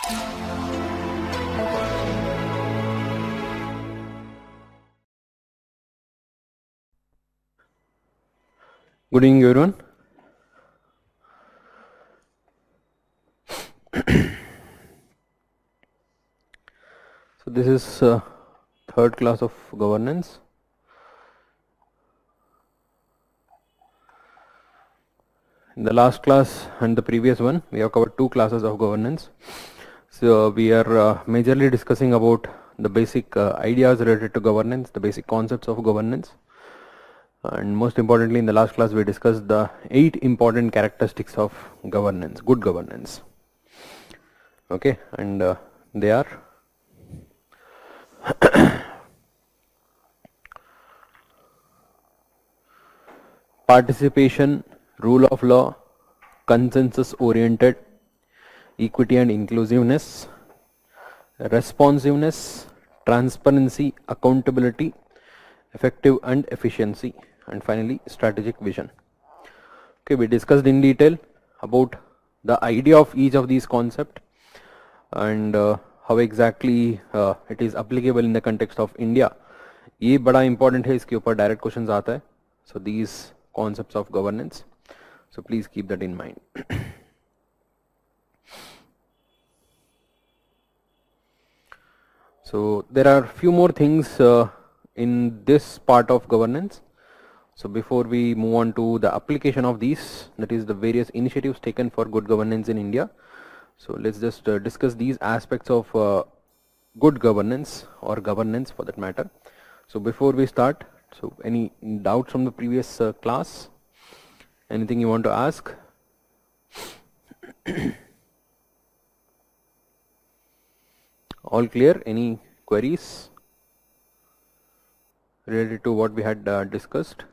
Good evening, everyone. So this is third class of governance. In the last class and the previous one, we have covered two classes of governance. So we are majorly discussing about the basic ideas related to governance, the basic concepts of governance. And most importantly, in the last class, we discussed the 8 important characteristics of governance, good governance. Okay, and they are participation, rule of law, consensus oriented, equity and inclusiveness, responsiveness, transparency, accountability, effective and efficiency, and finally strategic vision. Okay, we discussed in detail about the idea of each of these concepts and how exactly it is applicable in the context of India. ये बड़ा important है, इसके ऊपर direct questions आता है. So these concepts of governance, so please keep that in mind. So there are few more things in this part of governance. So before we move on to the application of these, that is the various initiatives taken for good governance in India. So let's just discuss these aspects of good governance or governance for that matter. So before we start, so any doubts from the previous class? Anything you want to ask? All clear? Any queries related to what we had discussed?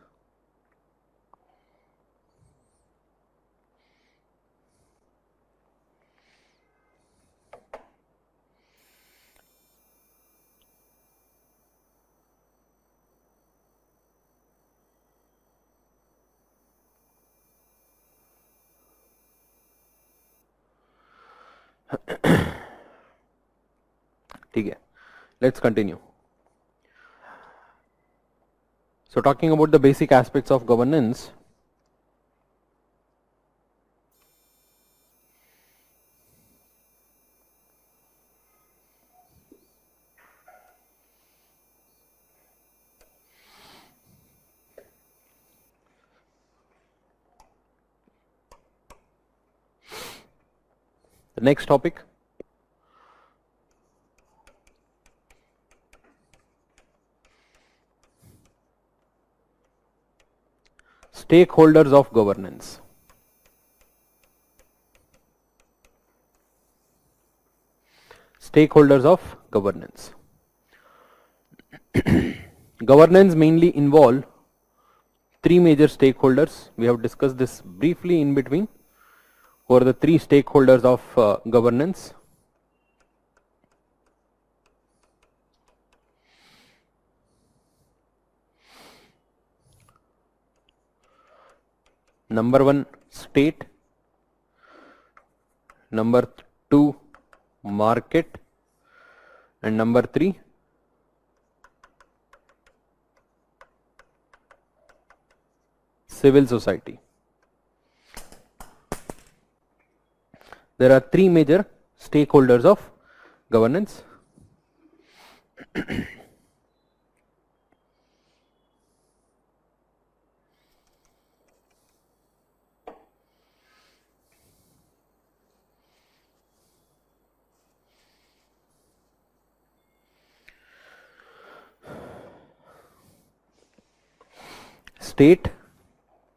ठीक है, let's continue. So talking about the basic aspects of governance, the next topic, stakeholders of governance. Stakeholders of governance. Governance mainly involve three major stakeholders. We have discussed this briefly in between. Who are the three stakeholders of governance? Number one, state. Number two, market. And number three, civil society. There are three major stakeholders of governance. State,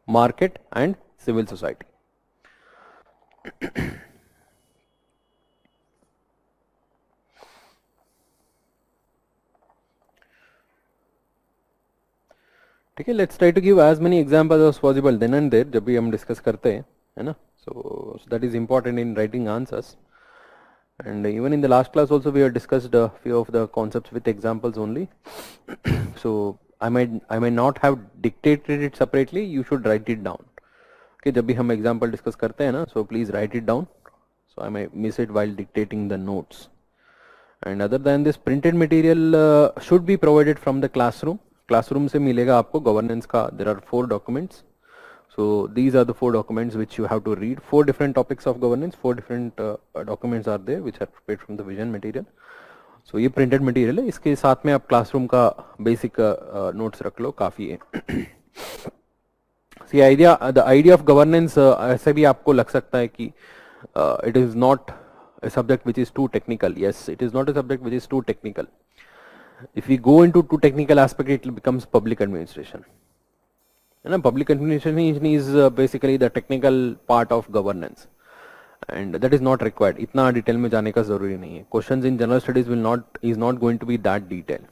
market and civil society. ठीक है, let's try to give as many examples as possible then and there जब भी हम discuss करते हैं, है ना? So that is important in writing answers. And even in the last class also we have discussed a few of the concepts with examples only. So I may not have dictated it separately. You should write it down. Okay, जब भी हम example discuss करते हैं ना, so please write it down so I might miss it while dictating the notes. And other than this, printed material should be provided from the classroom. Classroom से मिलेगा आपको governance का. There are 4 documents. So these are the 4 documents which you have to read. 4 different topics of governance. 4 different documents are there which are prepared from the vision material. So ये printed material है. इसके साथ में आप classroom का basic notes रख लो, काफी है. See, the idea of governance ऐसे भी आपको लग सकता है कि it is not a subject which is too technical. Yes, it is not a subject which is too technical. If we go into too technical aspect, it becomes public administration. And public administration is basically the technical part of governance, and that is not required. इतना detail में जाने का जरूरी नहीं है. Questions in general studies is not going to be that detailed.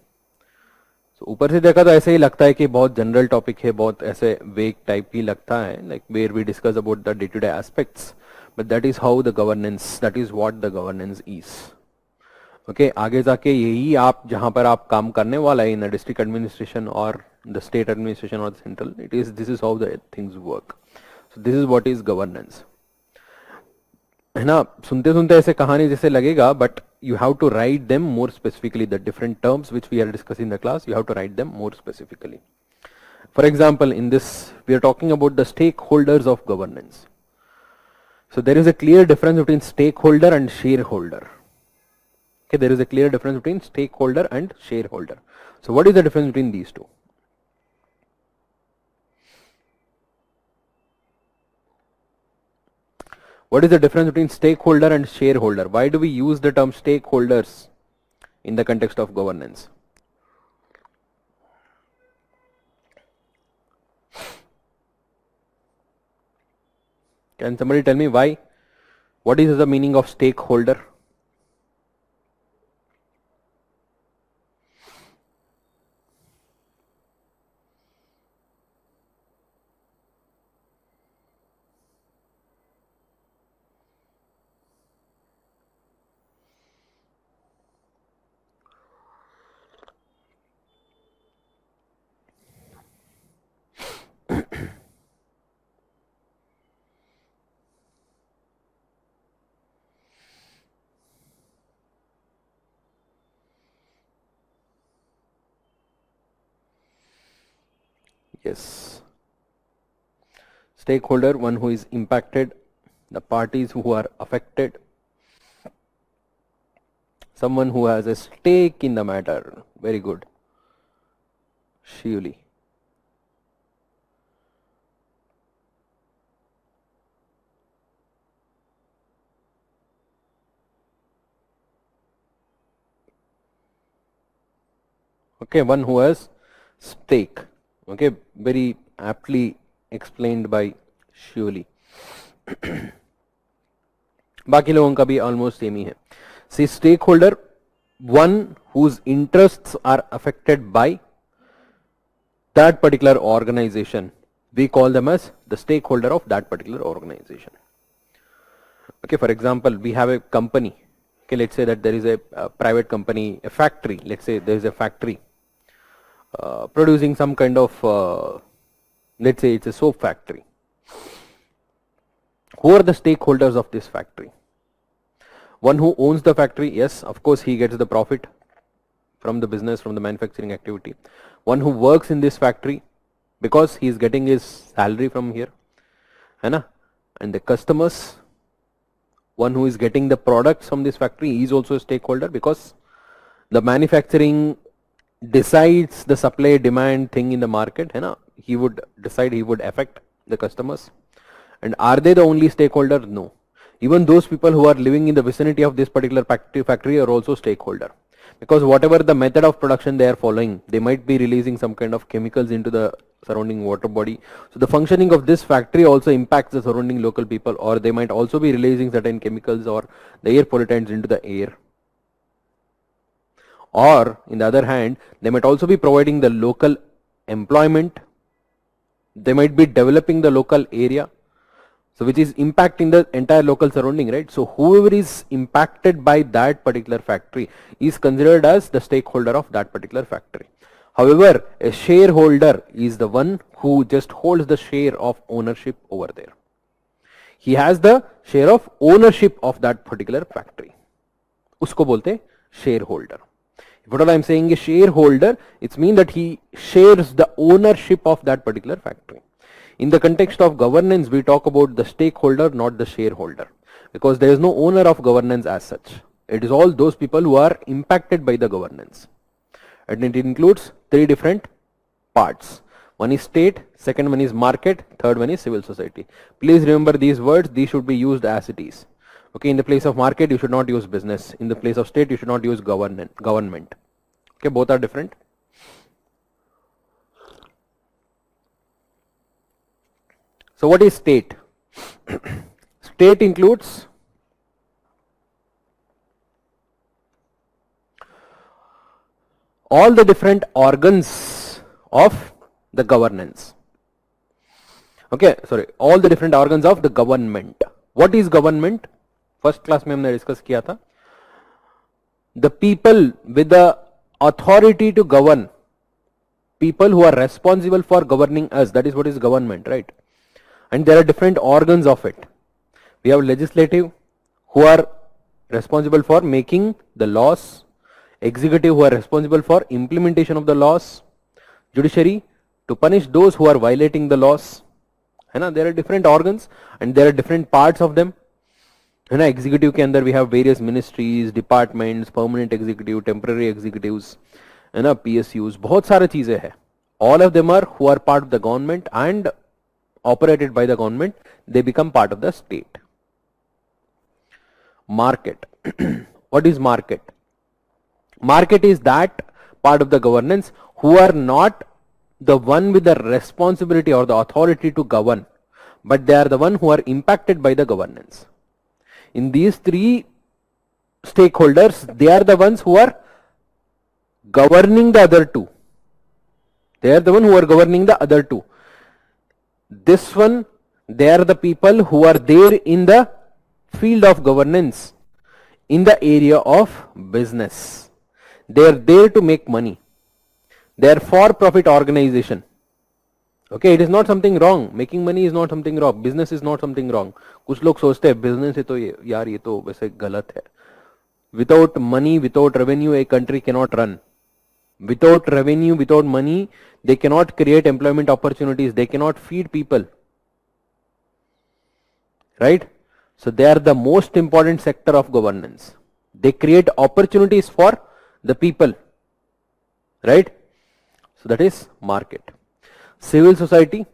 So ऊपर से देखा तो ऐसे ही लगता है कि बहुत जनरल टॉपिक है, बहुत ऐसे वेग टाइप ही लगता है, like where we discuss about the day-to-day aspects. But that is how the governance, that is what the governance is. Okay, आगे जाके यही आप जहाँ पर आप काम करने वाला है in the district administration or the state administration or the central, this is how the things work. So this is what is governance. है ना, सुनते सुनते ऐसे कहानी जैसे लगेगा, but you have to write them more specifically. The different terms which we are discussing in the class, you have to write them more specifically. For example, in this we are talking about the stakeholders of governance. So there is a clear difference between stakeholder and shareholder. Okay, there is a clear difference between stakeholder and shareholder. So what is the difference between these two? What is the difference between stakeholder and shareholder? Why do we use the term stakeholders in the context of governance? Can somebody tell me why? What is the meaning of stakeholder? Yes. Stakeholder, one who is impacted, the parties who are affected, someone who has a stake in the matter. Very good. Shivli. Okay, one who has stake. Okay, very aptly explained by Shivli. बाकी लोगों का भी almost same ही है. See, stakeholder, one whose interests are affected by that particular organization. We call them as the stakeholder of that particular organization. Okay, for example, we have a company. Okay, let's say that there is a private company, a factory. Let's say there is a factory producing some kind of, let's say it's a soap factory. Who are the stakeholders of this factory? One who owns the factory, yes, of course he gets the profit from the business, from the manufacturing activity. One who works in this factory because he is getting his salary from here, है ना? And the customers, one who is getting the products from this factory, he is also a stakeholder because the manufacturing decides the supply demand thing in the market, है ना? He would decide, he would affect the customers. And are they the only stakeholder? No. Even those people who are living in the vicinity of this particular factory are also stakeholder, because whatever the method of production they are following, they might be releasing some kind of chemicals into the surrounding water body. So the functioning of this factory also impacts the surrounding local people, or they might also be releasing certain chemicals or the air pollutants into the air. Or in the other hand, they might also be providing the local employment. They might be developing the local area, so which is impacting the entire local surrounding, right? So whoever is impacted by that particular factory is considered as the stakeholder of that particular factory. However, a shareholder is the one who just holds the share of ownership over there. he has the share of ownership of that particular factory. Usko bolte shareholder. What all I am saying is shareholder, it's mean that he shares the ownership of that particular factory. In the context of governance, we talk about the stakeholder, not the shareholder, because there is no owner of governance as such. It is all those people who are impacted by the governance. And it includes three different parts. One is state, second one is market, third one is civil society. Please remember these words, these should be used as it is. Okay, in the place of market, you should not use business. In the place of state, you should not use government. Okay, both are different. So what is state? State includes all the different organs of the governance. Okay, sorry, all the different organs of the government. What is government? First class में हमने discuss किया था. The people with the authority to govern, people who are responsible for governing us, that is what is government, right? And there are different organs of it. We have legislative, who are responsible for making the laws, executive, who are responsible for implementation of the laws, judiciary, to punish those who are violating the laws. There are different organs and there are different parts of them. Executive के अंदर we have various ministries, departments, permanent executive, temporary executives, PSUs, बहुत सारे चीजें हैं. All of them are who are part of the government and operated by the government. They become part of the state. Market. What is market? Market is that part of the governance who are not the one with the responsibility or the authority to govern, but they are the one who are impacted by the governance. In these three stakeholders, they are the ones who are governing the other two. They are the one who are governing the other two. This one, they are the people who are there in the field of governance, in the area of business. They are there to make money. They are for-profit organization. Okay, it is not something wrong. Making money is not something wrong. Business is not something wrong. कुछ लोग सोचते हैं business है तो यार ये तो वैसे गलत है. Without money, without revenue, a country cannot run. Without revenue, without money, they cannot create employment opportunities. They cannot feed people. Right? So they are the most important sector of governance. They create opportunities for the people. Right? So that is market. Civil society,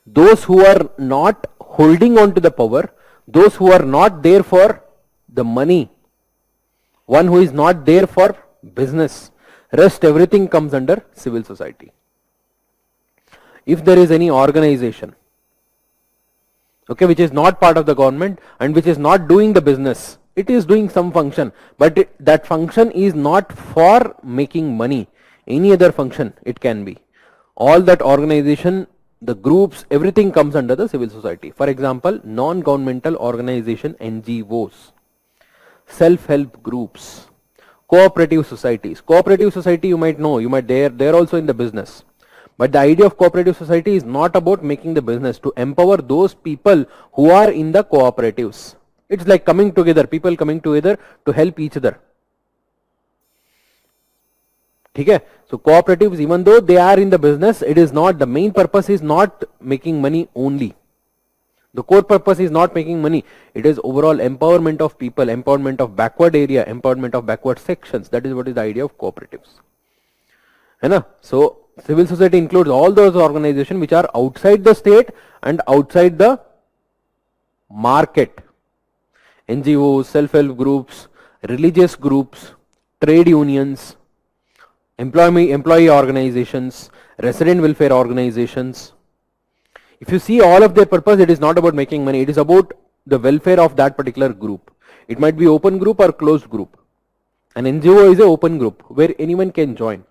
those who are not holding on to the power, those who are not there for the money, one who is not there for business, rest everything comes under civil society. If there is any organization, okay, which is not part of the government and which is not doing the business, it is doing some function, but that function is not for making money. Any other function it can be. All that organization, the groups, everything comes under the civil society. For example, non-governmental organization, NGOs, self-help groups, cooperative societies. Cooperative society, you might know, they're also in the business. But the idea of cooperative society is not about making the business, to empower those people who are in the cooperatives. It's like coming together, people coming together to help each other. Okay? So cooperatives, even though they are in the business, it is not, the main purpose is not making money only. The core purpose is not making money. It is overall empowerment of people, empowerment of backward area, empowerment of backward sections. That is what is the idea of cooperatives. So civil society includes all those organizations which are outside the state and outside the market. NGOs, self-help groups, religious groups, trade unions, employee organizations, resident welfare organizations. If you see all of their purpose, it is not about making money, it is about the welfare of that particular group. It might be open group or closed group. An NGO is an open group where anyone can join.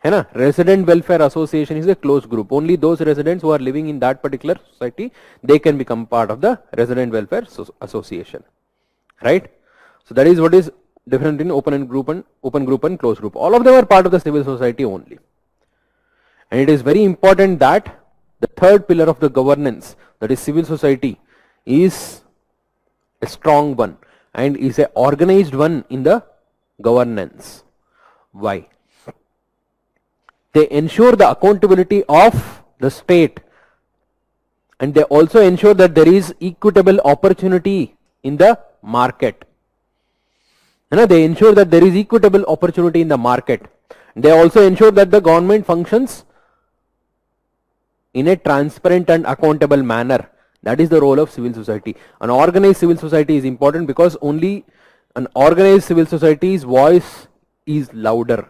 Resident welfare association is a closed group. Only those residents who are living in that particular society, they can become part of the resident welfare association. Right? So that is what is different in open group and closed group. All of them are part of the civil society only. And it is very important that the third pillar of the governance, that is civil society, is a strong one and is a organized one in the governance. Why? They ensure the accountability of the state, and they also ensure that there is equitable opportunity in the market. They ensure that there is equitable opportunity in the market. They also ensure that the government functions in a transparent and accountable manner. That is the role of civil society. An organized civil society is important because only an organized civil society's voice is louder.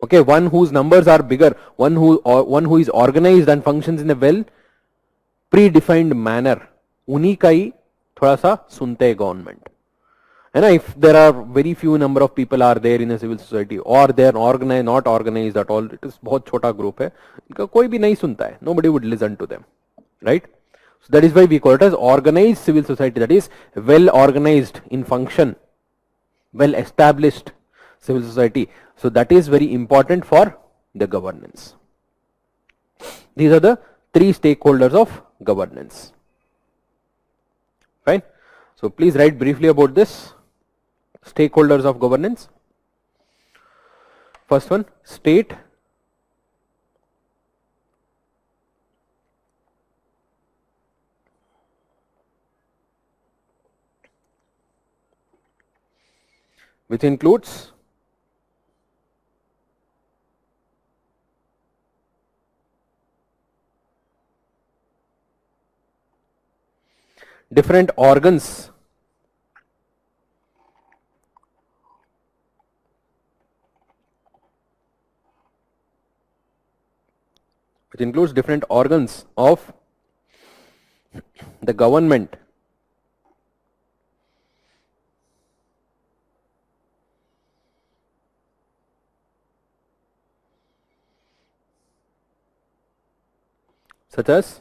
Okay, one whose numbers are bigger, one who is organized and functions in a well predefined manner, उन्हीं का ही थोड़ा सा सुनते हैं government, है ना. If there are very few number of people are there in a civil society, or they are organized, not organized at all, it is बहुत छोटा group है, इनका कोई भी नहीं सुनता है, nobody would listen to them, right? So that is why we call it as organized civil society, that is well organized in function, well established civil society. So that is very important for the governance. These are the three stakeholders of governance. Fine. So please write briefly about this. Stakeholders of governance. First one, state. Which includes different organs of the government such as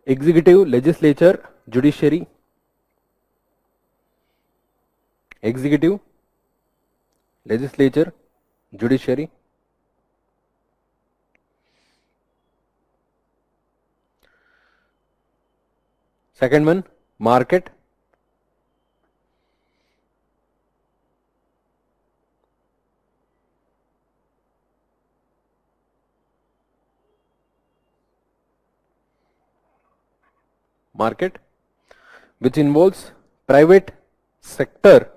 executive, legislature, judiciary. Executive, legislature, judiciary. Second one, market. Market, which involves private sector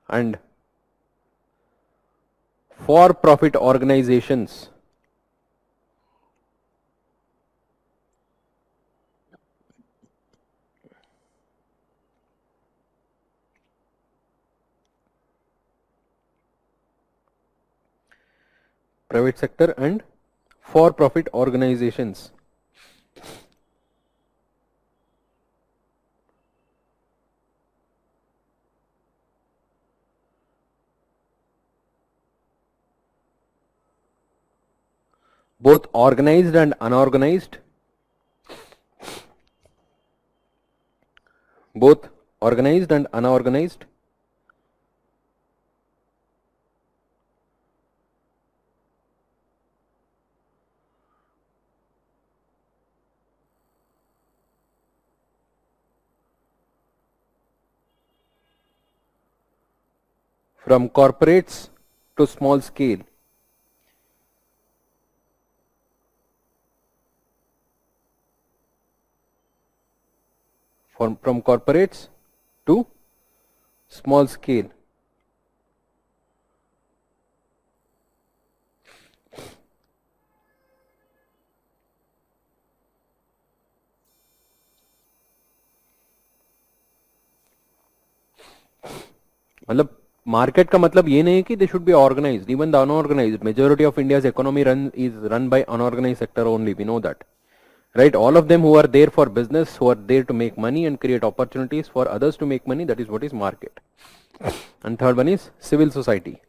and for profit organizations. Private sector and for profit organizations. Both organized and unorganized. Both organized and unorganized. From corporates to small scale. From corporates to small scale. मतलब market का मतलब ये नहीं कि they should be organised, even the unorganised, majority of India's economy run by unorganized sector only, we know that, right? All of them who are there for business, who are there to make money and create opportunities for others to make money, that is what is market. And third one is civil society.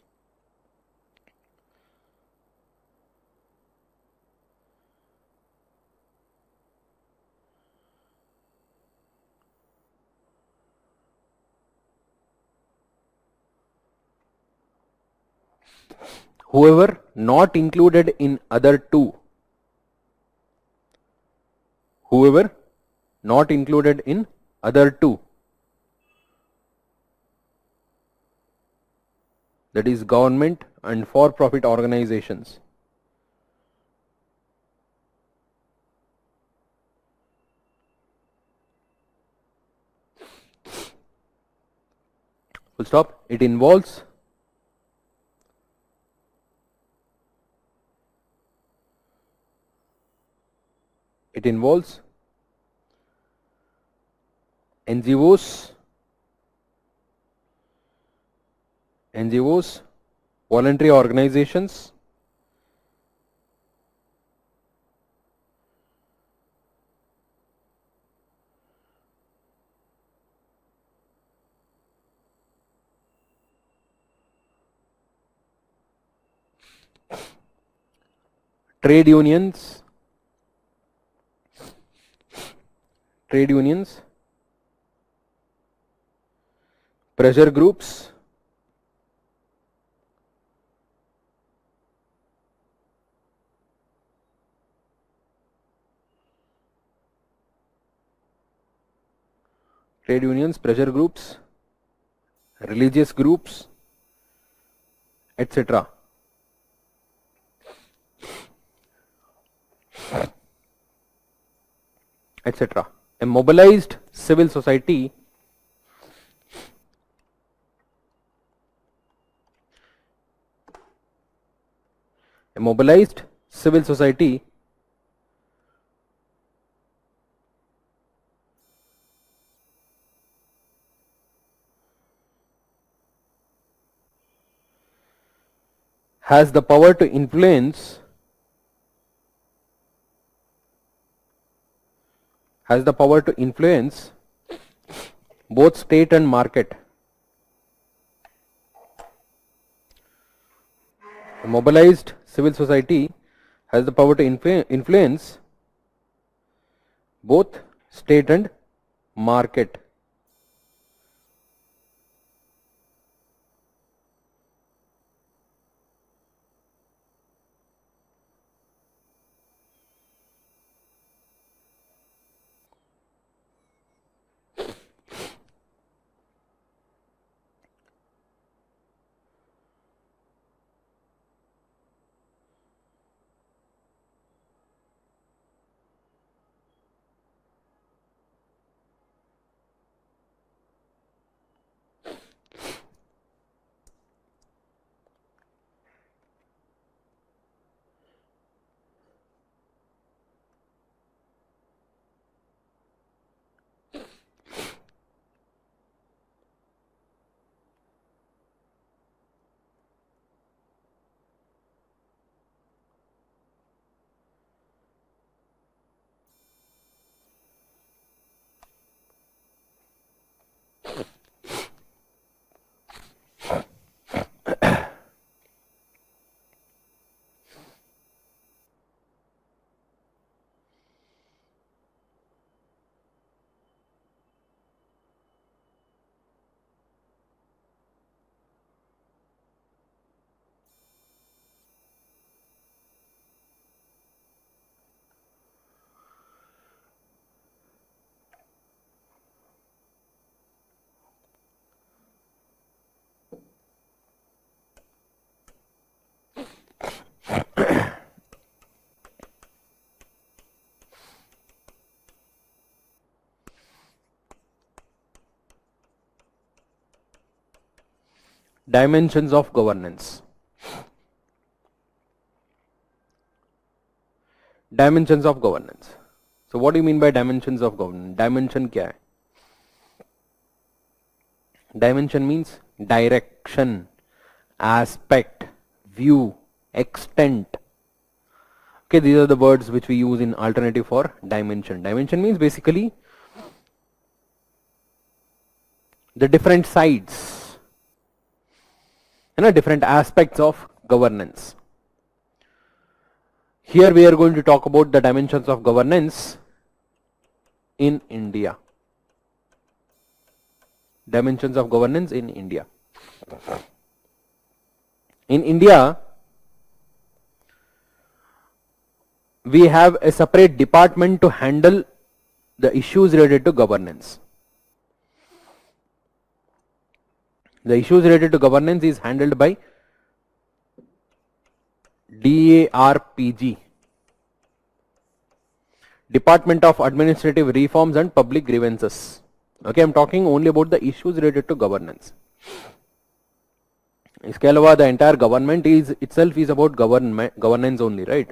Whoever not included in other two, whoever not included in other two, that is government and for profit organizations, full stop. It involves NGOs, voluntary organizations, trade unions, pressure groups, religious groups, etc. etc. A mobilized civil society has the power to influence both state and market. A mobilized civil society has the power to influence both state and market. Dimensions of governance. Dimensions of governance. So what do you mean by dimensions of governance? Dimension क्या है? Dimension means direction, aspect, view, extent. Okay, these are the words which we use in alternative for dimension. Dimension means basically the different sides, different aspects of governance. Here we are going to talk about the dimensions of governance in India. Dimensions of governance in India. In India, we have a separate department to handle the issues related to governance. The issues related to governance is handled by DARPG, Department of Administrative Reforms and Public Grievances. Okay, I'm talking only about the issues related to governance. इसके अलावा the entire government is itself is about governance only, right?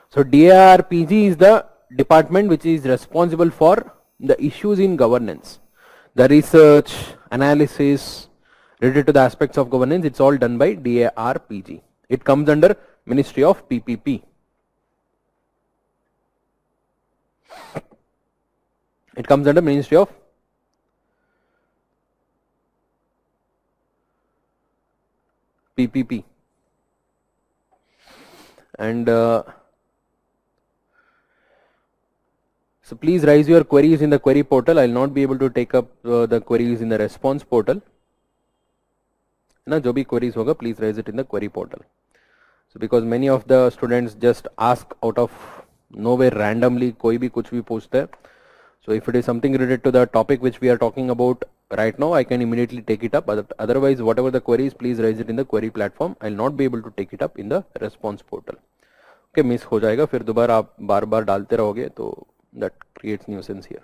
So DARPG is the department which is responsible for the issues in governance, the research, analysis related to the aspects of governance. It's all done by DARPG. It comes under Ministry of PPP. It comes under Ministry of PPP. And so please raise your queries in the query portal. I will not be able to take up the queries in the response portal. जो भी queries होगा, please raise it in the query portal. So because many of the students just ask out of nowhere randomly, कोई भी कुछ भी पूछता है. So if it is something related to the topic which we are talking about right now, I can immediately take it up. But otherwise, whatever the queries, please raise it in the query platform. I will not be able to take it up in the response portal. Okay, miss हो जाएगा, फिर दोबारा आप बार बार डालते रहोगे, तो that creates nuisance here.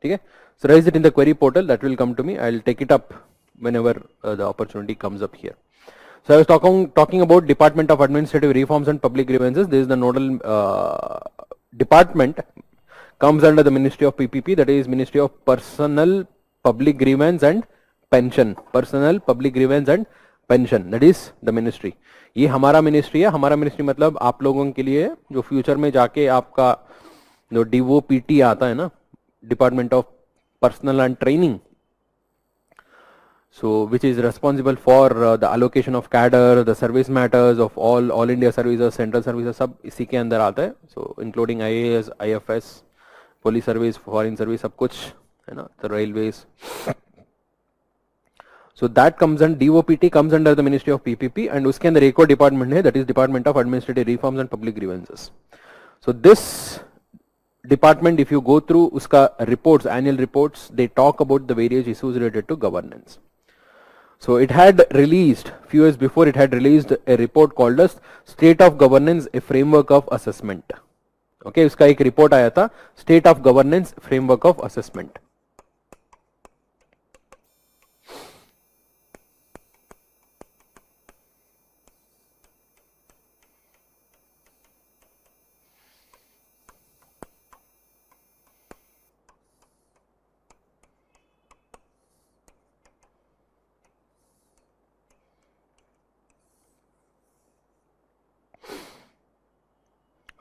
ठीक है? So raise it in the query portal. That will come to me. I will take it up whenever the opportunity comes up here. So I was talking about Department of Administrative Reforms and Public Grievances. This is the nodal department, comes under the Ministry of PPP, that is Ministry of Personal, Public Grievance and Pension. Personal, Public Grievance and Pension, that is the ministry. ये हमारा ministry है. हमारा ministry मतलब आप लोगों के लिए जो फ्यूचर में जाके आपका जो DOPT आता है ना, department of personal and training, so which is responsible for the allocation of cadre, the service matters of all India services, central services, सब इसी के अंदर आता है. So including IAS, IFS, police service, foreign service, सब कुछ है ना, the railways. So that comes under DOPT, comes under the Ministry of PPP, and उसके अंदर एक और department है, that is Department of Administrative Reforms and Public Grievances. So this department, if you go through उसका reports, annual reports, they talk about the various issues related to governance. So it had released, few years before, it had released a report called as State of Governance, a Framework of Assessment. Okay, उसका एक report आया था, State of Governance, Framework of Assessment.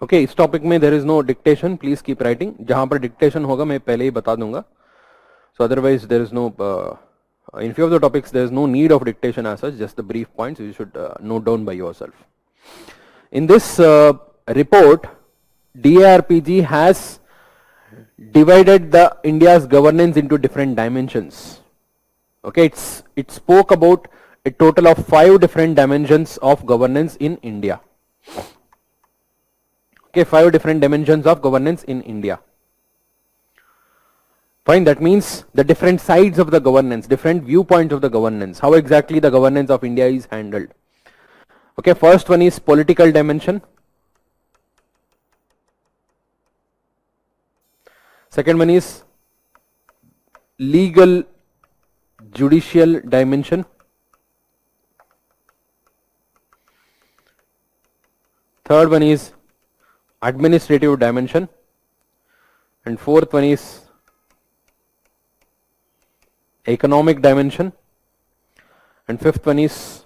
Okay, इस topic में there is no dictation, please keep writing. जहां पर dictation होगा मैं पहले ही बता दूंगा. So otherwise there is no, in few of the topics there is no need of dictation as such, just the brief points you should note down by yourself. In this report, DARPG has divided the India's governance into different dimensions. Okay, it spoke about a total of 5 different dimensions of governance in India. Okay, 5 different dimensions of governance in India. Fine, that means the different sides of the governance, different viewpoints of the governance, how exactly the governance of India is handled. Okay, first one is political dimension. Second one is legal judicial dimension. Third one is administrative dimension, and fourth one is economic dimension, and fifth one is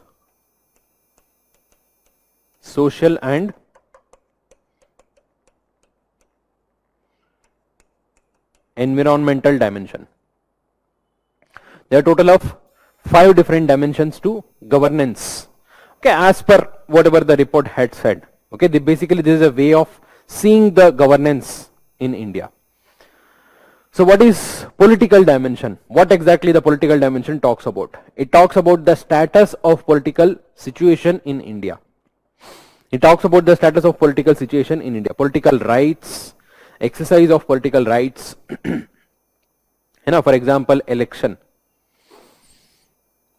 social and environmental dimension. There are total of 5 different dimensions to governance. Okay, as per whatever the report had said. Okay, basically this is a way of seeing the governance in India. So what is political dimension? What exactly the political dimension talks about? It talks about the status of political situation in India. It talks about the status of political situation in India, political rights, exercise of political rights. For example, election.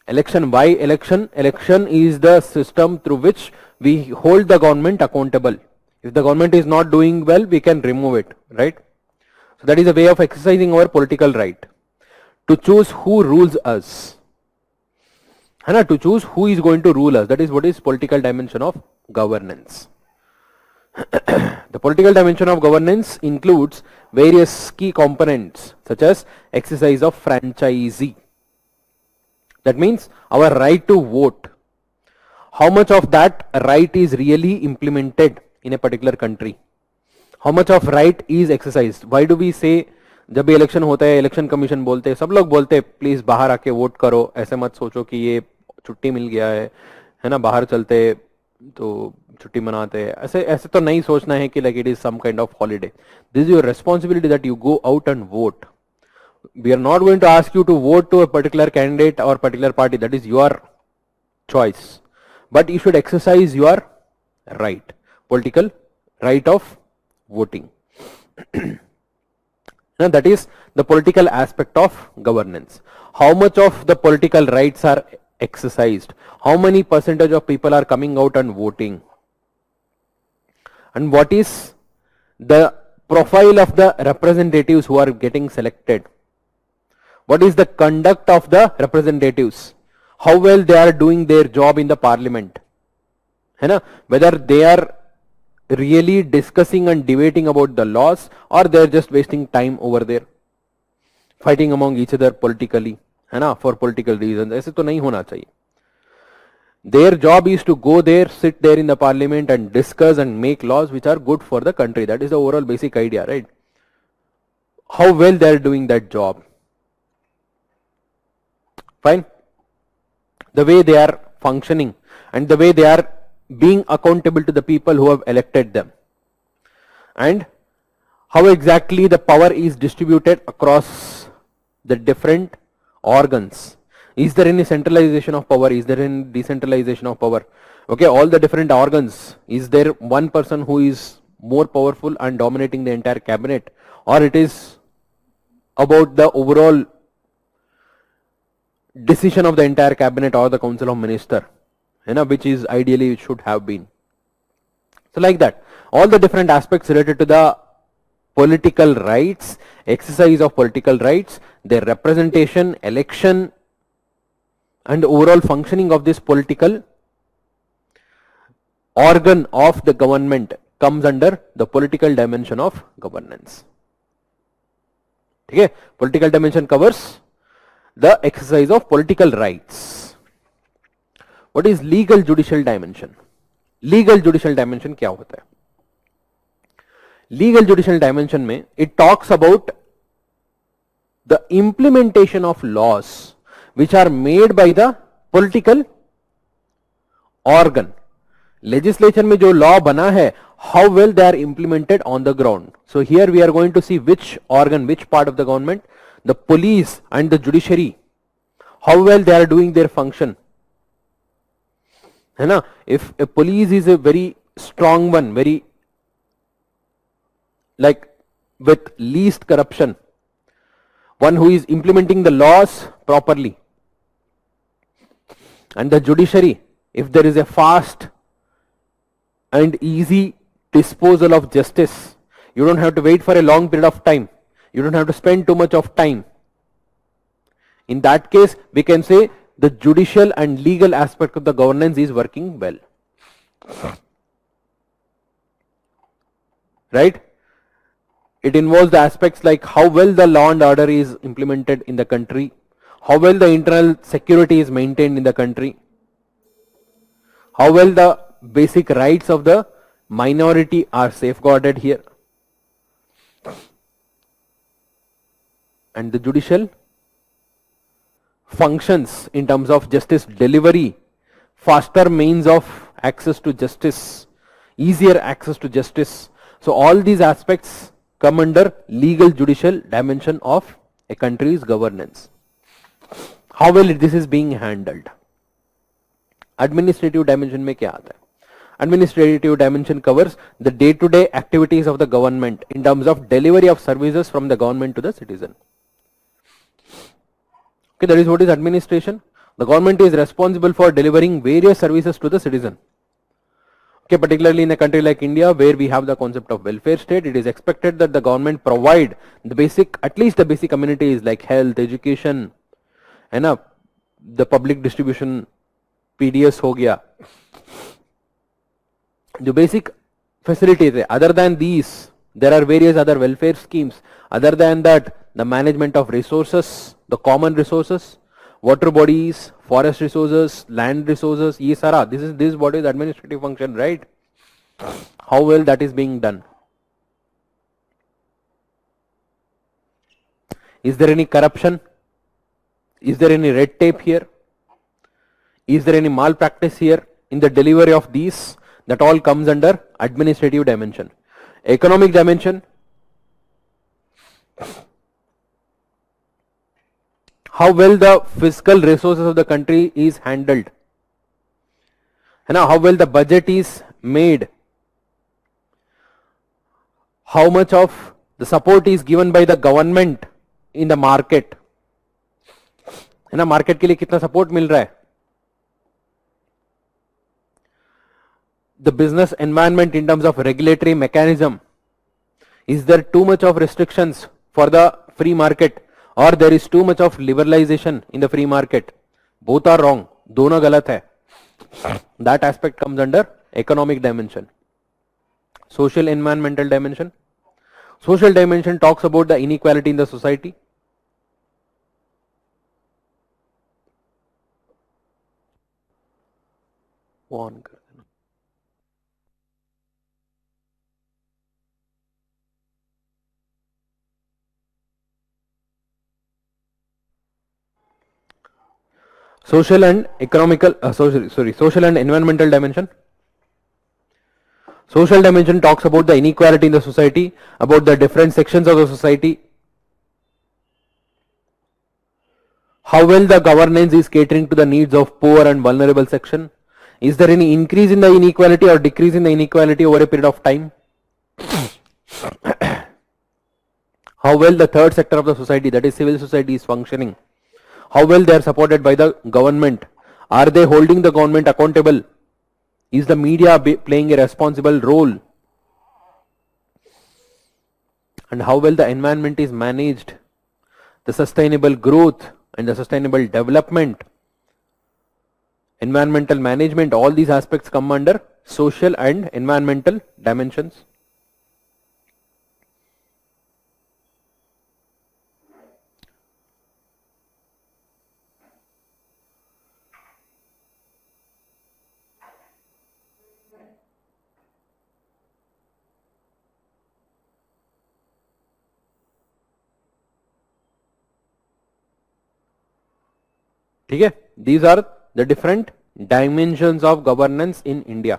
Election, why election? Election is the system through which we hold the government accountable. If the government is not doing well, we can remove it, right? So that is a way of exercising our political right to choose who rules us. To choose who is going to rule us. That is what is political dimension of governance. The political dimension of governance includes various key components such as exercise of franchisee. That means our right to vote. How much of that right is really implemented in a particular country? How much of right is exercised? Why do we say जब भी election होता है election commission बोलते हैं सब लोग बोलते हैं प्लीज बाहर आके वोट करो ऐसे मत सोचो कि ये छुट्टी मिल गया है ना बाहर चलते तो छुट्टी मनाते हैं ऐसे ऐसे तो नहीं सोचना है कि like it is some kind of holiday this is your responsibility that you go out and vote we are not going to ask you to vote to a particular candidate or particular party. That is your choice, but you should exercise your right, political right of voting. Now that is the political aspect of governance. How much of the political rights are exercised? How many percentage of people are coming out and voting? And what is the profile of the representatives who are getting selected? What is the conduct of the representatives? How well they are doing their job in the parliament? Whether they are really discussing and debating about the laws or they are just wasting time over there fighting among each other politically for political reasons. ऐसे तो नहीं होना चाहिए. Their job is to go there, sit there in the parliament and discuss and make laws which are good for the country. That is the overall basic idea, right? How well they are doing that job. Fine. The way they are functioning and the way they are being accountable to the people who have elected them, and how exactly the power is distributed across the different organs. Is there any centralization of power? Is there any decentralization of power? Okay, all the different organs, is there one person who is more powerful and dominating the entire cabinet, or it is about the overall decision of the entire cabinet or the council of minister, which is ideally it should have been. So like that, all the different aspects related to the political rights, exercise of political rights, their representation, election, and overall functioning of this political organ of the government comes under the political dimension of governance. Okay, political dimension covers the exercise of political rights. What is legal judicial dimension? Legal judicial dimension क्या होता है? Legal judicial dimension में it talks about the implementation of laws which are made by the political organ. Legislature में जो law बना है, how well they are implemented on the ground. So here we are going to see which organ, which part of the government, the police and the judiciary, how well they are doing their function. If a police is a very strong one, very like with least corruption, one who is implementing the laws properly, and the judiciary, if there is a fast and easy disposal of justice, you don't have to wait for a long period of time, you don't have to spend too much of time. In that case, we can say the judicial and legal aspect of the governance is working well. Right? It involves the aspects like how well the law and order is implemented in the country, how well the internal security is maintained in the country, how well the basic rights of the minority are safeguarded here, and the judicial functions in terms of justice delivery, faster means of access to justice, easier access to justice. So all these aspects come under legal judicial dimension of a country's governance. How well this is being handled. Administrative dimension में क्या आता है? Administrative dimension covers the day-to-day activities of the government in terms of delivery of services from the government to the citizen. Okay, that is what is administration. The government is responsible for delivering various services to the citizen. Okay, particularly in a country like India, where we have the concept of welfare state, it is expected that the government provide the basic, at least the basic amenities like health, education, and the public distribution, PDS हो गया, the basic facilities. Other than these, there are various other welfare schemes. Other than that, the management of resources, the common resources, water bodies, forest resources, land resources, this is what is administrative function, right? How well that is being done. Is there any corruption? Is there any red tape here? Is there any malpractice here in the delivery of these? That all comes under administrative dimension. Economic dimension. How well the fiscal resources of the country is handled. And how well the budget is made. How much of the support is given by the government in the market. है ना, market के लिए कितना support मिल रहा है. The business environment in terms of regulatory mechanism. Is there too much of restrictions for the free market, or there is too much of liberalization in the free market? Both are wrong. दोनों गलत है. That aspect comes under economic dimension. Social environmental dimension. Social dimension talks about the inequality in the society. On कर देना. Social and economical, social and environmental dimension. Social dimension talks about the inequality in the society, about the different sections of the society, how well the governance is catering to the needs of poor and vulnerable section. Is there any increase in the inequality or decrease in the inequality over a period of time? How well the third sector of the society, that is civil society, is functioning. How well they are supported by the government. Are they holding the government accountable? Is the media playing a responsible role? And how well the environment is managed. The sustainable growth and the sustainable development. Environmental management, all these aspects come under social and environmental dimensions. ठीक है, these are the different dimensions of governance in India.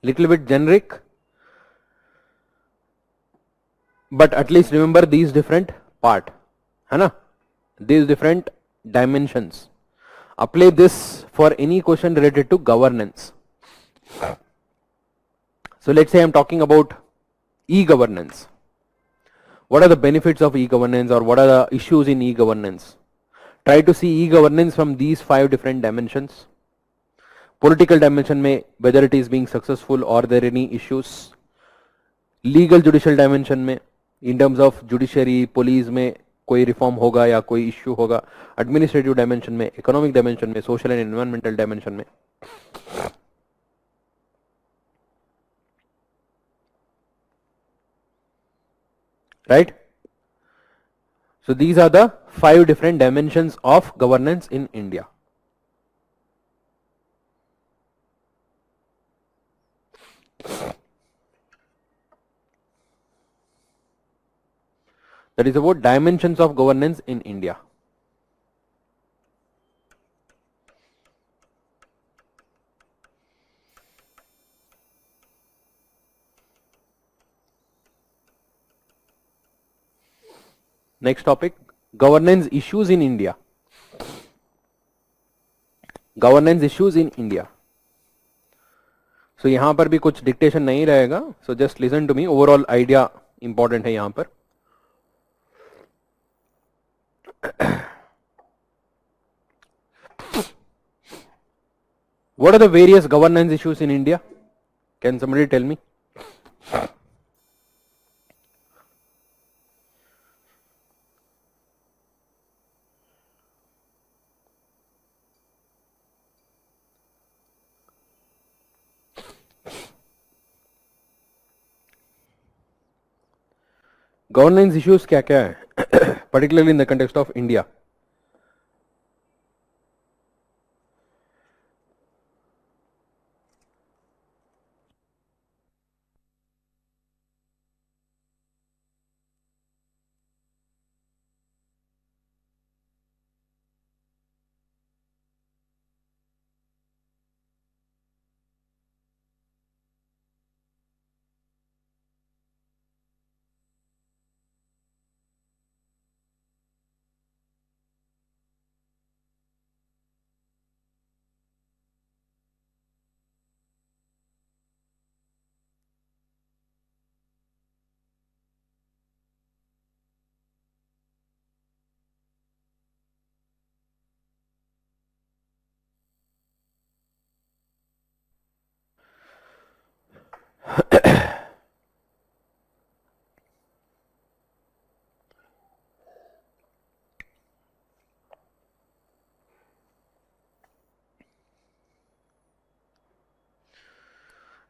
Little bit generic, but at least remember these different part, है ना, these different dimensions. Apply this for any question related to governance. So let's say I'm talking about e-governance. What are the benefits of e-governance, or what are the issues in e-governance? Try to see e-governance from these 5 different dimensions. Political dimension में whether it is being successful or there are any issues. Legal judicial dimension में in terms of judiciary, police में कोई reform होगा या कोई issue होगा. Administrative dimension में, economic dimension में, social and environmental dimension में. Right? So these are the 5 different dimensions of governance in India. That is about dimensions of governance in India. Next topic, governance issues in India. Governance issues in India. So यहाँ पर भी कुछ dictation नहीं रहेगा. So just listen to me. Overall idea important है यहाँ पर. What are the various governance issues in India? Can somebody tell me? Governance issues क्या क्या है? Particularly in the context of India.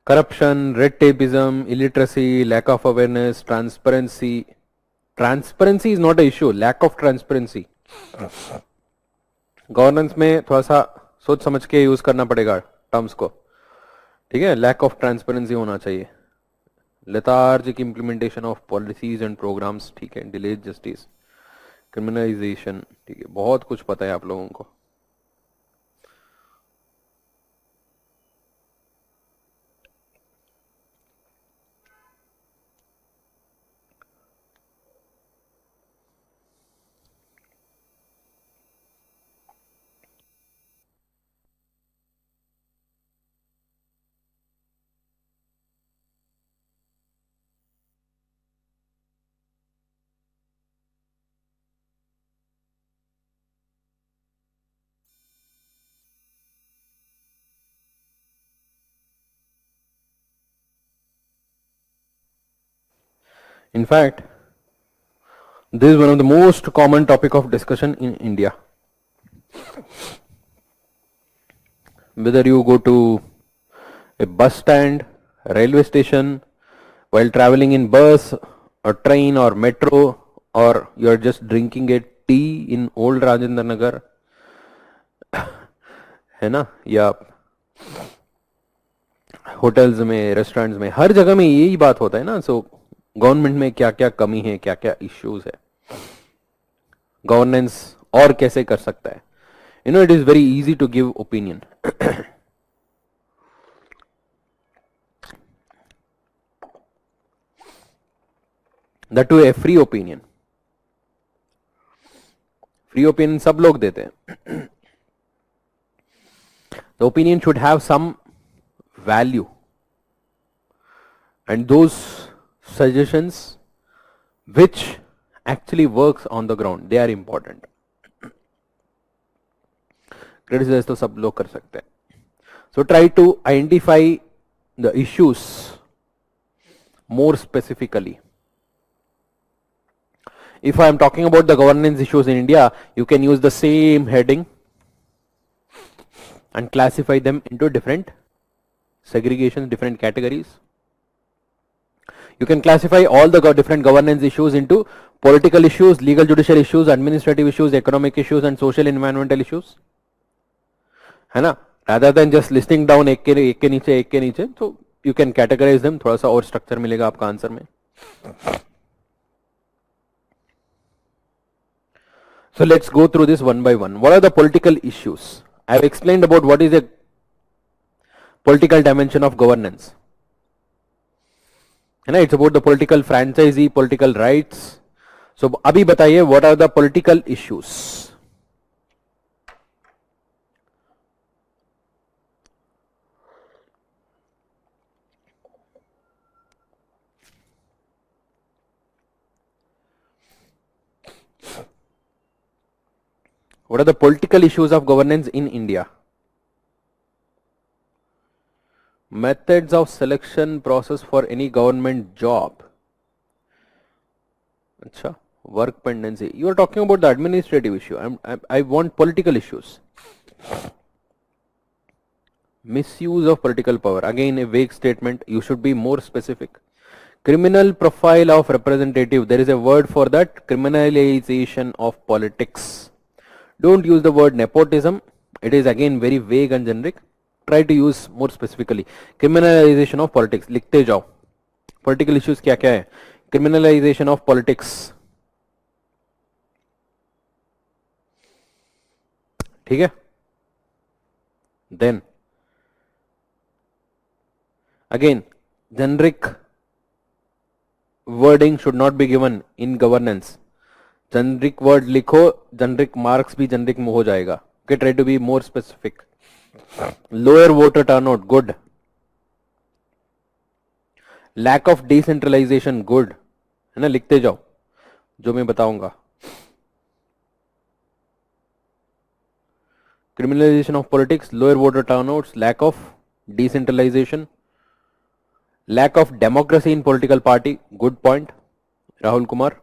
Corruption, red tapeism, illiteracy, lack of awareness, transparency. Transparency is not an issue. Lack of transparency. Governance में थोड़ा सा सोच समझ के use करना पड़ेगा टर्म्स को. ठीक है. लैक ऑफ ट्रांसपेरेंसी होना चाहिए. Lethargic implementation of policies and programmes. ठीक है. Delayed justice, criminalisation. ठीक है. बहुत कुछ पता है आप लोगों को. In fact, this is one of the most common topic of discussion in India. Whether you go to a bus stand, railway station, while traveling in bus or train or metro, or you are just drinking a tea in old Rajendra Nagar, है ना, या hotels में, restaurants में, हर जगह में यही बात होता है ना. सो गवर्नमेंट में क्या क्या कमी है, क्या क्या इश्यूज है, गवर्नेंस और कैसे कर सकता है. You know, it is very easy to give opinion. That to a free opinion. Free opinion सब लोग देते हैं. The opinion should have some value, and those suggestions which actually works on the ground, they are important. Criticize तो सब लोग कर सकते हैं. So try to identify the issues more specifically. If I am talking about the governance issues in India, you can use the same heading and classify them into different segregations, different categories. You can classify all the different governance issues into political issues, legal judicial issues, administrative issues, economic issues and social environmental issues, है ना, rather than just listing down एक के नीचे, so you can categorize them, थोड़ा सा और structure मिलेगा आपका आंसर में. So let's go through this one by one. What are the political issues? I have explained about what is a political dimension of governance. है ना, it's about the political franchisee, political rights. So अभी बताइए what are the political issues? What are the political issues of governance in India? Methods of selection process for any government job. Acha, work pendency. You are talking about the administrative issue. I want political issues. Misuse of political power. Again, a vague statement. You should be more specific. Criminal profile of representative. There is a word for that. Criminalization of politics. Don't use the word nepotism. It is again very vague and generic. Try to use more specifically. Criminalization of politics. लिखते जाओ. Political issues क्या क्या है? Criminalization of politics. ठीक है? Then again, generic wording should not be given in governance. Generic word लिखो, generic marks भी generic में हो जाएगा. Okay, try to be more specific. Lower voter turnout, good. Lack of decentralization, good. है ना, लिखते जाओ जो मैं बताऊंगा. Criminalization of politics, lower voter turnouts, lack of decentralization, lack of democracy in political party, good point, Rahul Kumar.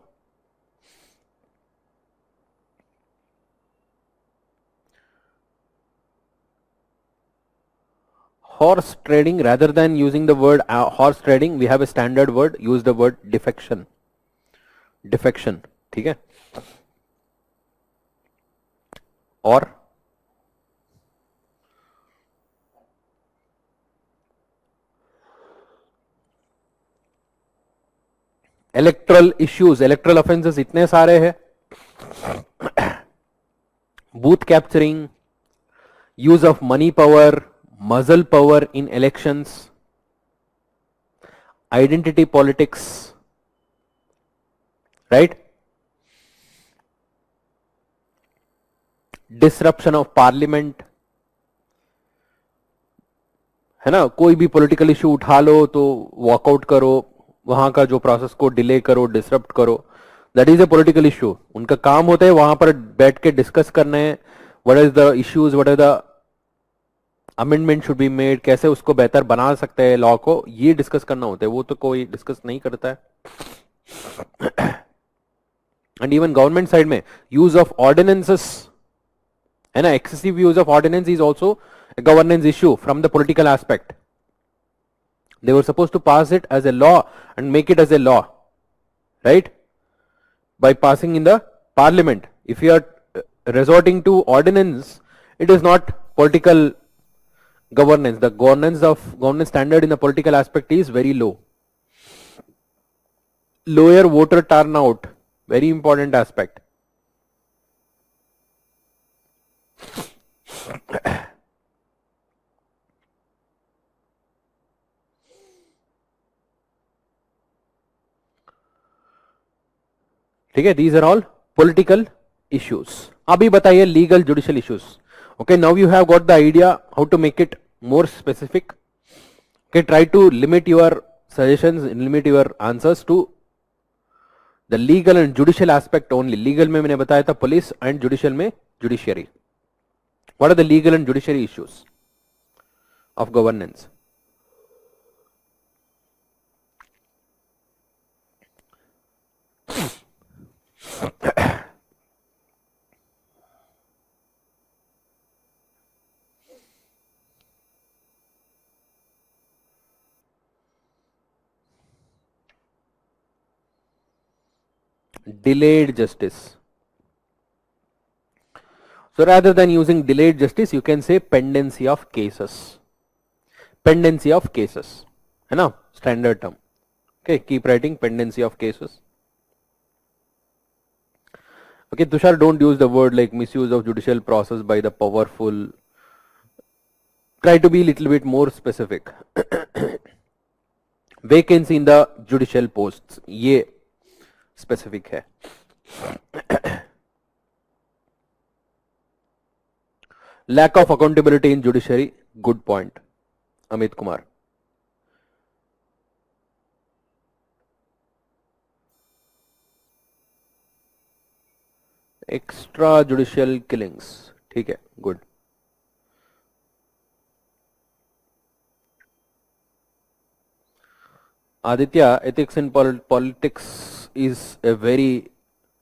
Horse trading, rather than using the word horse trading, we have a standard word. Use the word defection. Defection, ठीक है? और erectile issues, erectile offences इतने सारे हैं. Booth capturing, use of money power, muzzle power in elections, identity politics, right? Disruption of parliament, है ना, कोई भी पॉलिटिकल इशू उठा लो तो वॉकआउट करो, वहां का जो प्रोसेस को डिले करो, डिसरप्ट करो, that is a political issue. उनका काम होता है वहां पर बैठ के डिस्कस करने, what is the issues, what is the amendment should be made, कैसे उसको बेहतर बना सकते हैं लॉ को, ये डिस्कस करना होता है. वो तो कोई डिस्कस नहीं करता है. एंड इवन गवर्नमेंट साइड में यूज ऑफ ऑर्डिनेंसेस, है ना, excessive use of ordinance is also a governance issue from the political aspect. They were supposed to pass it as a law and make it as a law, right, by passing in the parliament. If you are resorting to ordinance, it is not political governance. The governance standard in the political aspect is very low. Lower voter turnout, very important aspect. ठीक है, these are all political issues. अभी बताइए legal judicial issues. Okay, now you have got the idea how to make it more specific. Okay, try to limit your suggestions, limit your answers to the legal and judicial aspect only. Legal में मैंने बताया था police and judicial में judiciary. What are the legal and judiciary issues of governance? delayed justice. So rather than using delayed justice, you can say pendency of cases. Pendency of cases, है ना, standard term. Okay, keep writing pendency of cases. Okay, Tushar, don't use the word like misuse of judicial process by the powerful. Try to be little bit more specific. Vacancy in the judicial posts, ये specific है. Lack of accountability in judiciary, good point. Amit Kumar. Extra judicial killings, ठीक है, good. Aditya, ethics in politics is a very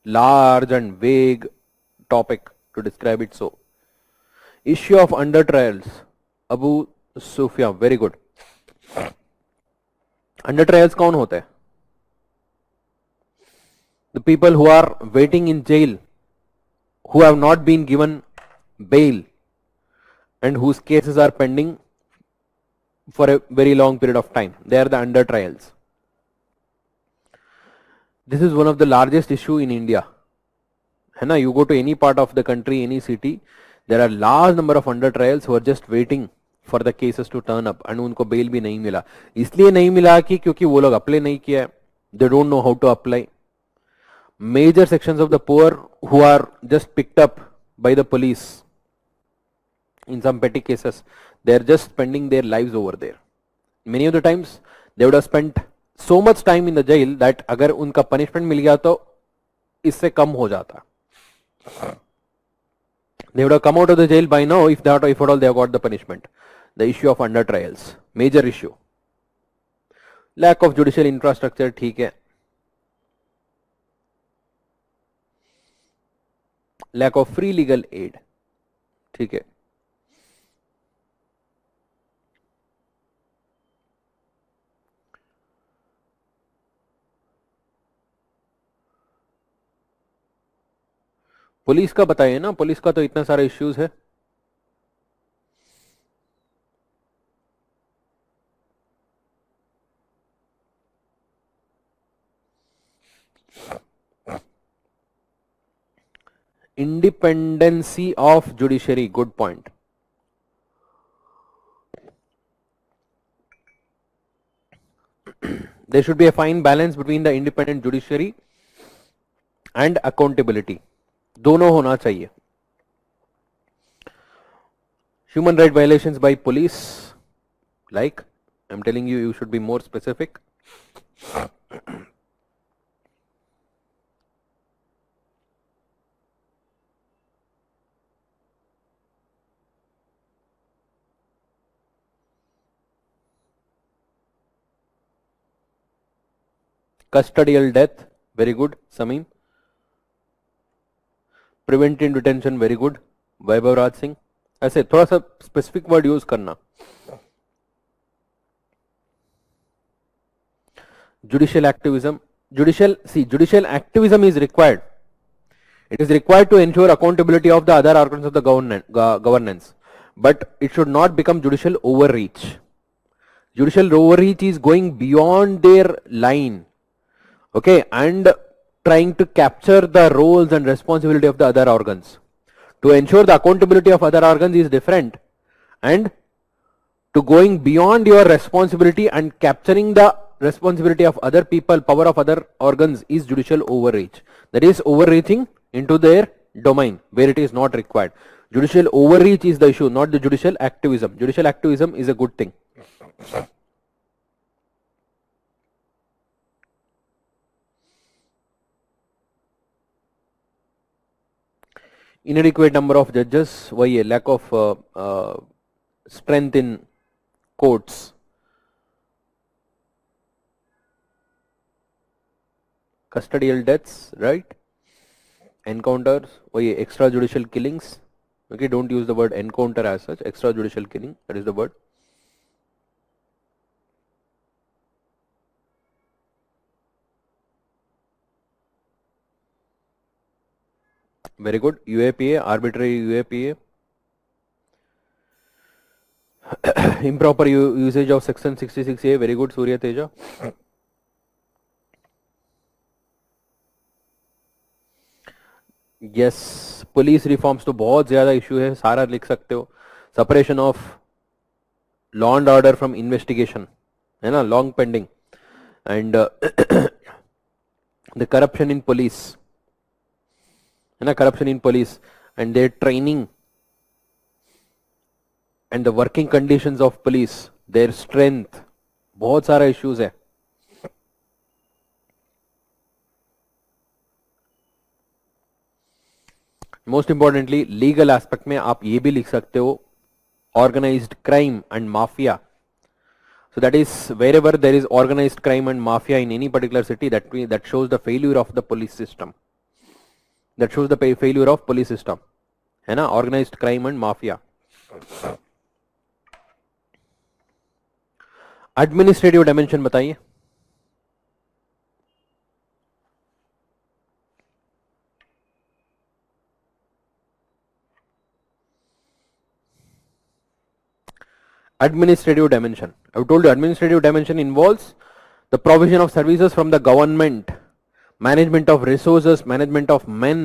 large and vague topic to describe it so. Issue of under trials, Abu Sufyan, very good. Under trials कौन होते हैं? The people who are waiting in jail, who have not been given bail and whose cases are pending for a very long period of time. They are the under trials. This is one of the largest issue in India. है ना, you go to any part of the country, any city, there are large number of under trials who are just waiting for the cases to turn up and उनको bail भी नहीं मिला. इसलिए नहीं मिला कि क्योंकि वो लोग apply नहीं किया है. They don't know how to apply. Major sections of the poor who are just picked up by the police in some petty cases, they are just spending their lives over there. Many of the times they would have spent so much time in the jail that अगर उनका punishment मिल गया तो इससे कम हो जाता. They would have come out of the jail by now if at all they have got the punishment. The issue of under trials, major issue. Lack of judicial infrastructure, ठीक है. Lack of free legal aid, ठीक है. Police का बताइए ना, police का तो इतना सारा इश्यूज है. Independency of judiciary, good point. There should be a fine balance between the independent judiciary and accountability. दोनों होना चाहिए. Human right violations by police, like I'm telling you, you should be more specific. Custodial death, very good, Sameem. Preventive detention, very good, Vaibhav Raj Singh. ऐसे थोड़ा सा specific word use करना. Judicial activism, judicial activism is required. It is required to ensure accountability of the other organs of the governance, but it should not become judicial overreach. Judicial overreach is going beyond their line, okay, and trying to capture the roles and responsibility of the other organs. To ensure the accountability of other organs is different, and to going beyond your responsibility and capturing the responsibility of other people, power of other organs, is judicial overreach. That is overreaching into their domain where it is not required. Judicial overreach is the issue, not the judicial activism. Judicial activism is a good thing. Inadequate number of judges, वही है, lack of strength in courts. Custodial deaths, right? Encounters, वही है, extrajudicial killings. Okay, don't use the word encounter as such. Extrajudicial killing, that is the word. Very good. UAPA, arbitrary UAPA. Improper usage of section 66A. Very good, Surya Teja. Yes, police reforms तो बहुत ज्यादा issue है, सारा लिख सकते हो. Separation of law and order from investigation, है ना, long pending, and the corruption in police, है ना, corruption in police and their training and the working conditions of police, their strength, बहुत सारा issues है. मोस्ट इंपॉर्टेंटली लीगल एस्पेक्ट में आप ये भी लिख सकते हो, organised crime and mafia. So that is wherever there is organized crime and mafia in any particular city, that shows the failure of the police system. That shows the failure of police system, है ना, organized crime and mafia. Administrative dimension बताइए. Administrative dimension. I've told you administrative dimension involves the provision of services from the government, management of resources, management of men.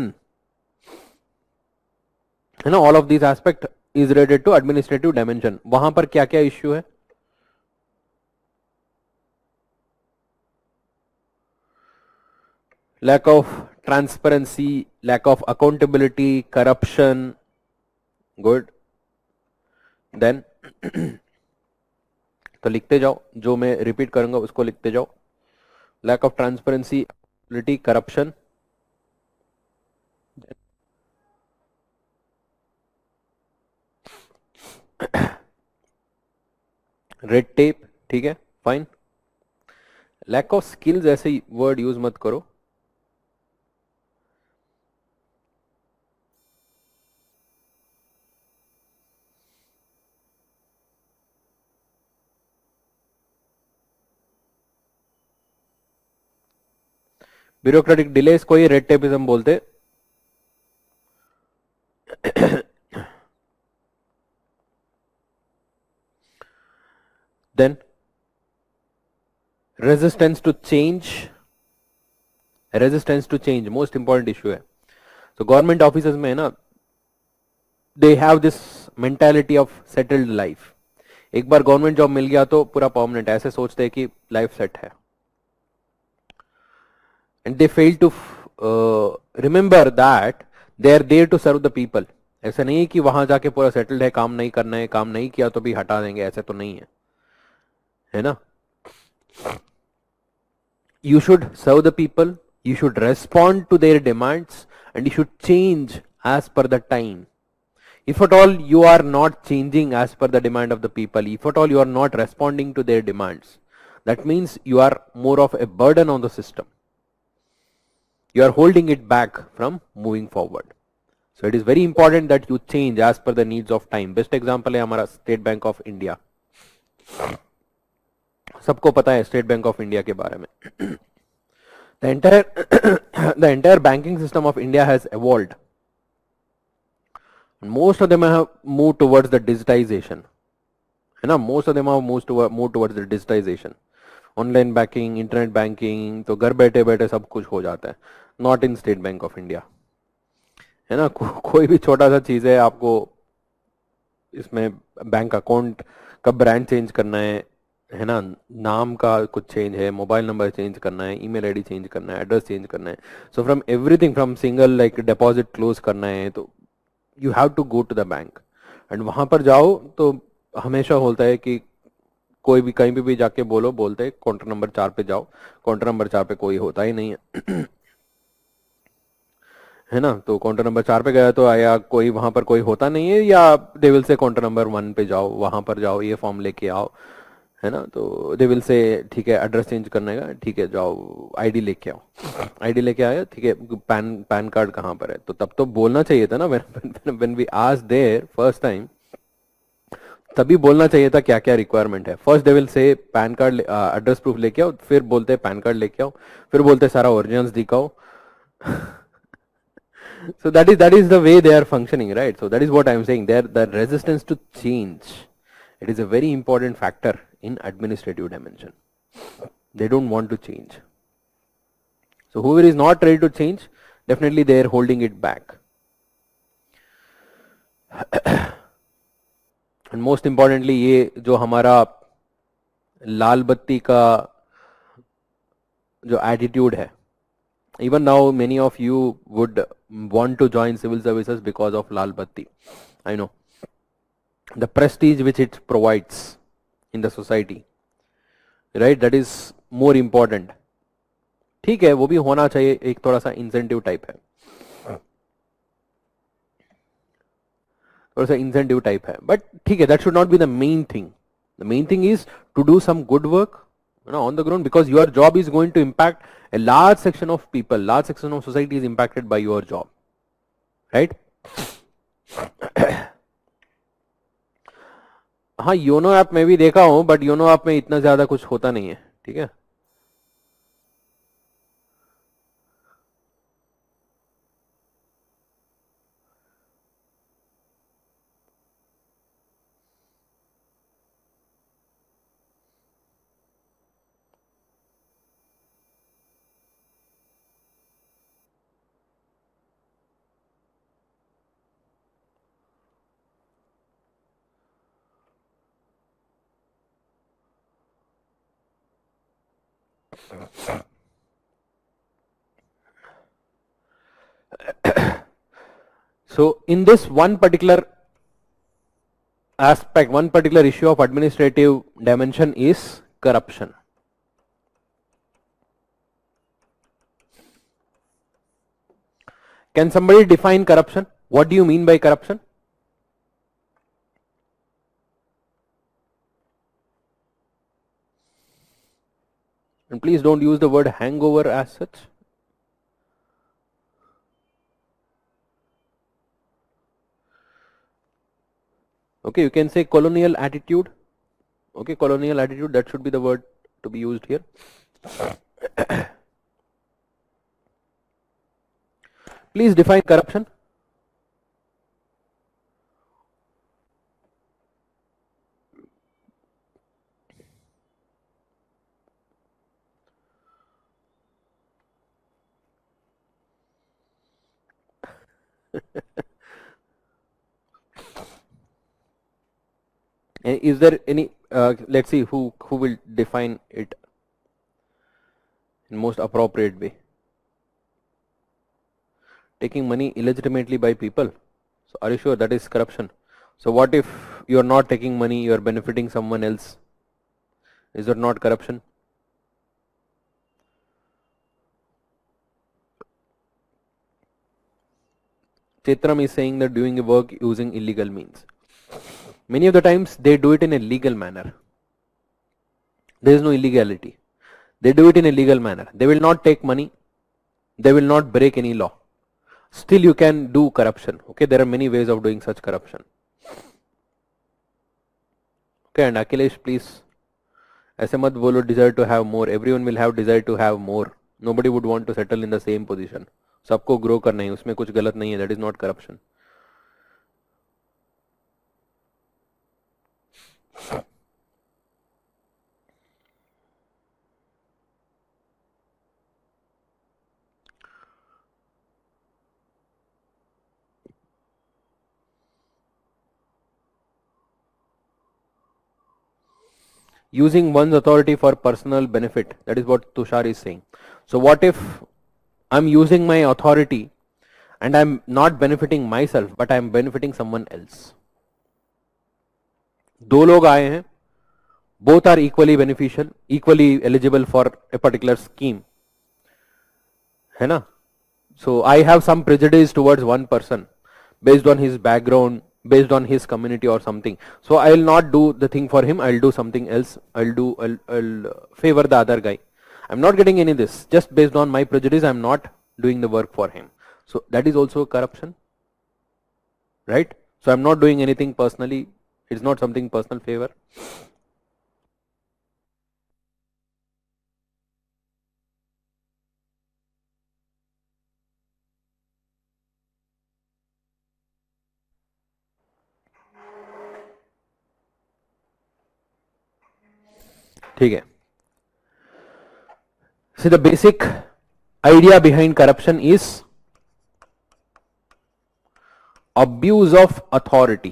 है ना, all of these aspect is related to administrative dimension. वहां पर क्या क्या issue है? Lack of transparency, lack of accountability, corruption. Good. Then तो लिखते जाओ, जो मैं रिपीट करूंगा उसको लिखते जाओ. Lack of transparency, corruption, red tape. ठीक है, फाइन. लैक ऑफ स्किल्स ऐसे वर्ड यूज मत करो. ब्यूरोक्रेटिक डिलेस को ही रेड टेपिज्म बोलते. Then resistance to change. Resistance to change most important issue है. तो गवर्नमेंट ऑफिसर्स में है ना, they have this mentality of settled life. एक बार गवर्नमेंट जॉब मिल गया तो पूरा परमानेंट, ऐसे सोचते हैं कि लाइफ सेट है. And they fail to remember that they are there to serve the people. ऐसा नहीं है कि वहां जाके पूरा सेटल्ड है, काम नहीं करना है, काम नहीं किया तो भी हटा देंगे, ऐसे तो नहीं है, है ना. You should serve the people, you should respond to their demands, and you should change as per the time. If at all you are not changing as per the demand of the people, if at all you are not responding to their demands, that means you are more of a burden on the system. You are holding it back from moving forward. So it is very important that you change as per the needs of time. Best example है हमारा state bank of India. सबको पता है state bank of India के बारे में. The entire banking system of India has evolved. Most of them have moved towards the digitization. है ना, most of them have moved towards the digitization. Online banking, internet banking, तो घर बैठे बैठे सब कुछ हो जाता है. Not in state bank of India, है ना. कोई भी छोटा सा चीज है, आपको इसमें बैंक अकाउंट का ब्रांड चेंज करना है ना, नाम का कुछ चेंज है, मोबाइल नंबर चेंज करना है, ईमेल आईडी चेंज करना है, एड्रेस चेंज करना है. So from everything, from single like deposit close करना है, तो you have to go to the bank. And वहां पर जाओ तो हमेशा होता है कि कोई भी कहीं भी जाके बोलते काउंटर नंबर 4 पे जाओ. काउंटर नंबर 4 पे कोई होता ही नहीं है, है ना. तो काउंटर नंबर 4 पे गया तो आया कोई, वहां पर कोई होता नहीं है, या दे विल से काउंटर नंबर 1 पे जाओ, वहां पर जाओ, ये फॉर्म लेके आओ, है ना. तो दे विल से ठीक है एड्रेस चेंज करने का, ठीक है जाओ आईडी लेके आओ. आईडी लेके आया, ठीक है पैन कार्ड कहाँ पर है. तो तब तो बोलना चाहिए था ना, when we asked there first time, तभी बोलना चाहिए था क्या क्या रिक्वायरमेंट है. First they will say PAN card, address proof लेके आओ, फिर बोलते पैन कार्ड लेके आओ, फिर बोलते सारा ओरिजिनल्स दिखाओ. So that is the way they are functioning, right? So that is what I am saying. The resistance to change, it is a very important factor in administrative dimension. They don't want to change. So whoever is not ready to change, definitely they are holding it back. And most importantly, ये जो हमारा लाल बत्ती का जो attitude है, even now many of you would want to join civil services because of Lal Batti. I know the prestige which it provides in the society, right? That is more important. ठीक है, वो भी होना चाहिए, एक थोड़ा सा इंसेंटिव टाइप है, थोड़ा सा इंसेंटिव टाइप है, बट ठीक है, that should not be the main thing. The main thing is to do some good work on the ground, because your job is going to impact a large section of people, large section of society is impacted by your job, right? हाँ, YONO app में भी देखा हूं, but YONO app में इतना ज्यादा कुछ होता नहीं है. ठीक है. So in this one particular aspect, one particular issue of administrative dimension is corruption. Can somebody define corruption? What do you mean by corruption? And please don't use the word hangover as such. Okay, you can say colonial attitude. Okay, colonial attitude, that should be the word to be used here. Please define corruption. Is there any, let's see who will define it in most appropriate way. Taking money illegitimately by people. So are you sure that is corruption? So what if you are not taking money, you are benefiting someone else? Is that not corruption? Chitram is saying that doing a work using illegal means. Many of the times they do it in a legal manner. There is no illegality. They do it in a legal manner. They will not take money. They will not break any law. Still you can do corruption. Okay, there are many ways of doing such corruption. Okay, and Akhilesh, please, ऐसे मत बोलो desire to have more. Everyone will have desire to have more. Nobody would want to settle in the same position. सबको grow करना है, उसमें कुछ गलत नहीं है. That is not corruption. Using one's authority for personal benefit. That is what Tushar is saying. So what if I'm using my authority and I'm not benefiting myself, but I'm benefiting someone else? दो लोग आए हैं, both are equally beneficial, equally eligible for a particular scheme, है ना? So I have some prejudice towards one person based on his background, based on his community or something. So I will not do the thing for him. I'll do something else. I'll favor the other guy. I'm not getting any of this. Just based on my prejudice, I'm not doing the work for him. So that is also corruption, right? So I'm not doing anything personally. It's not something personal favor. ठीक है. See, the basic idea behind corruption is abuse of authority.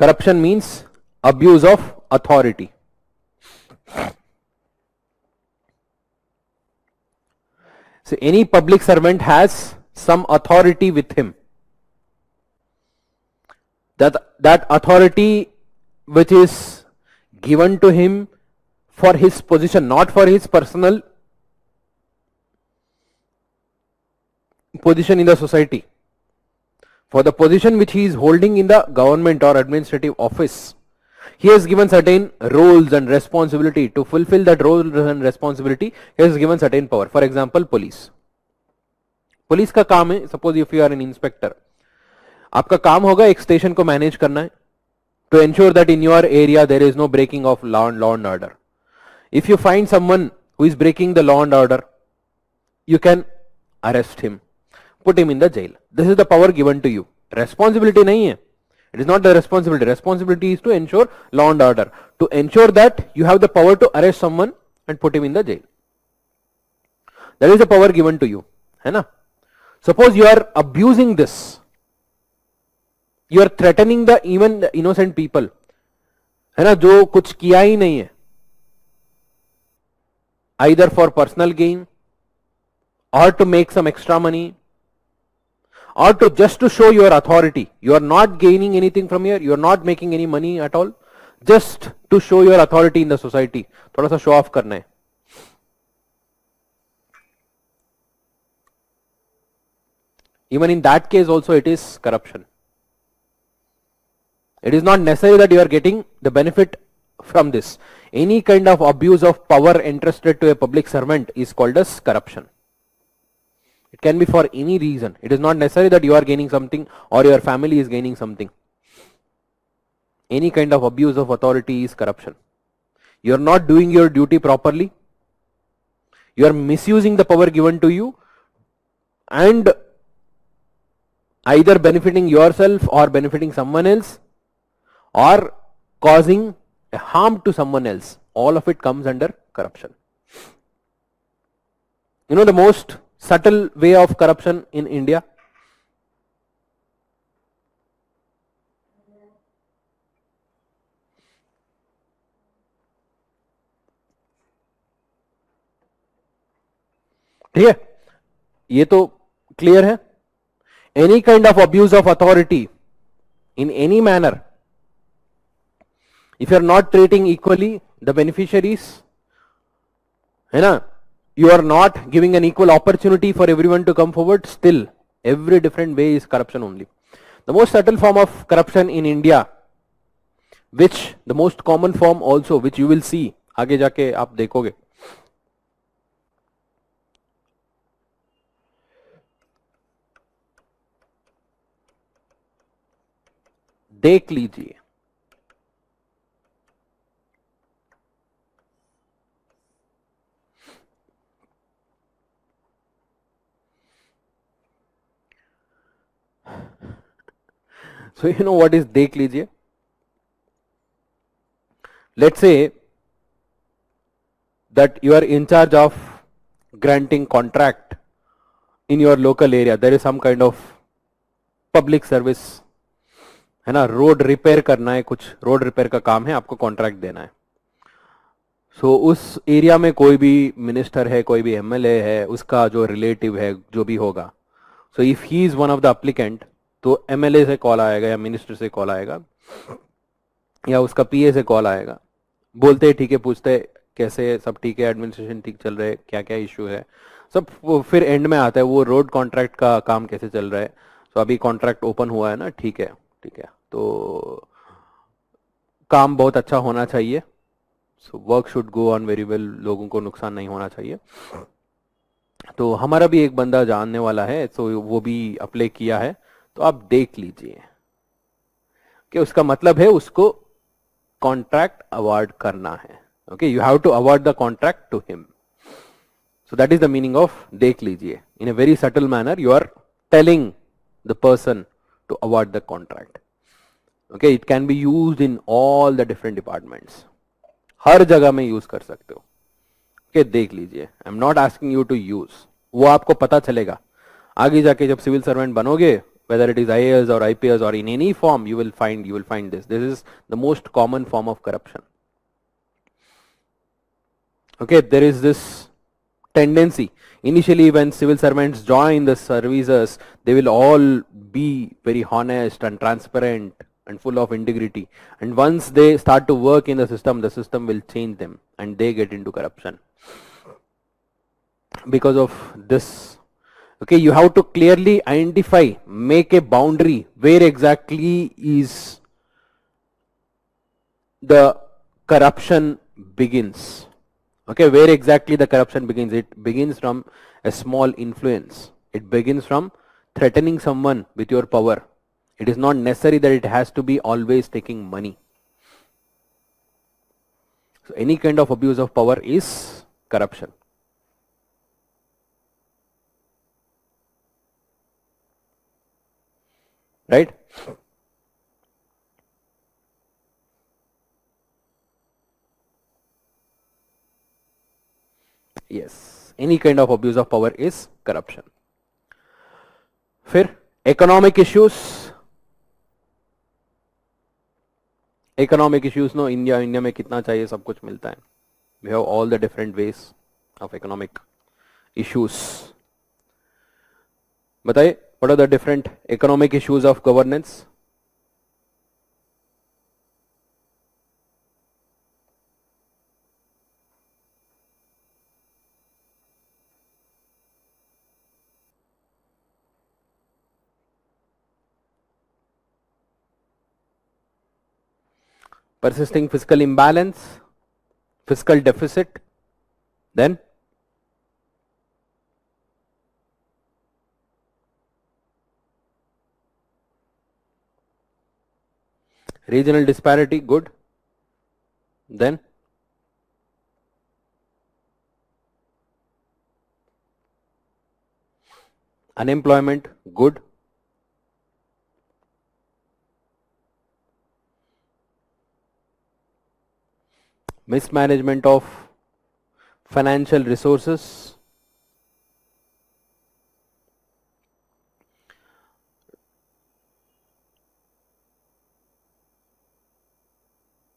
Corruption means abuse of authority. So any public servant has some authority with him. That authority which is given to him for his position, not for his personal position in the society. For the position which he is holding in the government or administrative office, he has given certain roles and responsibility. To fulfill that roles and responsibility, he has given certain power. For example, police. Police का काम है, suppose if you are an inspector, आपका काम होगा एक station को manage करना है, to ensure that in your area there is no breaking of law and order. If you find someone who is breaking the law and order, you can arrest him, put him in the jail. This is the power given to you. Responsibility nahi hai. It is not the responsibility. Responsibility is to ensure law and order. To ensure that you have the power to arrest someone and put him in the jail. That is the power given to you. है ना? Suppose you are abusing this. You are threatening the even the innocent people. है ना? जो कुछ किया ही नहीं है. Either for personal gain, or to make some extra money, or to just to show your authority. You are not gaining anything from here. You are not making any money at all. Just to show your authority in the society. थोड़ा सा show off करना है. Even in that case also it is corruption. It is not necessary that you are getting the benefit from this. Any kind of abuse of power entrusted to a public servant is called as corruption. It can be for any reason. It is not necessary that you are gaining something or your family is gaining something. Any kind of abuse of authority is corruption. You are not doing your duty properly. You are misusing the power given to you and either benefiting yourself or benefiting someone else or causing a harm to someone else. All of it comes under corruption. You know the most subtle way of corruption in India? ठीक है, ये तो clear है. Any kind of abuse of authority in any manner, if you are not treating equally the beneficiaries, है ना, you are not giving an equal opportunity for everyone to come forward, still every different way is corruption only. The most subtle form of corruption in India, which the most common form also, which you will see आगे जाके आप देखोगे, देख लीजिए. So you know what is देख लीजिए? Let's say that you are in charge of granting contract in your local area. There is some kind of public service, है ना, रोड रिपेयर करना है, कुछ रोड रिपेयर का काम है, आपको कॉन्ट्रैक्ट देना है. सो उस एरिया में कोई भी मिनिस्टर है, कोई भी एमएलए है, उसका जो रिलेटिव है, जो भी होगा, so if he is one of the applicant, तो एमएलए से कॉल आएगा या मिनिस्टर से कॉल आएगा या उसका पीए से कॉल आएगा, बोलते हैं ठीक है, पूछते कैसे, सब ठीक है, एडमिनिस्ट्रेशन ठीक चल रहा है, क्या क्या इशू है, सब. फिर एंड में आता है वो रोड कॉन्ट्रैक्ट का काम कैसे चल रहा है. सो अभी कॉन्ट्रैक्ट ओपन हुआ है ना, ठीक है, ठीक है, तो काम बहुत अच्छा होना चाहिए. So work should go on very well, लोगों को नुकसान नहीं होना चाहिए. तो हमारा भी एक बंदा जानने वाला है, तो वो भी अप्लाई किया है, तो आप देख लीजिए कि उसका मतलब है उसको कॉन्ट्रैक्ट अवार्ड करना है. Okay, you have to award the contract to him. So that is the meaning of देख लीजिए. In a very subtle manner you are telling the person to award the contract. Okay, it can be used in all the different departments. हर जगह में use कर सकते हो. Okay, देख लीजिए. I'm not asking you to use. वो आपको पता चलेगा आगे जाके जब सिविल सर्वेंट बनोगे, whether it is IAS or IPS or in any form, you will find this. This is the most common form of corruption. Okay, there is this tendency. Initially, when civil servants join the services, they will all be very honest and transparent and full of integrity. And once they start to work in the system will change them and they get into corruption. Because of this, okay, you have to clearly identify, make a boundary where exactly is the corruption begins. Okay, where exactly the corruption begins? It begins from a small influence. It begins from threatening someone with your power. It is not necessary that it has to be always taking money. So any kind of abuse of power is corruption. Right? Yes, any kind of abuse of power is corruption. फिर economic issues. Economic issues, no, India में कितना चाहिए सब कुछ मिलता है. We have all the different ways of economic issues. बताइए, what are the different economic issues of governance? Persisting fiscal imbalance, fiscal deficit, then regional disparity, good, then unemployment, good, mismanagement of financial resources,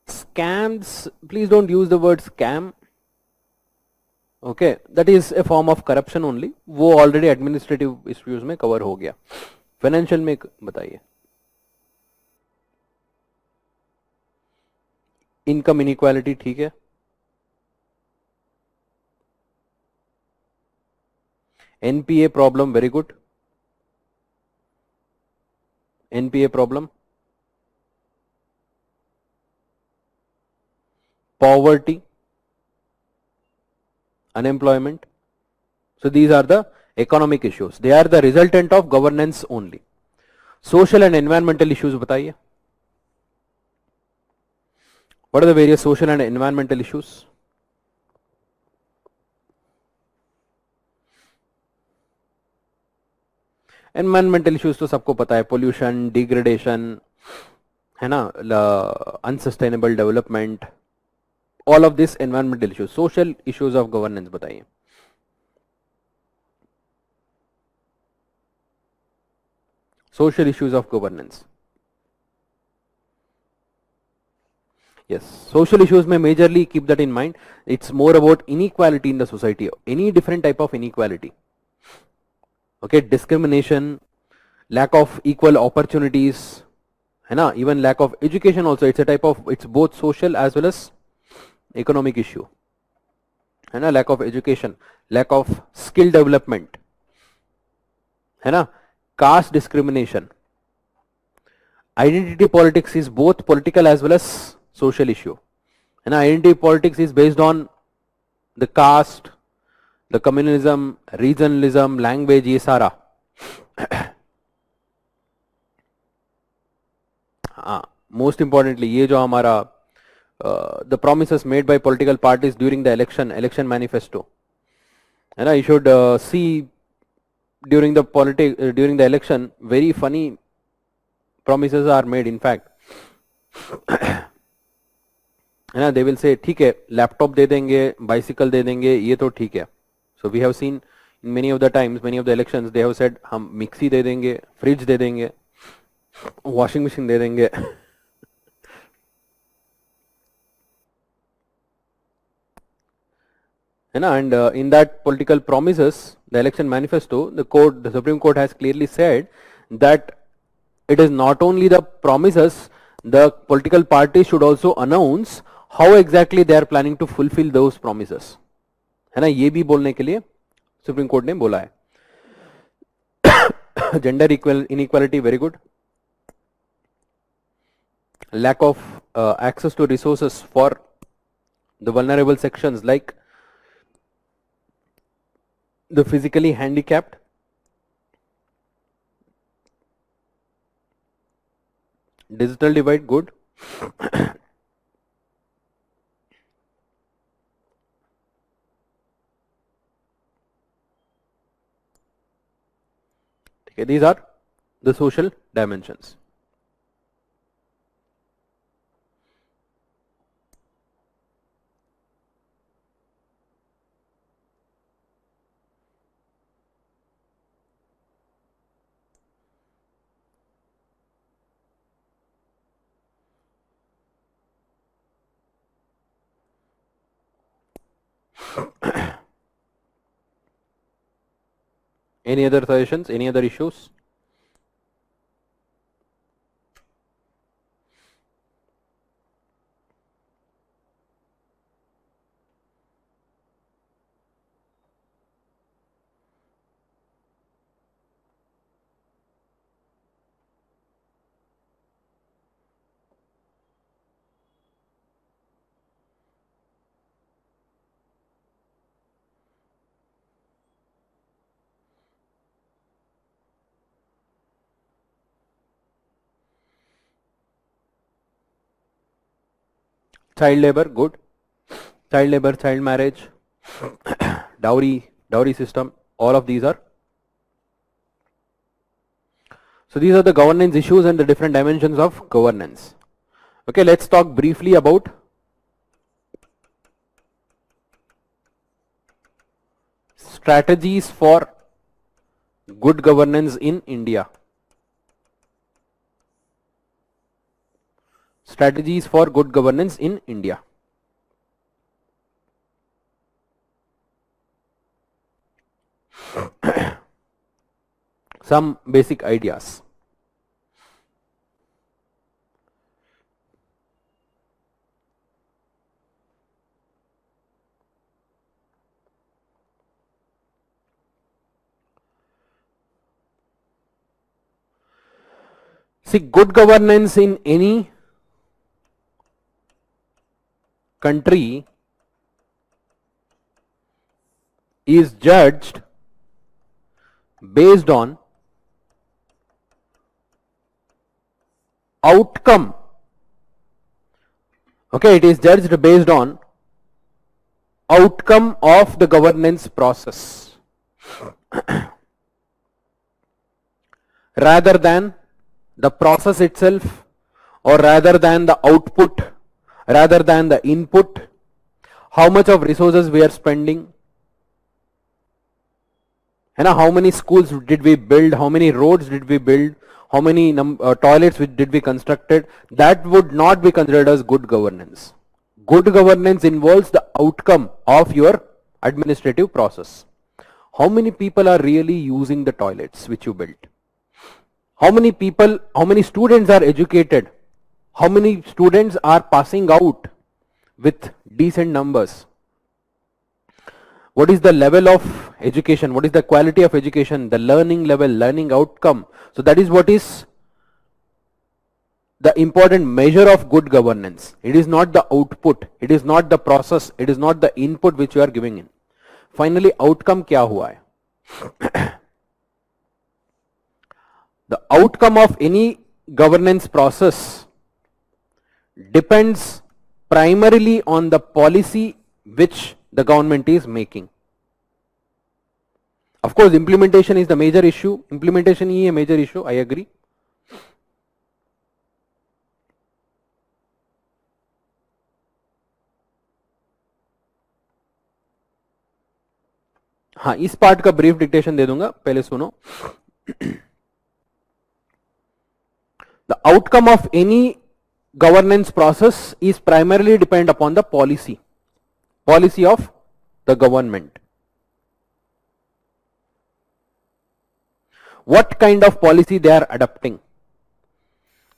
scams. Please don't use the word scam. Okay, that is a form of corruption only. वो already administrative issues में cover हो गया. Financial में बताइए. Income inequality ठीक है. NPA problem, very good. NPA problem, poverty, unemployment. So these are the economic issues. They are the resultant of governance only. Social and environmental issues बताइए. What are the various social and environmental issues? Environmental issues तो सबको पता है. Pollution, degradation, है ना, unsustainable development. All of this environmental issues. Social issues of governance बताइए. Social issues of governance. Yes, social issues may majorly keep that in mind. It's more about inequality in the society, any different type of inequality. Okay, discrimination, lack of equal opportunities, है ना, even lack of education also. It's a type of, it's both social as well as economic issue, है ना. Lack of education, lack of skill development, है ना. Caste discrimination. Identity politics is both political as well as social issue, and identity politics is based on the caste, the communalism, regionalism, language, ये सारा. Most importantly ये जो हमारा the promises made by political parties during the election manifesto, and you should see during the election very funny promises are made. In fact, है ना, they will say ठीक है laptop दे देंगे, बाइसिकल दे देंगे, ये तो ठीक है. So we have seen in many of the times, many of the elections, they have said हम मिक्सी दे देंगे, फ्रिज दे देंगे, वॉशिंग मशीन दे देंगे. And in that political promises, the election manifesto, the Supreme Court has clearly said that it is not only the promises, the political parties should also announce how exactly they are planning to fulfill those promises. है ना, ये भी बोलने के लिए supreme court ने बोला है. Gender inequality, very good. Lack of access to resources for the vulnerable sections like the physically handicapped. Digital divide, good. Okay, these are the social dimensions. Any other suggestions? Any other issues? Child labor, good. Child labor, child marriage, dowry system, all of these are. So these are the governance issues and the different dimensions of governance. Okay, let's talk briefly about strategies for good governance in India. Strategies for good governance in India. Some basic ideas. See, good governance in any country is judged based on outcome. Okay, it is judged based on outcome of the governance process rather than the process itself, or rather than the output, rather than the input, how much of resources we are spending, and how many schools did we build, how many roads did we build, how many toilets did we constructed. That would not be considered as good governance. Good governance involves the outcome of your administrative process. How many people are really using the toilets which you built? How many people, how many students are educated? How many students are passing out with decent numbers? What is the level of education? What is the quality of education? The learning level, learning outcome. So that is what is the important measure of good governance. It is not the output, it is not the process, it is not the input which you are giving in. Finally, outcome क्या हुआ है? The outcome of any governance process depends primarily on the policy which the government is making. Of course, implementation is the major issue. Implementation is a major issue, I agree. हाँ, इस part का brief dictation दे दूंगा, पहले सुनो. The outcome of any governance process is primarily depend upon the policy of the government. What kind of policy they are adopting?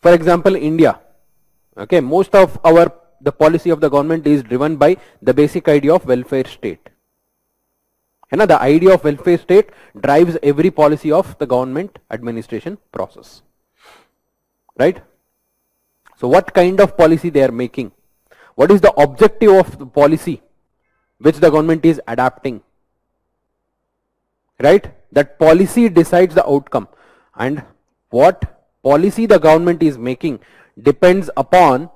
For example, India. Okay, most of the policy of the government is driven by the basic idea of welfare state. And the idea of welfare state drives every policy of the government administration process. Right? So what kind of policy they are making? What is the objective of the policy which the government is adapting? Right? That policy decides the outcome, and what policy the government is making depends upon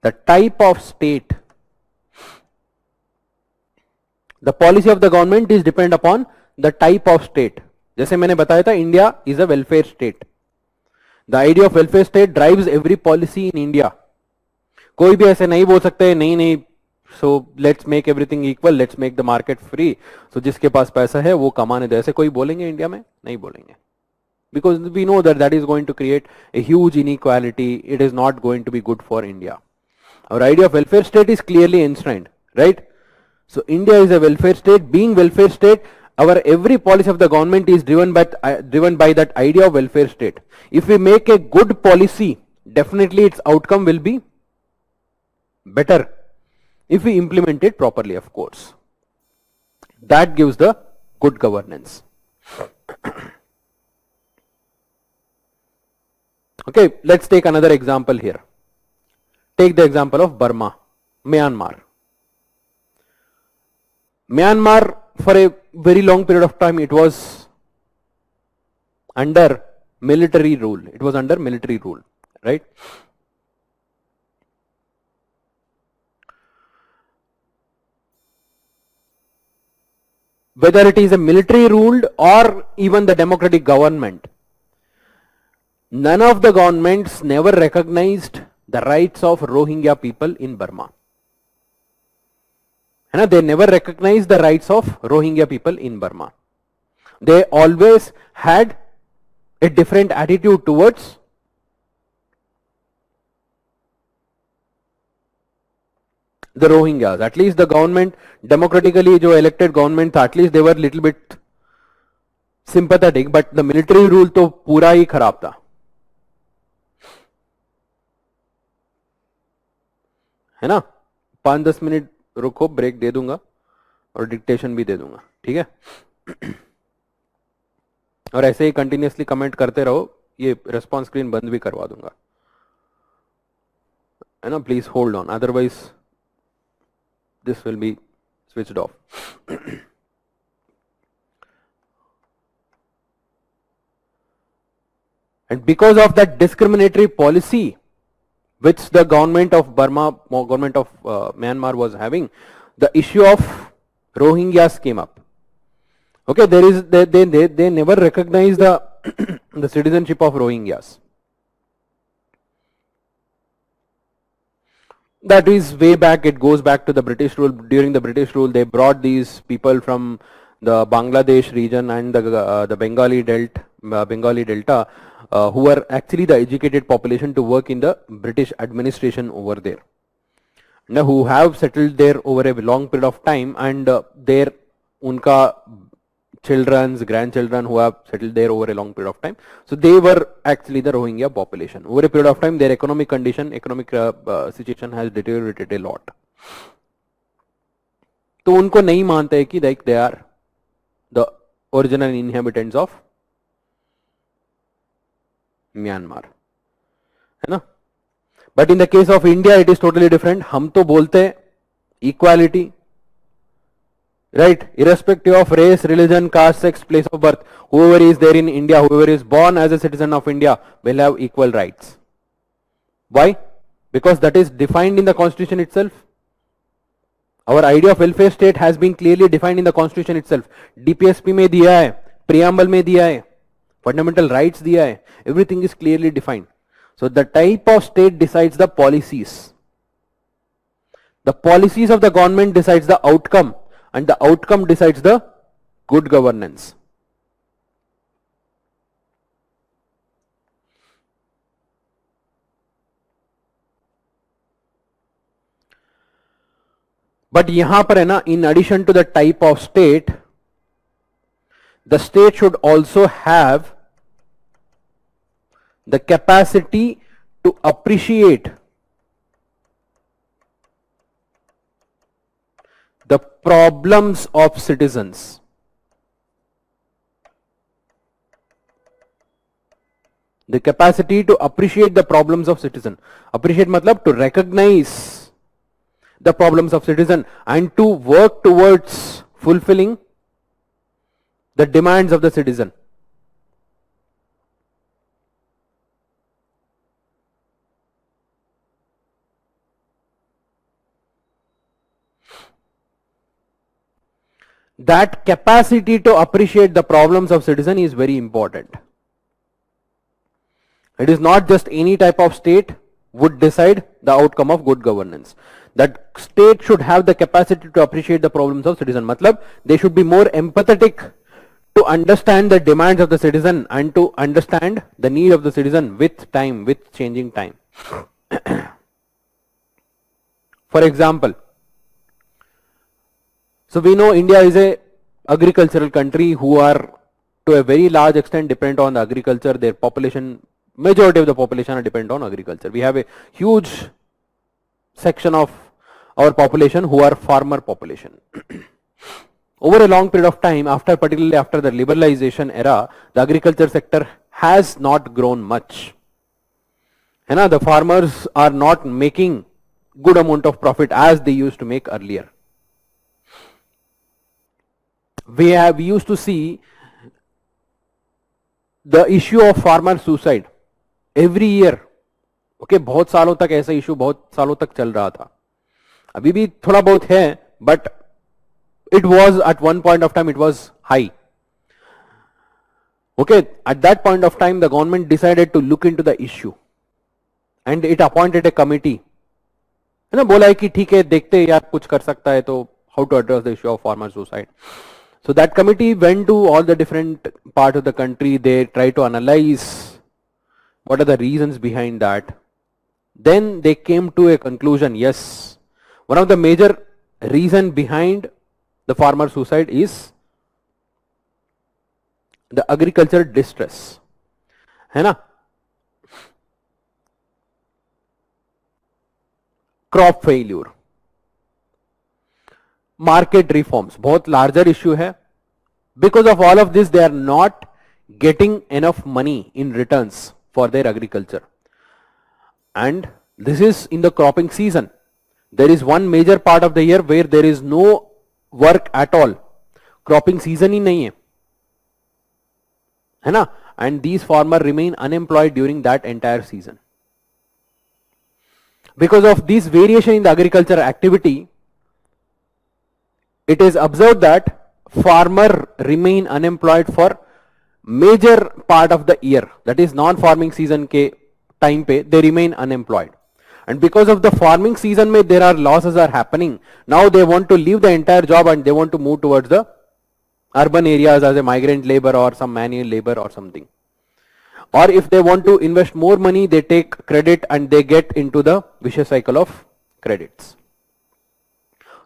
the type of state. The policy of the government is depend upon the type of state. जैसे मैंने बताया था, India is a welfare state. The idea of welfare state drives every policy in India. कोई भी ऐसे नहीं बोल सकते है नहीं, so let's make everything equal, let's make the market free. So जिसके पास पैसा है वो कमाने दे, ऐसे कोई बोलेंगे इंडिया में? नहीं बोलेंगे. Because we know that is going to create a huge inequality. It is not going to be good for India. Our idea of welfare state is clearly enshrined, right? So India is a welfare state. Being welfare state, our every policy of the government is driven by that idea of welfare state. If we make a good policy, definitely its outcome will be better if we implement it properly, of course. That gives the good governance. Okay, let's take another example here. Take the example of Burma, Myanmar. Myanmar, for a very long period of time, it was under military rule. It was under military rule, right? Whether it is a military ruled or even the democratic government, none of the governments never recognized the rights of Rohingya people in Burma. They never recognized the rights of Rohingya people in Burma. They always had a different attitude towards the Rohingyas. At least the government, democratically जो elected government था, at least they were little bit sympathetic, but the military rule तो पूरा ही खराब था. है ना? 5-10 minute रुको, break दे दूंगा और डिक्टेशन भी दे दूंगा, ठीक है? और ऐसे ही कंटिन्यूअसली कमेंट करते रहो, ये रेस्पॉन्स स्क्रीन बंद भी करवा दूंगा, है ना? Please hold on, otherwise this will be switched off. And because of that discriminatory policy which the government of Burma, government of Myanmar was having, the issue of Rohingyas came up. Okay, they never recognized the the citizenship of Rohingyas. That is way back. It goes back to the British rule. During the British rule, they brought these people from the Bangladesh region and the Bengali Delta, who were actually the educated population to work in the British administration over there. Now, who have settled there over a long period of time, and their unka children's grandchildren who have settled there over a long period of time. So they were actually the Rohingya population. Over a period of time, their economic condition, situation has deteriorated a lot. तो उनको नहीं मानते हैं कि like they are the original inhabitants of Myanmar, है ना? But in the case of India, it is totally different. हम तो बोलते हैं equality, right? Irrespective of race, religion, caste, sex, place of birth, whoever is there in India, whoever is born as a citizen of India will have equal rights. Why? Because that is defined in the constitution itself. Our idea of welfare state has been clearly defined in the constitution itself. DPSP में दिया है, preamble में दिया है, fundamental rights दिया है, everything is clearly defined. So the type of state decides the policies. The policies of the government decides the outcome, and the outcome decides the good governance. But यहाँ पर है ना, in addition to the type of state, the state should also have the capacity to appreciate the problems of citizens. The capacity to appreciate the problems of citizen. Appreciate matlab to recognize the problems of citizen and to work towards fulfilling the demands of the citizen. That capacity to appreciate the problems of citizen is very important. It is not just any type of state would decide the outcome of good governance. That state should have the capacity to appreciate the problems of citizen. Matlab, they should be more empathetic to understand the demands of the citizen and to understand the need of the citizen with time, with changing time. For example, so we know India is a agricultural country who are to a very large extent dependent on agriculture. Their population, majority of the population are dependent on agriculture. We have a huge section of our population who are farmer population. Over a long period of time, particularly after the liberalization era, the agriculture sector has not grown much. The farmers are not making good amount of profit as they used to make earlier. We used to see the issue of farmer suicide every year. Okay, बहुत सालों तक ऐसा issue बहुत सालों तक चल रहा था. अभी भी थोड़ा बहुत है, but it was at one point of time it was high. Okay, at that point of time the government decided to look into the issue and it appointed a committee. है ना, बोला है कि ठीक है देखते यार कुछ कर सकता है तो how to address the issue of farmer suicide. So that committee went to all the different parts of the country. They tried to analyze what are the reasons behind that. Then they came to a conclusion. Yes, one of the major reason behind the farmer suicide is the agricultural distress. है ना, crop failure, market reforms, बहुत larger issue है. Because of all of this, they are not getting enough money in returns for their agriculture. And this is in the cropping season. There is one major part of the year where there is no work at all. Cropping season ही नहीं है ना, and these farmers remain unemployed during that entire season. Because of this variation in the agriculture activity, it is observed that farmer remain unemployed for major part of the year. That is non-farming season के time पे they remain unemployed. And because of the farming season में there are losses are happening. Now they want to leave the entire job and they want to move towards the urban areas as a migrant labor or some manual labor or something. Or if they want to invest more money, they take credit and they get into the vicious cycle of credits.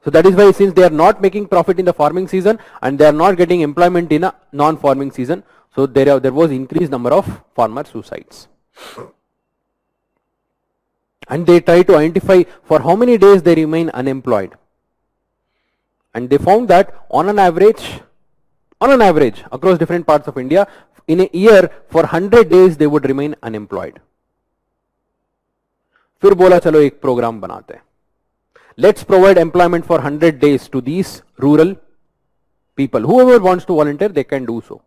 So that is why, since they are not making profit in the farming season and they are not getting employment in a non-farming season, so there was increased number of farmer suicides. And they try to identify for how many days they remain unemployed. And they found that on an average across different parts of India, in a year for 100 days they would remain unemployed. फिर बोला चलो एक programme बनाते हैं. Let's provide employment for 100 days to these rural people. Whoever wants to volunteer, they can do so.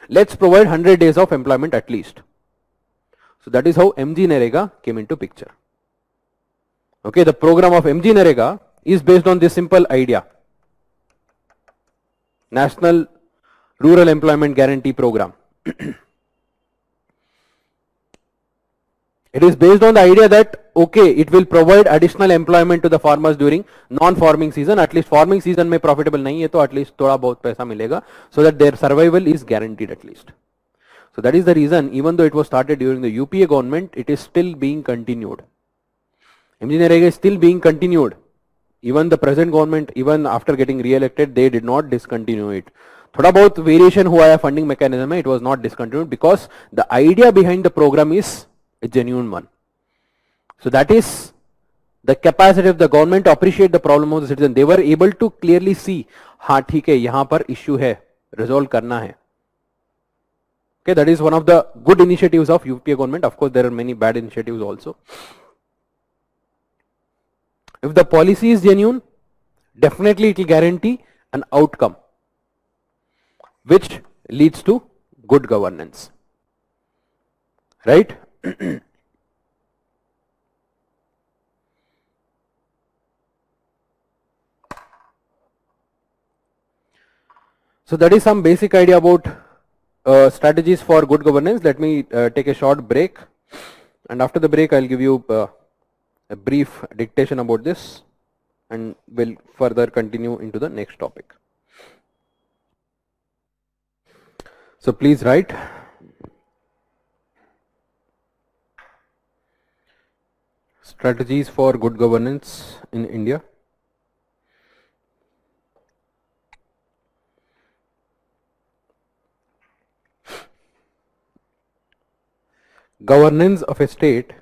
Let's provide 100 days of employment at least. So that is how MG Narega came into picture. Okay, the program of MG Narega is based on this simple idea. National Rural Employment Guarantee Program. It is based on the idea that okay, it will provide additional employment to the farmers during non-farming season. At least farming season में profitable नहीं है तो at least थोड़ा बहुत पैसा मिलेगा, so that their survival is guaranteed at least. So that is the reason, even though it was started during the UPA government, it is still being continued. MG is still being continued. Even the present government, even after getting re-elected, they did not discontinue it. थोड़ा बहुत variation हुआ है funding mechanism में, it was not discontinued because the idea behind the program is a genuine one. So that is the capacity of the government to appreciate the problem of the citizen. They were able to clearly see, हाँ ठीक है यहाँ पर issue है, resolve करना है. Okay, that is one of the good initiatives of UPA government. Of course, there are many bad initiatives also. If the policy is genuine, definitely it will guarantee an outcome which leads to good governance, right? So that is some basic idea about strategies for good governance. Let me take a short break, and after the break I'll give you a brief dictation about this, and we'll further continue into the next topic. So please write. Strategies for good governance in India. Governance of a state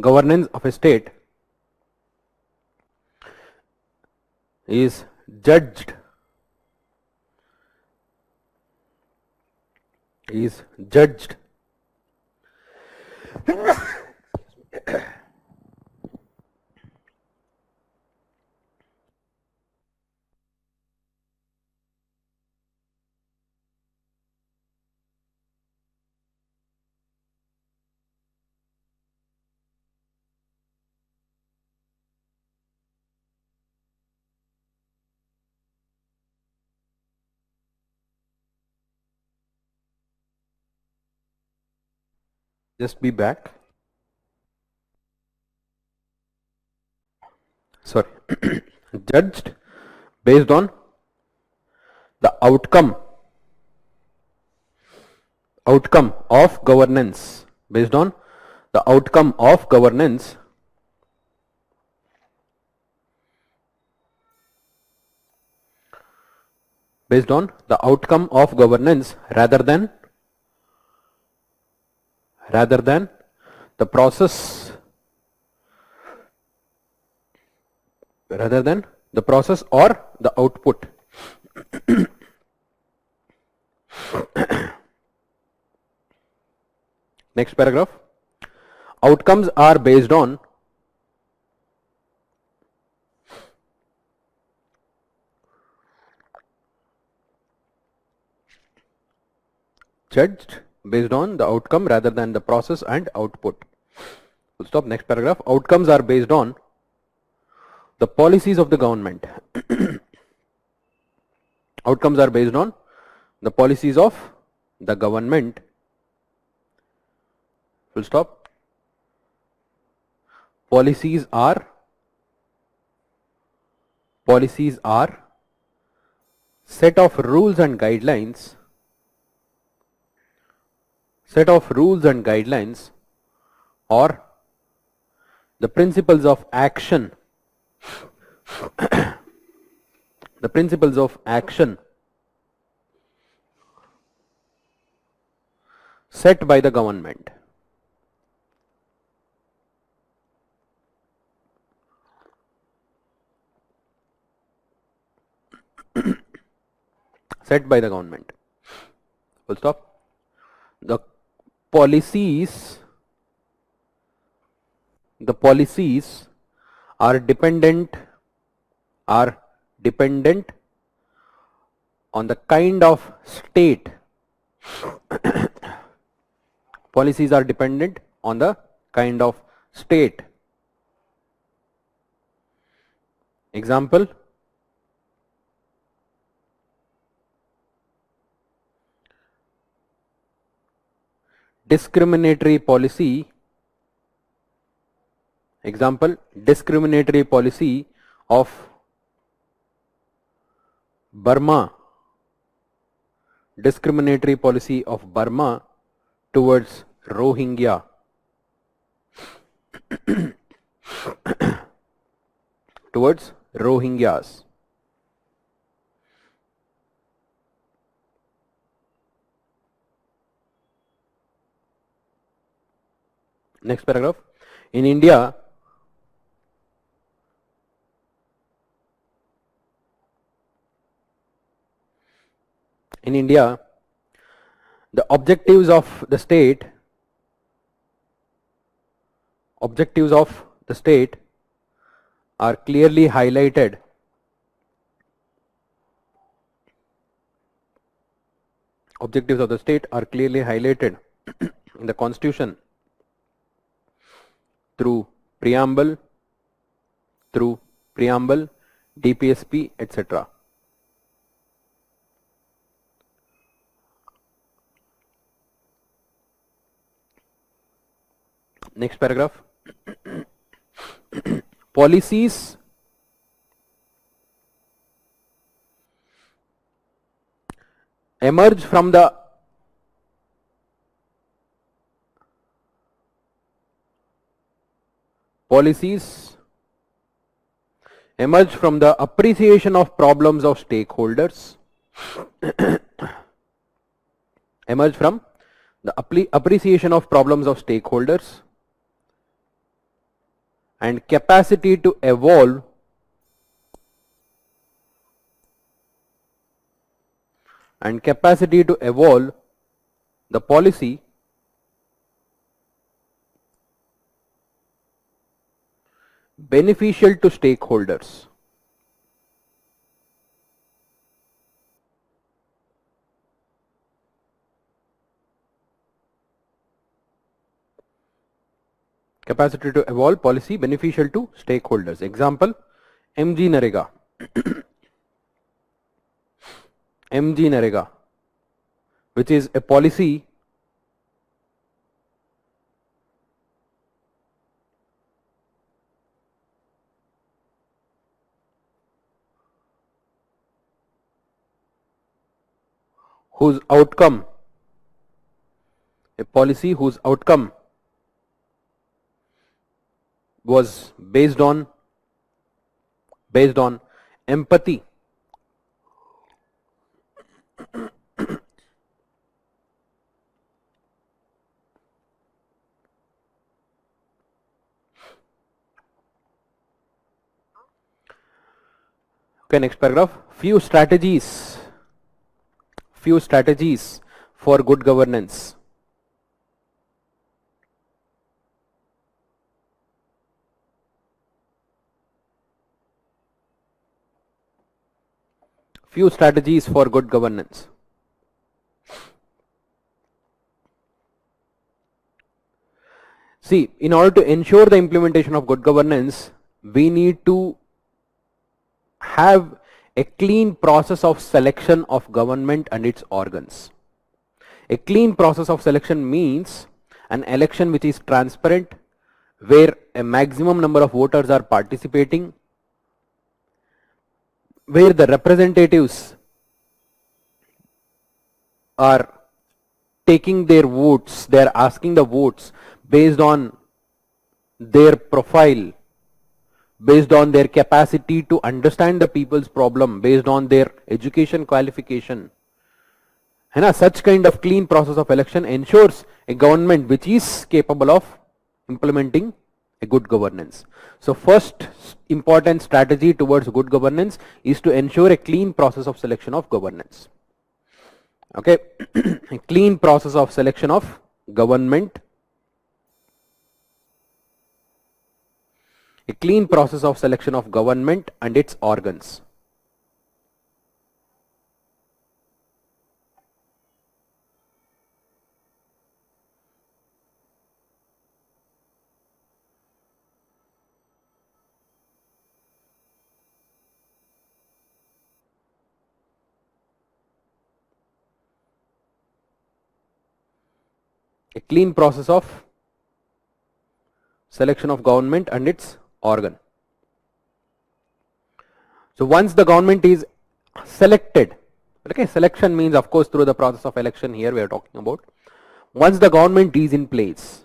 governance of a state is judged just be back. Sorry. Judged based on the outcome of governance, based on the outcome of governance rather than the process or the output. Next paragraph. Outcomes are based on judged based on the outcome rather than the process and output. We'll stop. Next paragraph. Outcomes are based on the policies of the government. Outcomes are based on the policies of the government. Full stop. Policies are set of rules and guidelines or the principles of action set by the government. Set by the government. Full stop. The policies are dependent on the kind of state. Policies are dependent on the kind of state. Example, discriminatory policy, example, discriminatory policy of Burma, discriminatory policy of Burma towards Rohingya. Towards Rohingyas. Next paragraph. In India, the objectives of the state are clearly highlighted in the constitution through preamble, DPSP, etc. Next paragraph. Policies emerge from the appreciation of problems of stakeholders, and capacity to evolve the policy beneficial to stakeholders. Capacity to evolve policy beneficial to stakeholders. Example, MG Narega. MG Narega, which is a policy whose outcome was based on empathy, okay. Next paragraph. Few strategies for good governance. Few strategies for good governance. See, in order to ensure the implementation of good governance, we need to have a clean process of selection of government and its organs. A clean process of selection means an election which is transparent, where a maximum number of voters are participating, where the representatives are taking their votes, they are asking the votes based on their profile, based on their capacity to understand the people's problem, based on their education qualification. And such kind of clean process of election ensures a government which is capable of implementing a good governance. So first important strategy towards good governance is to ensure a clean process of selection of governance. Okay, a clean process of selection of government, a clean process of selection of government and its organs. a clean process of selection of government and its organ. So once the government is selected, okay, selection means of course through the process of election here we are talking about. Once the government is in place,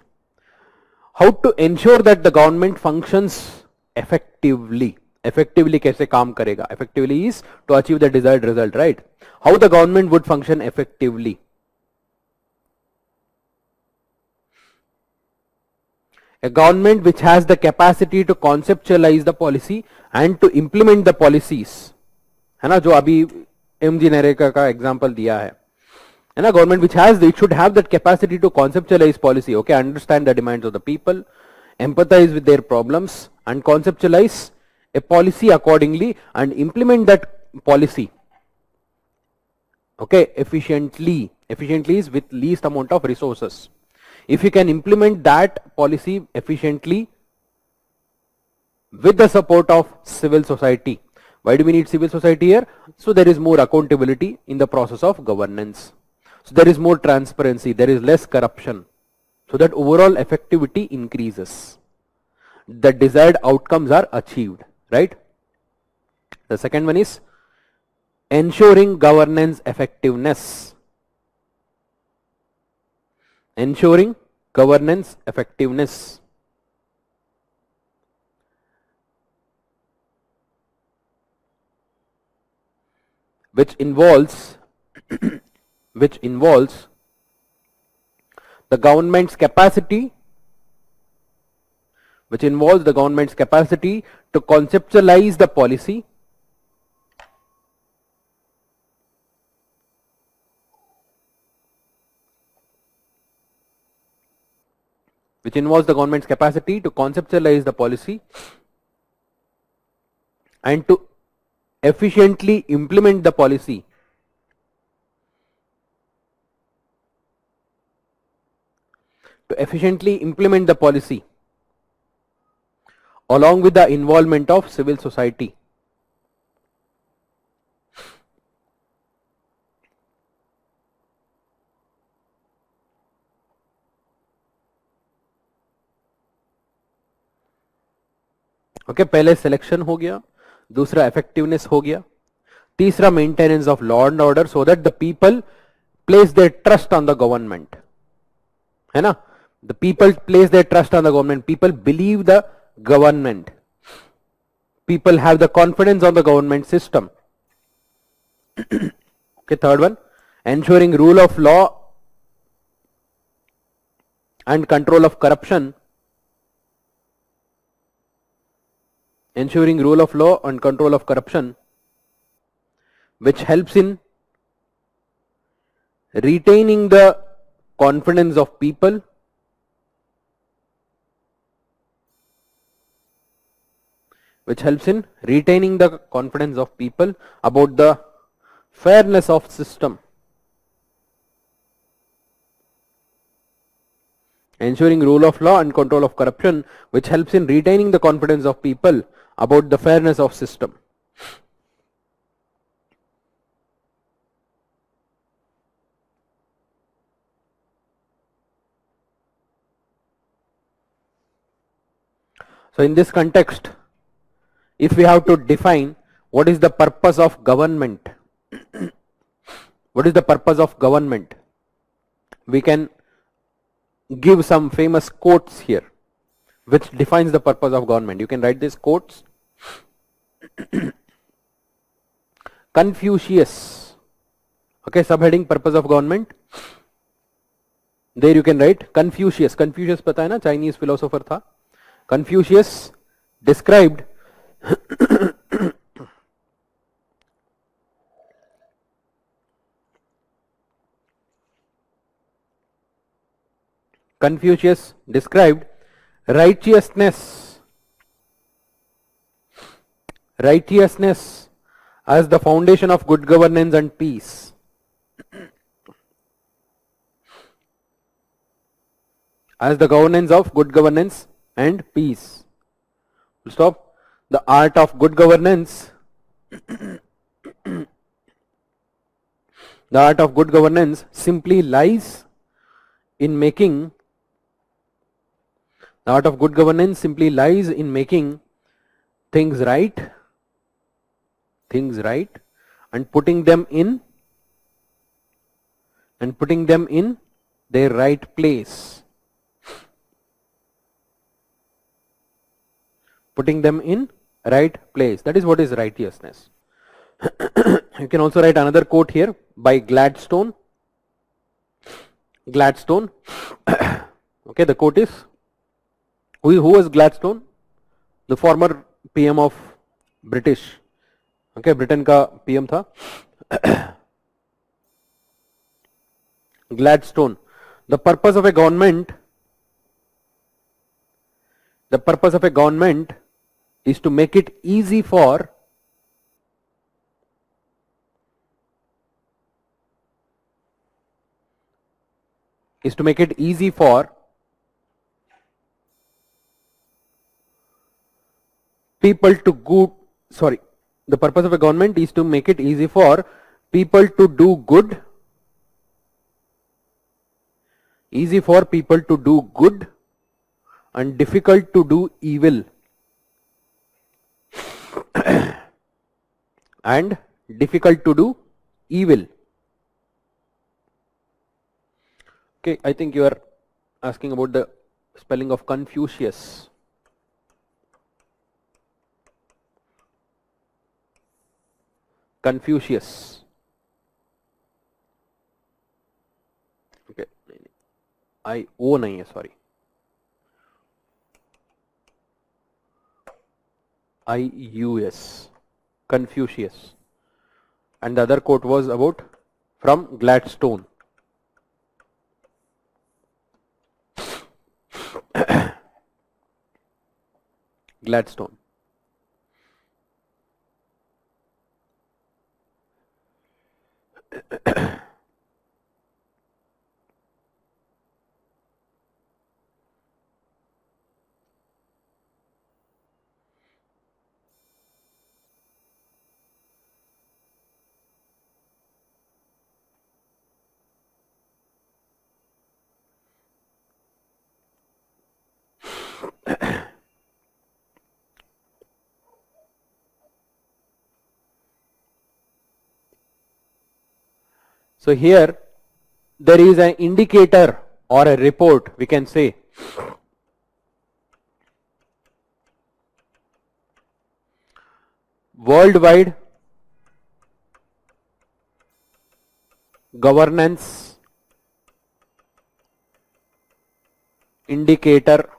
how to ensure that the government functions effectively? Effectively कैसे काम करेगा? Effectively is to achieve the desired result, right? How the government would function effectively? A government which has the capacity to conceptualize the policy and to implement the policies, है ना, जो अभी MG NREGA का example दिया है ना, government which has, it should have that capacity to conceptualize policy, okay, understand the demands of the people, empathize with their problems and conceptualize a policy accordingly and implement that policy, okay, efficiently. Efficiently is with least amount of resources. If you can implement that policy efficiently with the support of civil society. Why do we need civil society here? So there is more accountability in the process of governance. So there is more transparency, there is less corruption, so that overall effectivity increases. The desired outcomes are achieved, right? The second one is ensuring governance effectiveness. Ensuring governance effectiveness. Which involves the government's capacity to conceptualize the policy, and to efficiently implement the policy. Along with the involvement of civil society. Okay, पहले selection हो गया, दूसरा effectiveness हो गया, तीसरा maintenance of law and order, so that the people place their trust on the government, है ना, the people place their trust on the government, people believe the government, people have the confidence on the government system. Okay, third one, ensuring rule of law and control of corruption. Ensuring rule of law and control of corruption, which helps in retaining the confidence of people, about the fairness of system. Ensuring rule of law and control of corruption, which helps in retaining the confidence of people about the fairness of system. So in this context, if we have to define what is the purpose of government, we can give some famous quotes here which defines the purpose of government. You can write these quotes. Confucius, okay, subheading purpose of government. There you can write Confucius. Confucius पता है ना, Chinese philosopher था. Confucius described righteousness as the foundation of good governance and peace. As the governance of good governance and peace. Stop. The art of good governance simply lies in making, the art of good governance simply lies in making things right and putting them in their right place. Putting them in right place. That is what is righteousness. You can also write another quote here by Gladstone. Okay, the quote is, who was Gladstone? The former PM of British. Okay, Britain का PM था. Gladstone. The purpose of a government is to make it easy for people to the purpose of a government is to make it easy for people to do good, and difficult to do evil. And difficult to do evil. Okay, I think you are asking about the spelling of Confucius. Confucius. Okay, I-O nahi hai, sorry. I-U-S. Confucius. And the other quote was about from Gladstone. Gladstone. So here there is an indicator or a report, we can say. Worldwide Governance Indicator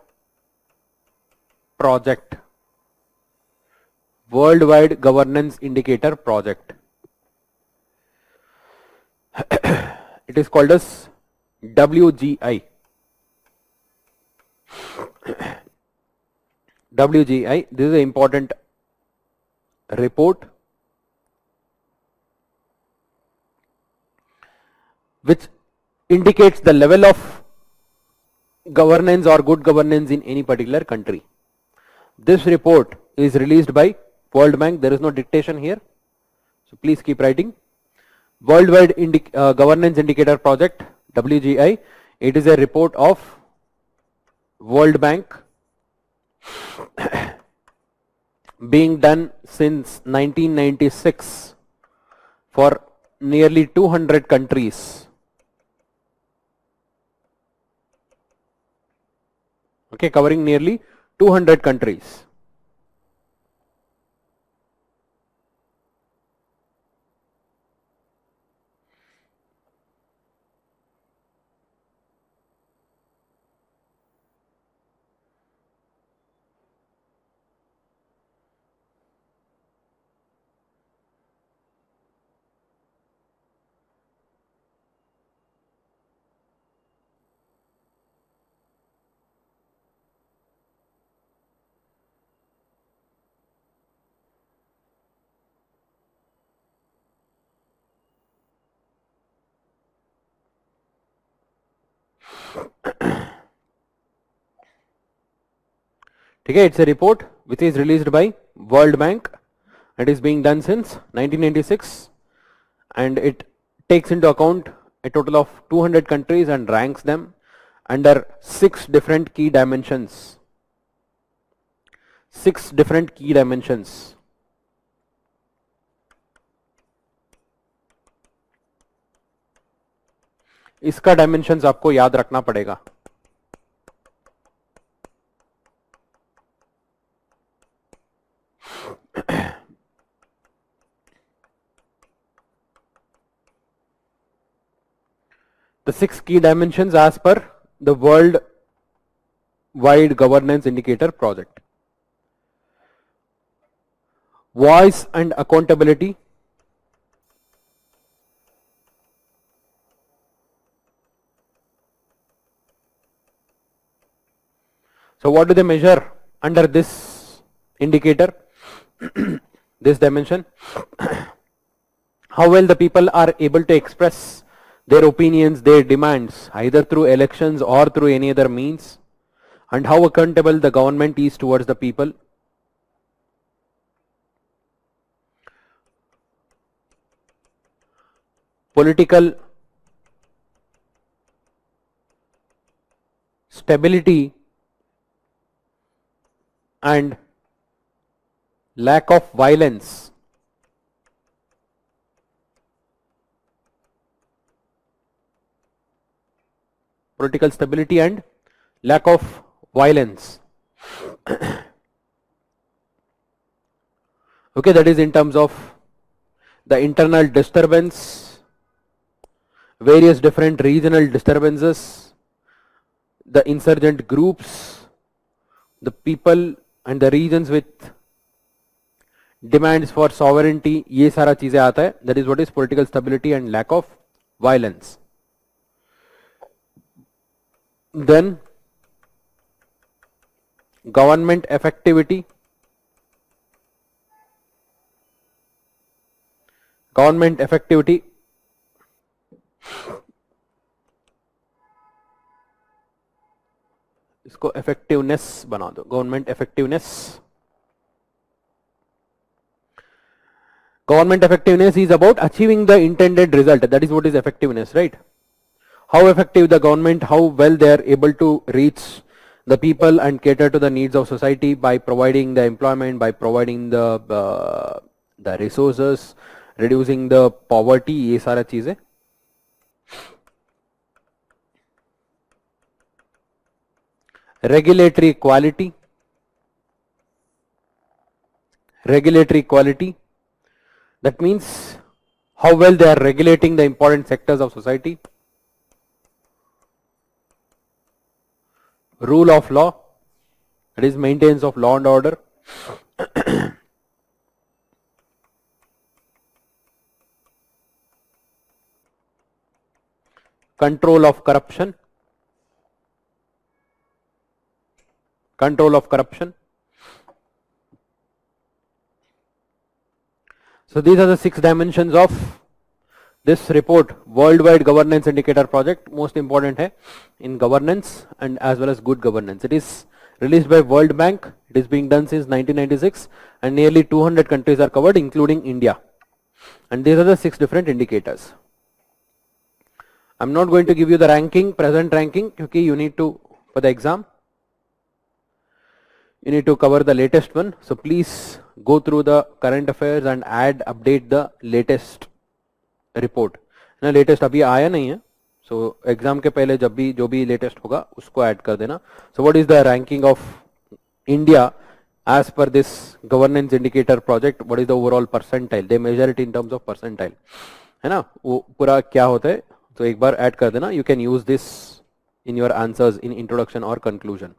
Project. Worldwide Governance Indicator Project. It is called as WGI. WGI, this is an important report which indicates the level of governance or good governance in any particular country. This report is released by World Bank. There is no dictation here, so please keep writing. Worldwide Governance Indicator Project, WGI. It is a report of World Bank being done since 1996 for nearly 200 countries. Okay, covering nearly 200 countries. Okay, it's a report which is released by World Bank. It is being done since 1996 and it takes into account a total of 200 countries and ranks them. under 6 different key dimensions. 6 different key dimensions. इसका dimensions आपको याद रखना पड़ेगा. The 6 key dimensions as per the World Wide Governance Indicator project. Voice and accountability. So what do they measure under this indicator, this dimension? How well the people are able to express their opinions, their demands, either through elections or through any other means, and how accountable the government is towards the people. Political stability and lack of violence. Political stability and lack of violence. Okay, that is in terms of the internal disturbance, various different regional disturbances, the insurgent groups, the people and the regions with demands for sovereignty, ये सारा चीजें आता है. That is what is political stability and lack of violence. Then government effectivity. Government effectivity. इसको effectiveness बना दो. Government effectiveness. Government effectiveness is about achieving the intended result. That is what is effectiveness, right? How effective the government, how well they are able to reach the people and cater to the needs of society by providing the employment, by providing the resources, reducing the poverty, ये सारा चीजें. Regulatory quality. Regulatory quality. That means how well they are regulating the important sectors of society. Rule of law, that is maintenance of law and order. Control of corruption. Control of corruption. So these are the 6 dimensions of this report, Worldwide Governance Indicator Project. Most important hai in governance and as well as good governance. It is released by World Bank. It is being done since 1996 and nearly 200 countries are covered, including India. And these are the 6 different indicators. I'm not going to give you the ranking, present ranking, because you need to, for the exam, you need to cover the latest one. So please go through the current affairs and update the latest report ना. Latest अभी आया नहीं है, so exam के पहले जब भी जो भी लेटेस्ट होगा उसको ऐड कर देना. So what is the ranking of India as per this governance indicator project? What is the overall percentile? They measure it in terms of percentile, है ना. वो पूरा क्या होता है तो एक बार ऐड कर देना. You can use this in your answers in introduction और conclusion.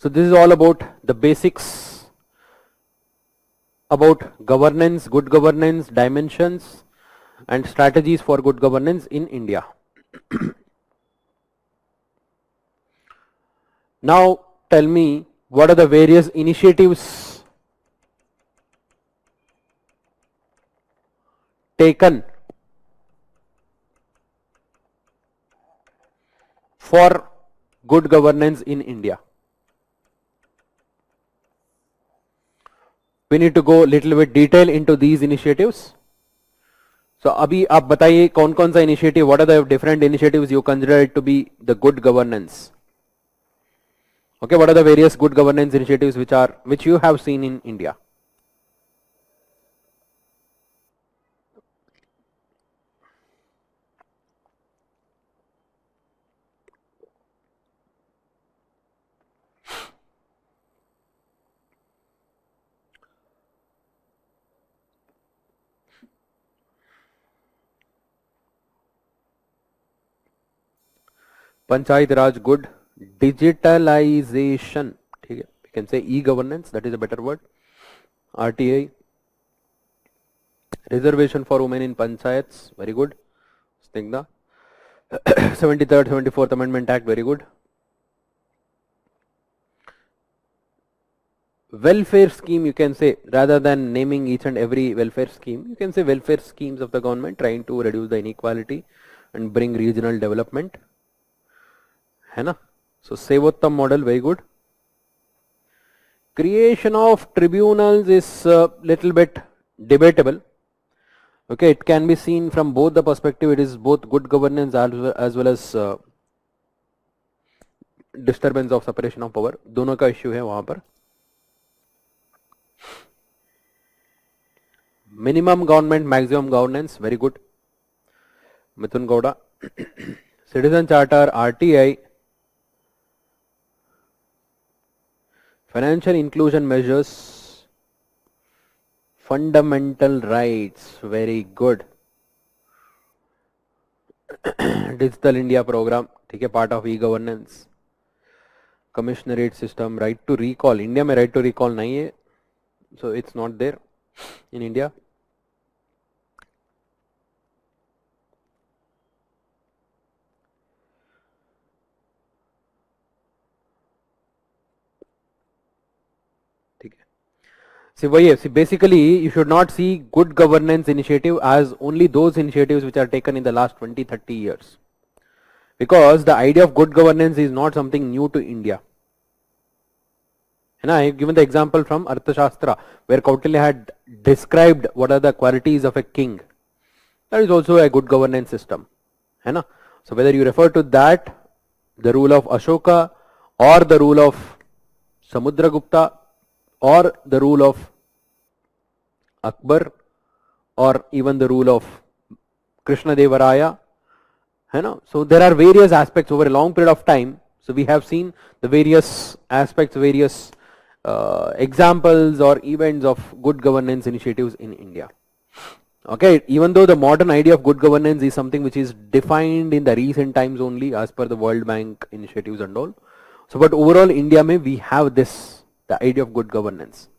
So this is all about the basics about governance, good governance, dimensions and strategies for good governance in India. Now tell me, what are the various initiatives taken for good governance in India? We need to go little bit detail into these initiatives. So अभी आप बताइए कौन कौन सा initiative, what are the different initiatives you consider it to be the good governance? Okay, what are the various good governance initiatives which you have seen in India? Panchayat Raj good, digitalization, ठीक है, we can say e-governance, that is a better word, RTI, reservation for women in panchayats, very good, Snigdha, 73rd 74th Amendment Act, very good. Welfare scheme, you can say, rather than naming each and every welfare scheme, you can say welfare schemes of the government trying to reduce the inequality and bring regional development, है ना? So Sevottam model, very good. Creation of tribunals is little bit debatable. Okay, it can be seen from both the perspective. It is both good governance as well as disturbance of separation of power. दोनों का issue है वहाँ पर. Minimum government, maximum governance, very good. Mithun Gowda. Citizen Charter, RTI. Financial inclusion measures, fundamental rights, very good. Digital India program, ठीक है, part of e-governance. Commissionerate system, right to recall. India में right to recall नहीं है, so it's not there in India. See, basically you should not see good governance initiative as only those initiatives which are taken in the last 20-30 years, because the idea of good governance is not something new to India. And I have given the example from Arthashastra, where Kautilya had described what are the qualities of a king. That is also a good governance system. So whether you refer to that, the rule of Ashoka, or the rule of Samudragupta, or the rule of Akbar, or even the rule of Krishna Devaraya, so there are various aspects over a long period of time. So we have seen the various aspects, various examples or events of good governance initiatives in India. Okay, even though the modern idea of good governance is something which is defined in the recent times only as per the World Bank initiatives and all. So but overall India mein we have this, the idea of good governance,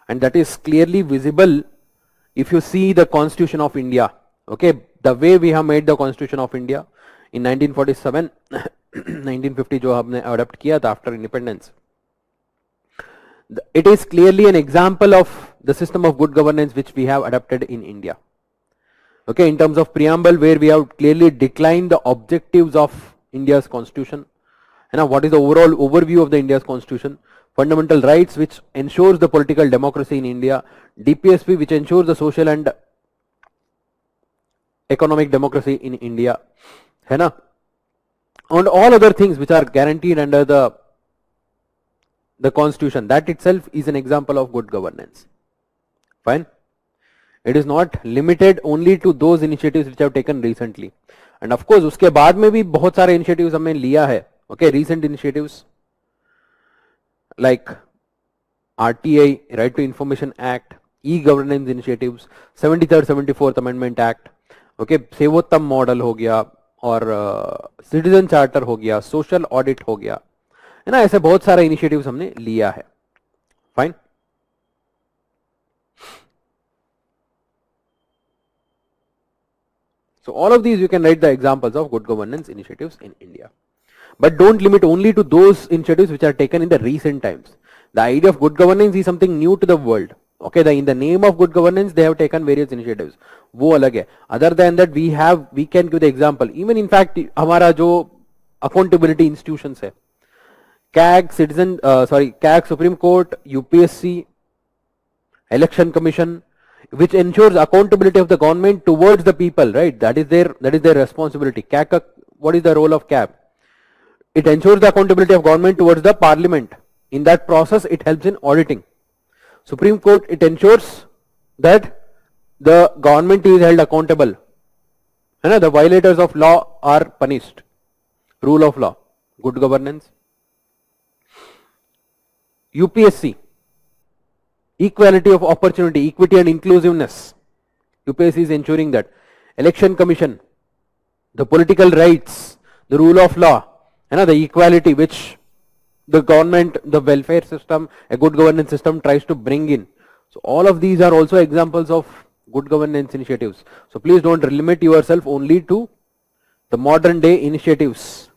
and that is clearly visible if you see the Constitution of India. Okay, the way we have made the Constitution of India in 1947, 1950 जो हमने adopt किया था after independence. It is clearly an example of the system of good governance which we have adopted in India. Okay, in terms of preamble, where we have clearly declined the objectives of India's Constitution, and what is the overall overview of the India's Constitution. Fundamental rights which ensures the political democracy in India, DPSP which ensures the social and economic democracy in India, and all other things which are guaranteed under the Constitution. That itself is an example of good governance. Fine. It is not limited only to those initiatives which have taken recently, and of course उसके बाद में भी बहुत सारे initiatives हमने लिया है. Okay, recent initiatives like RTI, Right to Information Act, e-governance initiatives, 73rd 74th Amendment Act, okay, Sevottam model हो गया, और citizen charter हो गया, social audit हो गया, है ना, ऐसे बहुत सारे initiatives हमने लिया है. Fine. So all of these you can write the examples of good governance initiatives in India. But don't limit only to those initiatives which are taken in the recent times. The idea of good governance is something new to the world. Okay, in the name of good governance, they have taken various initiatives. वो अलग है. Other than that, we can give the example. Even in fact, हमारा जो accountability institutions है. CAG, CAG, Supreme Court, UPSC, Election Commission, which ensures accountability of the government towards the people, right? That is their responsibility. CAG, what is the role of CAG? It ensures the accountability of government towards the parliament. In that process, it helps in auditing. Supreme Court, it ensures that the government is held accountable. And the violators of law are punished. Rule of law, good governance. UPSC, equality of opportunity, equity and inclusiveness. UPSC is ensuring that. Election Commission, the political rights, the rule of law, the equality which the government, the welfare system, a good governance system tries to bring in. So all of these are also examples of good governance initiatives. So please don't limit yourself only to the modern day initiatives.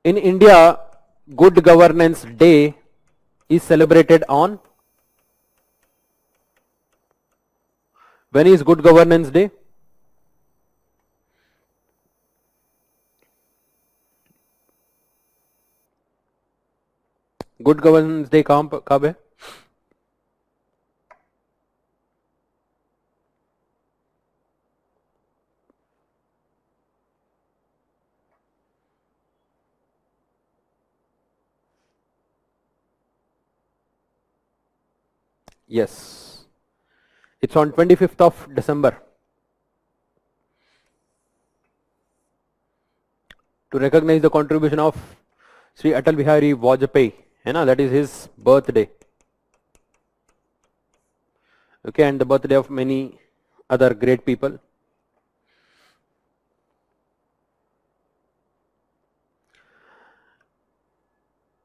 In India, Good Governance Day is celebrated on. When is Good Governance Day? Good Governance Day कब है? Yes, it's on 25th of December. To recognize the contribution of Sri Atal Bihari Vajpayee, that is his birthday. Okay, and the birthday of many other great people.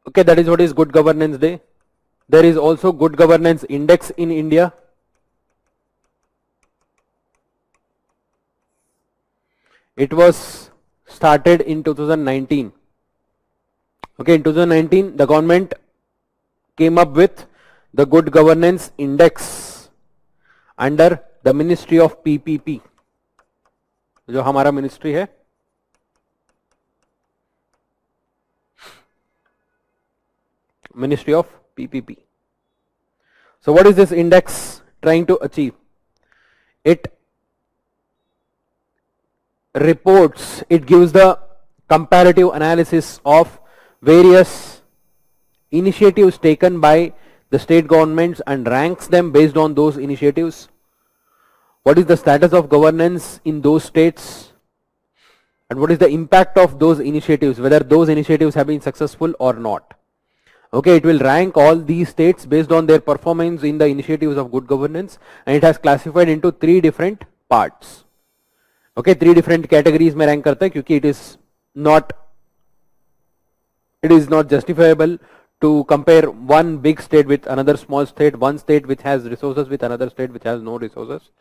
Okay, that is what is Good Governance Day. There is also Good Governance Index in India. It was started in 2019. Okay, in 2019 the government came up with the Good Governance Index under the Ministry of PPP, जो हमारा ministry है. Ministry of PPP. So what is this index trying to achieve? It reports, it gives the comparative analysis of various initiatives taken by the state governments and ranks them based on those initiatives. What is the status of governance in those states and what is the impact of those initiatives, whether those initiatives have been successful or not. Okay, it will rank all these states based on their performance in the initiatives of good governance, and it has classified into 3 different parts. Okay, 3 different categories में rank करता है क्योंकि it is not justifiable to compare one big state with another small state, one state which has resources with another state which has no resources.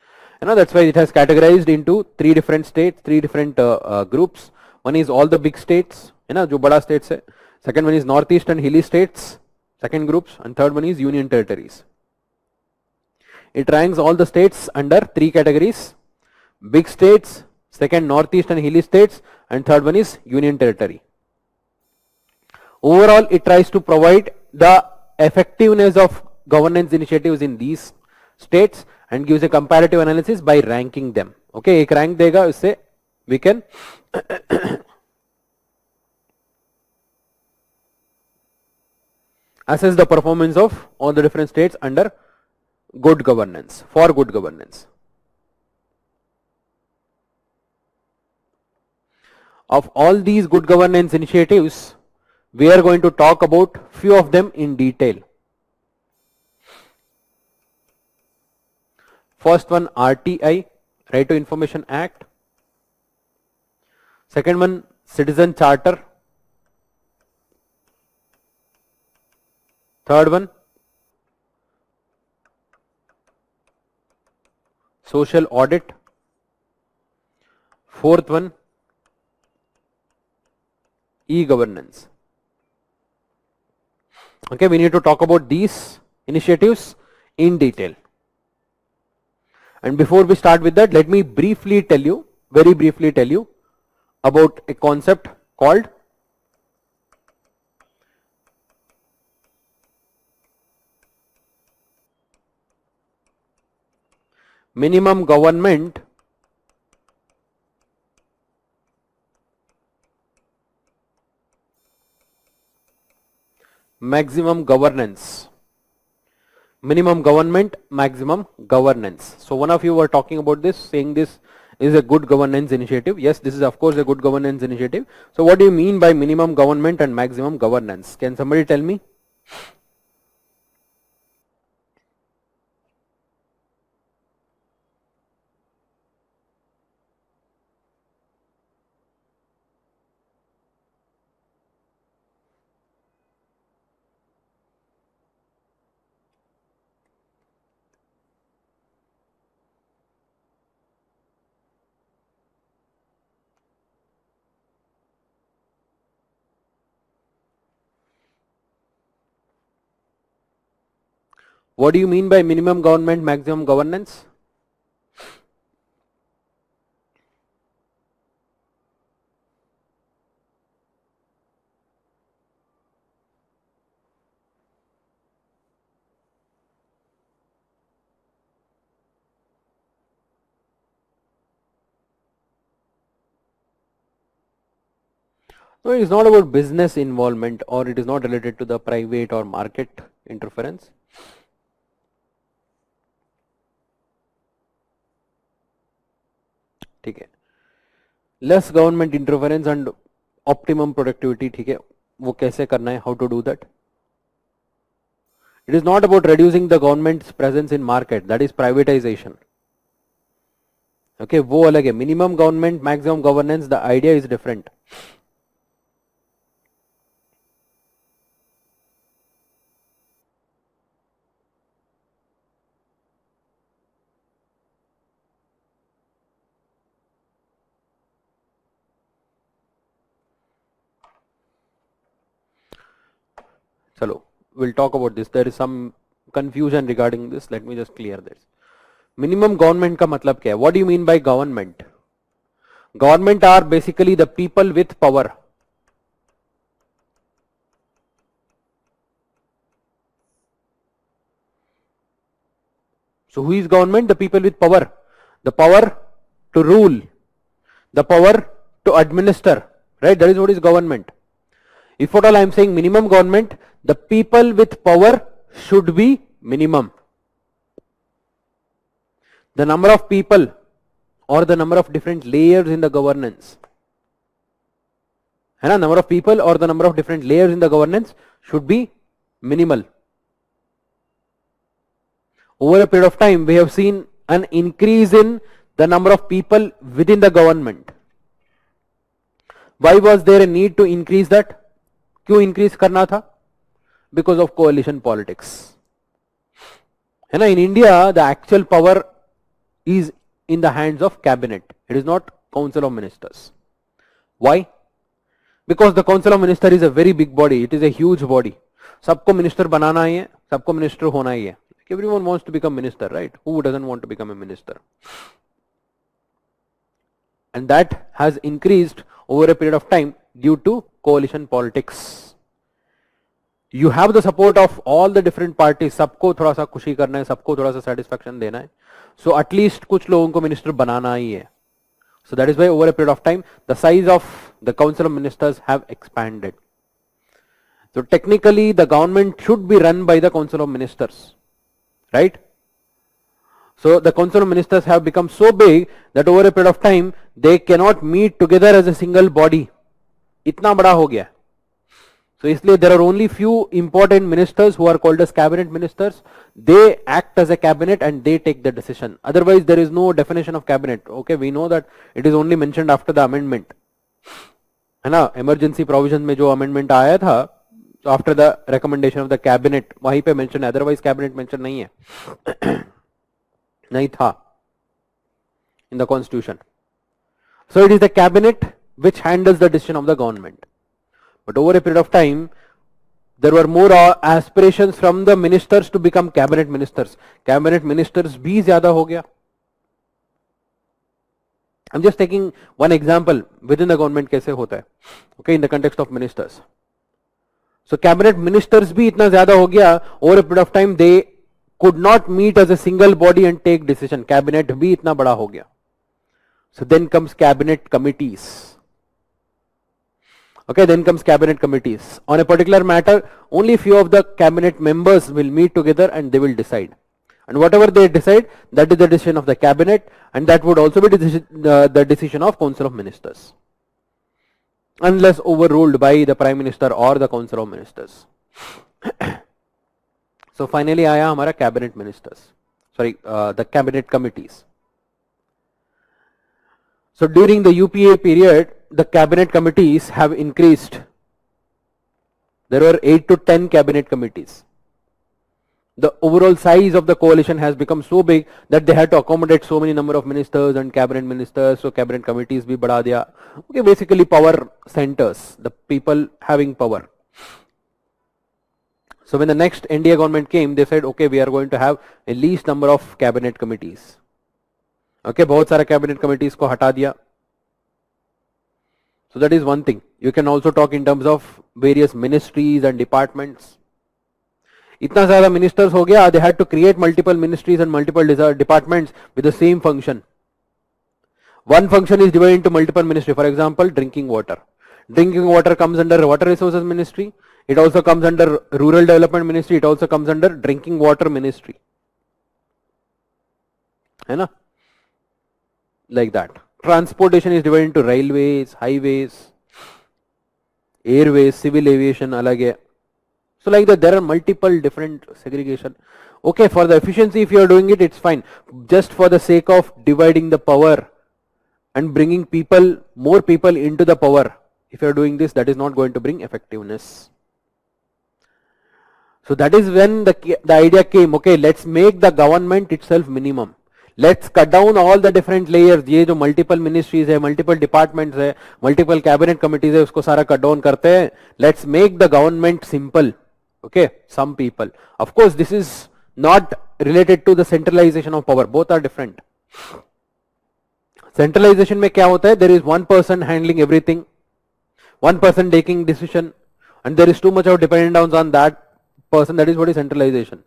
That's why it has categorized into 3 different states, 3 different groups. One is all the big states, जो बड़ा states है. Second one is northeast and hilly states, second groups, and third one is union territories. It ranks all the states under 3 categories: big states, second northeast and hilly states, and third one is union territory. Overall, it tries to provide the effectiveness of governance initiatives in these states and gives a comparative analysis by ranking them. Okay, एक rank देगा, उससे we can assess the performance of all the different states under good governance, for good governance. Of all these good governance initiatives, we are going to talk about few of them in detail. First one, RTI, Right to Information Act. Second one, Citizen Charter. Third one, Social Audit. Fourth one, E-Governance. Okay, we need to talk about these initiatives in detail. And before we start with that, let me briefly tell you, very briefly tell you about a concept called minimum government maximum governance. Minimum government, maximum governance. So one of you were talking about this, saying this is a good governance initiative. Yes, this is of course a good governance initiative. So what do you mean by minimum government and maximum governance? Can somebody tell me? What do you mean by minimum government, maximum governance? No, it is not about business involvement, or it is not related to the private or market interference. ठीक है, less government interference and optimum productivity. ठीक है, वो कैसे करना है, how to do that? It is not about reducing the government's presence in market, that is privatization. Okay, वो अलग है. Minimum government, maximum governance, the idea is different. Chalo, we'll talk about this. There is some confusion regarding this. Let me just clear this. Minimum government का मतलब क्या है? What do you mean by government? Government are basically the people with power. So who is government? The people with power. The power to rule, the power to administer, right? That is what is government. If at all I am saying minimum government, the people with power should be minimum. The number of people or the number of different layers in the governance, है ना, number of people or the number of different layers in the governance should be minimal. Over a period of time, we have seen an increase in the number of people within the government. Why was there a need to increase that? क्यों increase करना था? Because of coalition politics. है ना, in India, the actual power is in the hands of cabinet. It is not council of ministers. Why? Because the council of minister is a very big body. It is a huge body. सबको minister बनाना ही है, सबको minister होना ही है. Everyone wants to become minister, right? Who doesn't want to become a minister? And that has increased over a period of time due to coalition politics. You have the support of all the different parties. सबको थोड़ा सा खुशी करना है, सबको थोड़ा सा satisfaction देना है. So at least कुछ लोगों को minister बनाना ही है. So that is why over a period of time, the size of the council of ministers have expanded. So technically, the government should be run by the council of ministers, right? So the council of ministers have become so big that over a period of time, they cannot meet together as a single body. इतना बड़ा हो गया. So इसलिए there are only few important ministers who are called as cabinet ministers. They act as a cabinet and they take the decision. Otherwise there is no definition of cabinet. Okay, we know that it is only mentioned after the amendment. है ना, emergency provision में जो amendment आया था, so after the recommendation of the cabinet वहीं पे mention है. Otherwise cabinet mention नहीं है. नहीं था in the constitution. So it is the cabinet which handles the decision of the government. But over a period of time, there were more aspirations from the ministers to become cabinet ministers. Cabinet ministers भी ज्यादा हो गया. I'm just taking one example within the government कैसे होता है, okay, in the context of ministers. So cabinet ministers भी इतना ज्यादा हो गया, over a period of time they could not meet as a single body and take decision. Cabinet भी इतना बड़ा हो गया. So then comes cabinet committees. Okay, then comes cabinet committees. On a particular matter, only few of the cabinet members will meet together and they will decide. And whatever they decide, that is the decision of the cabinet, and that would also be the decision of council of ministers, unless overruled by the prime minister or the council of ministers. So finally आया हमारा cabinet ministers, sorry, the cabinet committees. So during the UPA period, the cabinet committees have increased. There were 8 to 10 cabinet committees. The overall size of the coalition has become so big that they had to accommodate so many number of ministers and cabinet ministers, so cabinet committees bhi बढ़ा दिया. Okay, basically power centers, the people having power. So when the next NDA government came, they said, okay, we are going to have a least number of cabinet committees. Okay, बहुत सारा cabinet committees को हटा दिया. So that is one thing. You can also talk in terms of various ministries and departments. इतना ज़्यादा ministers हो गया, they had to create multiple ministries and multiple departments with the same function. One function is divided into multiple ministries. For example, drinking water. Drinking water comes under water resources ministry. It also comes under rural development ministry. It also comes under drinking water ministry. है ना? Like that. Transportation is divided into railways, highways, airways, civil aviation अलग है. So like that, there are multiple different segregation. Okay, for the efficiency, if you are doing it, it's fine. Just for the sake of dividing the power and bringing people, more people into the power, if you are doing this, that is not going to bring effectiveness. So that is when the idea came, okay, let's make the government itself minimum. Let's cut down all the different layers. ये जो multiple ministries है, multiple departments है, multiple cabinet committees है, उसको सारा cut down करते हैं. Let's make the government simple. Okay, some people. Of course, this is not related to the centralization of power. Both are different. Centralization में क्या होता है? There is one person handling everything, one person taking decision, and there is too much of dependence on that person. That is what is centralization.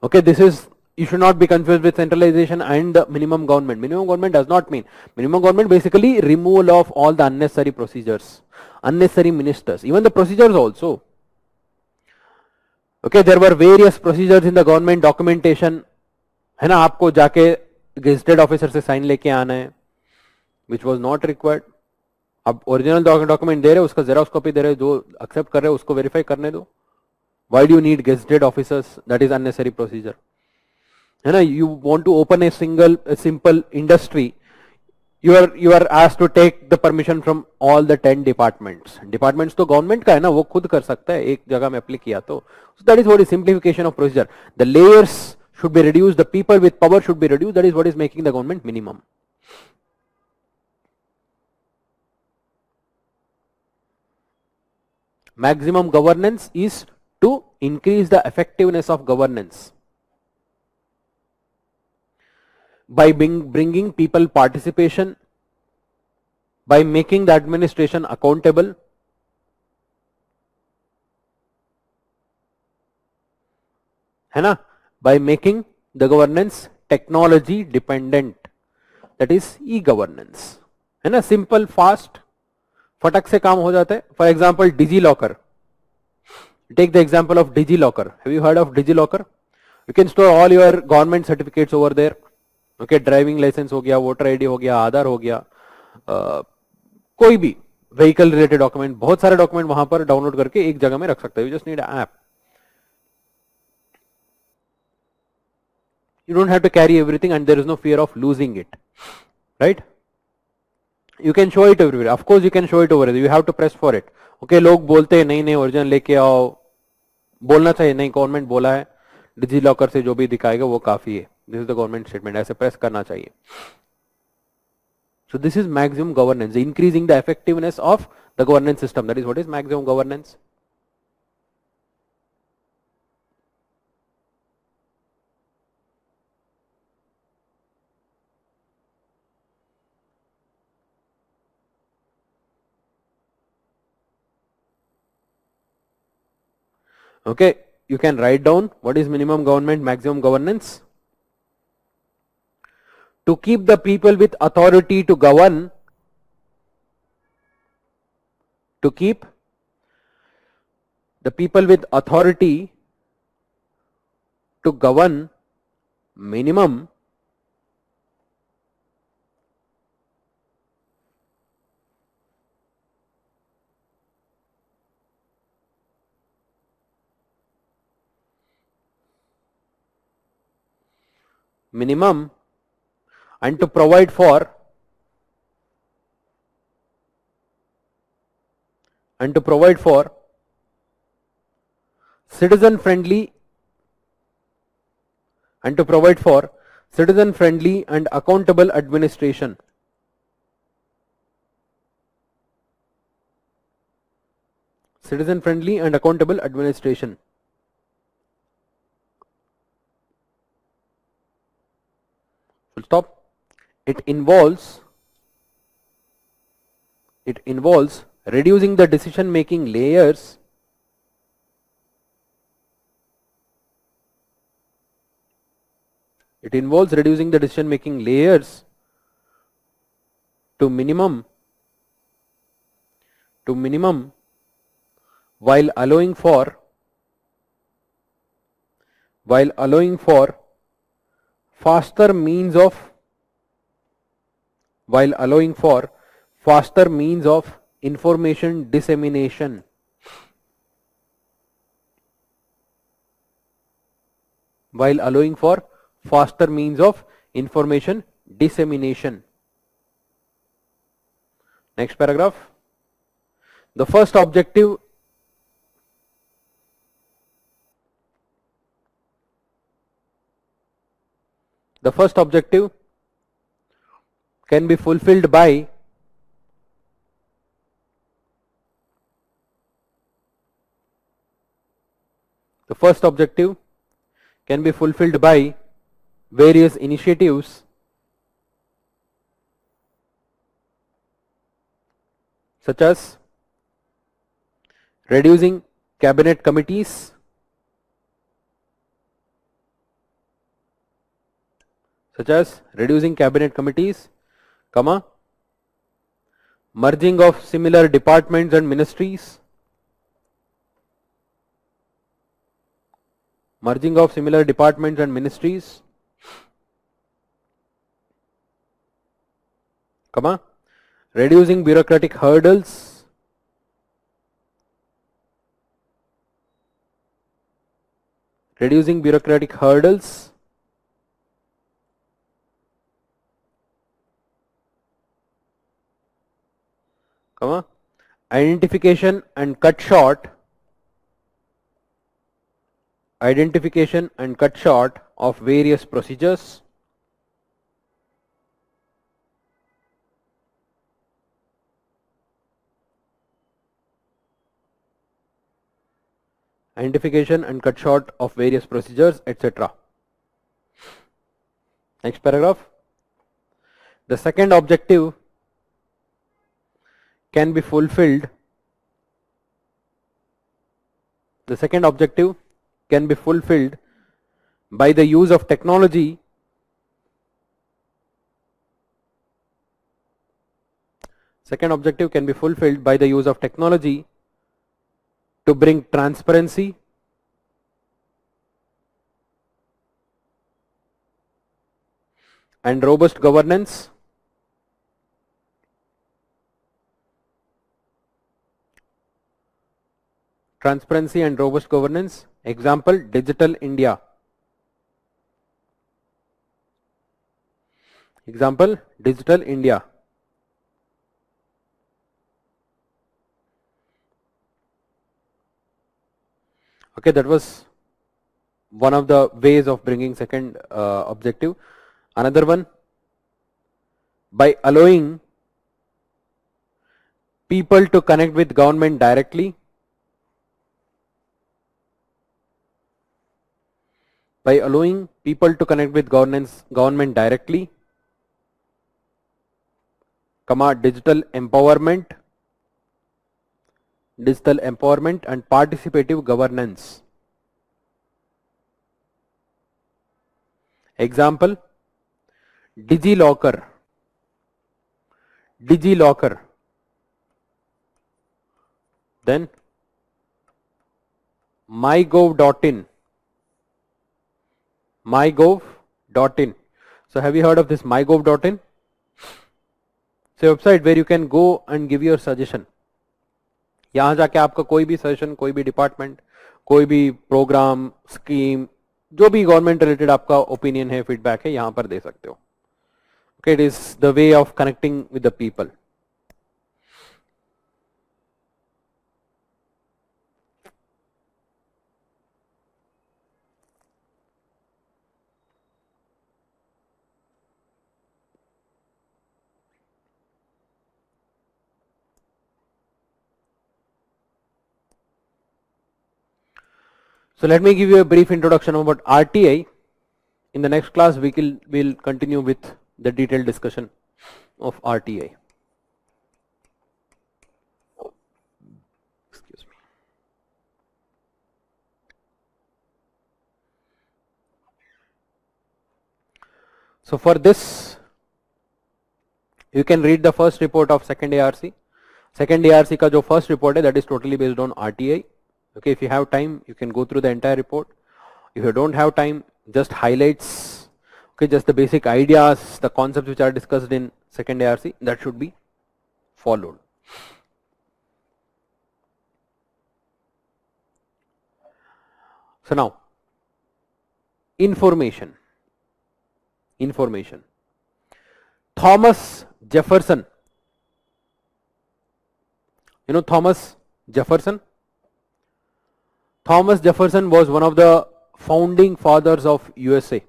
Okay, this is, you should not be confused with centralization and the minimum government. Minimum government does not mean, minimum government basically removal of all the unnecessary procedures, unnecessary ministers, even the procedures also. Okay, there were various procedures in the government documentation, है ना, आपको जाके gazetted officer से sign लेके आना है, which was not required. अब original document दे रहे, उसका xerox copy दे रहे, जो accept कर रहे उसको verify करने दो. Why do you need gazetted officers? That is unnecessary procedure. है ना, you want to open a simple industry, you are asked to take the permission from all the 10 departments. Departments तो government का है ना, वो खुद कर सकता है एक जगह में apply किया तो. So that is what is simplification of procedure. The layers should be reduced, the people with power should be reduced. That is what is making the government minimum. Maximum governance is to increase the effectiveness of governance by bringing people participation, by making the administration accountable, है ना, by making the governance technology dependent, that is e-governance, है ना, simple, fast, फटक से काम हो जाता है. For example, DigiLocker. Take the example of DigiLocker. Have you heard of DigiLocker? You can store all your government certificates over there. Okay, driving licence हो गया, वोटर आईडी हो गया, आधार हो गया, कोई भी व्हीकल रिलेटेड डॉक्यूमेंट, बहुत सारे डॉक्यूमेंट वहां पर डाउनलोड करके एक जगह में रख सकते हो. You just need an app. You don't have to carry everything and there is no fear of losing it, right? You can show it everywhere. Of course you can show it over there. You have to press for it. Okay, लोग बोलते हैं नहीं नहीं original लेके आओ, बोलना चाहिए, नहीं गवर्नमेंट बोला है डिजी लॉकर से जो भी दिखाएगा वो काफी है. This is the government statement. ऐसे प्रेस करना चाहिए. So this is maximum governance, increasing the effectiveness of the governance system. That is what is maximum governance. Okay, you can write down what is minimum government, maximum governance. To keep the people with authority to govern, to keep the people with authority to govern, minimum and to provide for citizen friendly and accountable administration. Citizen friendly and accountable administration. Full stop. It involves reducing the decision making layers to minimum while allowing for faster means of information dissemination. While allowing for faster means of information dissemination. Next paragraph. The first objective can be fulfilled by various initiatives such as reducing cabinet committees, merging of similar departments and ministries, reducing bureaucratic hurdles, identification and cut short of various procedures, etc. Next paragraph. The second objective can be fulfilled by the use of technology to bring transparency and robust governance, example Digital India. Okay, that was one of the ways of bringing second objective. Another one, by allowing people to connect with government directly, government directly, digital empowerment and participative governance. Example DigiLocker, DigiLocker, then mygov.in, mygov.in. So have you heard of this mygov.in? It's a website where you can go and give your suggestion. यहाँ जाके आपका कोई भी suggestion, कोई भी department, कोई भी programme, scheme, जो भी गवर्नमेंट रिलेटेड आपका ओपिनियन है, फीडबैक है, यहाँ पर दे सकते हो. Okay, it is the way of connecting with the people. So let me give you a brief introduction about RTI. In the next class, we'll continue with the detailed discussion of RTI. Excuse me. So for this, you can read the first report of second ARC. Second ARC का जो first report है, that is totally based on RTI. Okay, if you have time, you can go through the entire report. If you don't have time, just highlights, okay, just the basic ideas, the concepts which are discussed in second ARC, that should be followed. So now, information. Thomas Jefferson. You know Thomas Jefferson? Thomas Jefferson was one of the founding fathers of USA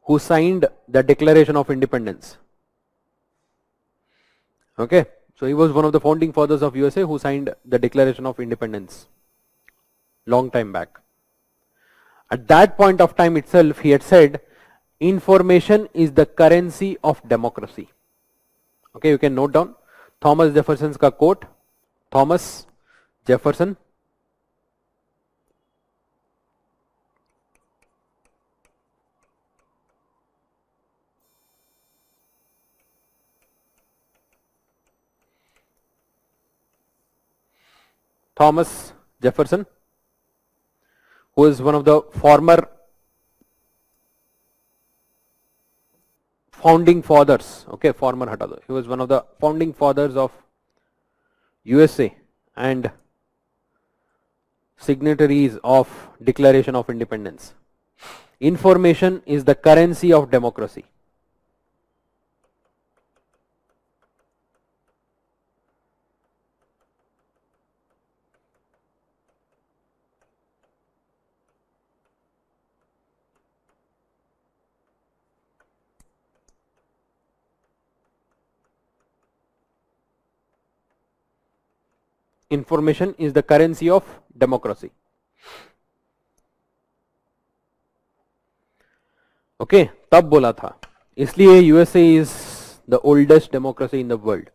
who signed the Declaration of Independence. Okay, so he was one of the founding fathers of USA who signed the Declaration of Independence long time back. At that point of time itself, he had said, information is the currency of democracy. Okay, you can note down Thomas Jefferson's ka quote. Thomas Jefferson. Thomas Jefferson, who is one of the former founding fathers, okay, former hata do, he was one of the founding fathers of USA and signatories of Declaration of Independence. Information is the currency of democracy. Information is the currency of democracy. Okay, तब बोला था, इसलिए USA is the oldest democracy in the world.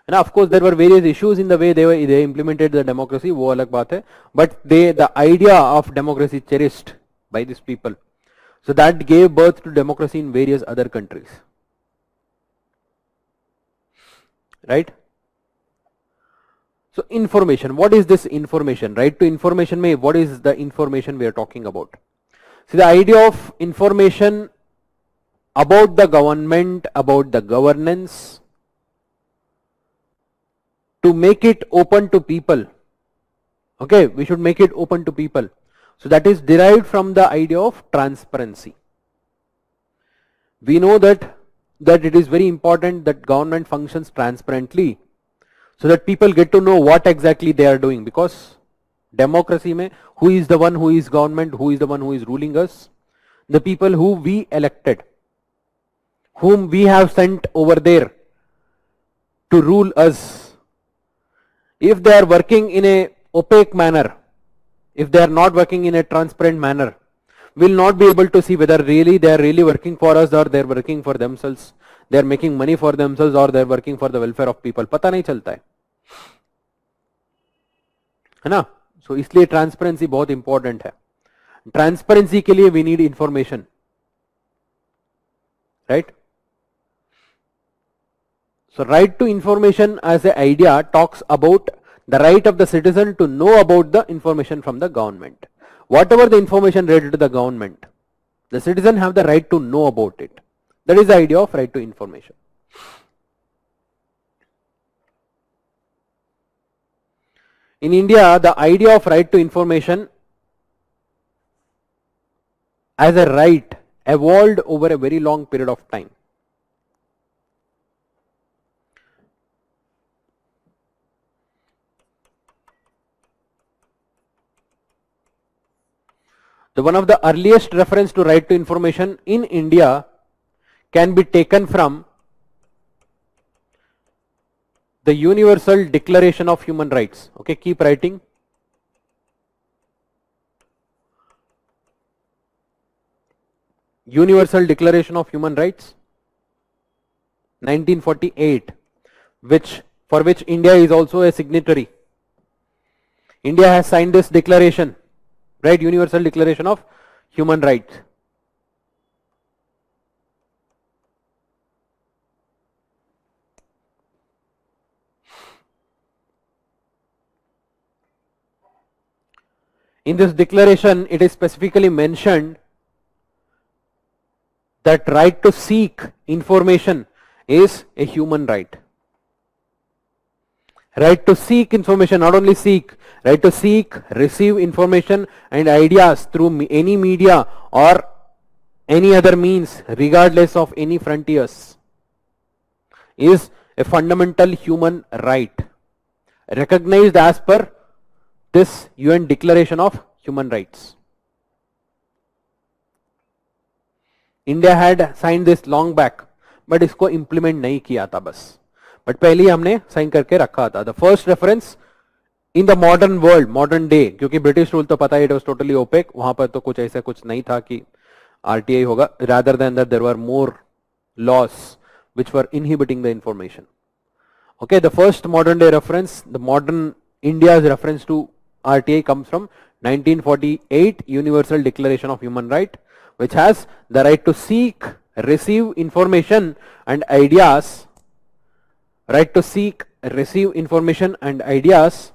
And of course there were various issues in the way they implemented the democracy, वो अलग बात है, but the idea of democracy cherished by these people, so that gave birth to democracy in various other countries, right? So information, what is this information? Right to information mein, what is the information we are talking about? See, the idea of information about the government, about the governance, to make it open to people. Okay, we should make it open to people. So that is derived from the idea of transparency. We know that it is very important that government functions transparently, so that people get to know what exactly they are doing, because democracy mein, who is the one who is government, who is the one who is ruling us? The people who we elected, whom we have sent over there to rule us. If they are working in a opaque manner, if they are not working in a transparent manner, we will not be able to see whether really they are really working for us or they are working for themselves. They are making money for themselves or they are working for the welfare of people. पता नहीं चलता है ना? So इसलिए transparency बहुत important है. Transparency के लिए we need information, right? So right to information as an idea talks about the right of the citizen to know about the information from the government. Whatever the information related to the government, the citizen have the right to know about it. That is the idea of right to information. In India, the idea of right to information as a right evolved over a very long period of time. One of the earliest reference to right to information in India can be taken from the Universal Declaration of Human Rights. Okay, keep writing. Universal Declaration of Human Rights, 1948, for which India is also a signatory. India has signed this declaration, right? Universal Declaration of Human Rights. In this declaration, it is specifically mentioned that right to seek information is a human right. Right to seek information, not only seek, right to seek, receive information and ideas through any media or any other means, regardless of any frontiers, is a fundamental human right, recognized as per this UN Declaration of Human Rights. India had sign this long back, but इसको implement नहीं किया था बस, but पहले ही हमने sign करके रखा था. The first reference in the modern world, modern day, क्योंकि ब्रिटिश रूल तो पता है इट वाज टोटली ओपेक, वहां पर तो कुछ ऐसा कुछ नहीं था कि आरटीआई होगा, rather than that there were more laws which were inhibiting the information. Okay, the first modern day reference, the modern India's reference to RTA comes from 1948 Universal Declaration of Human Rights, which has the right to seek, receive information and ideas, right to seek, receive information and ideas,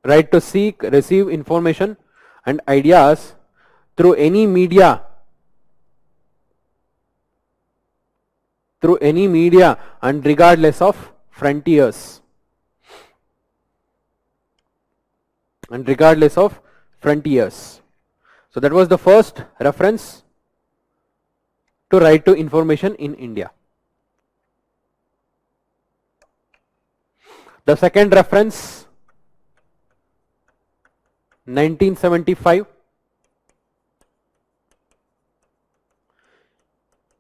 right to seek, receive information and ideas through any media, and regardless of frontiers, So that was the first reference to right to information in India. The second reference, 1975,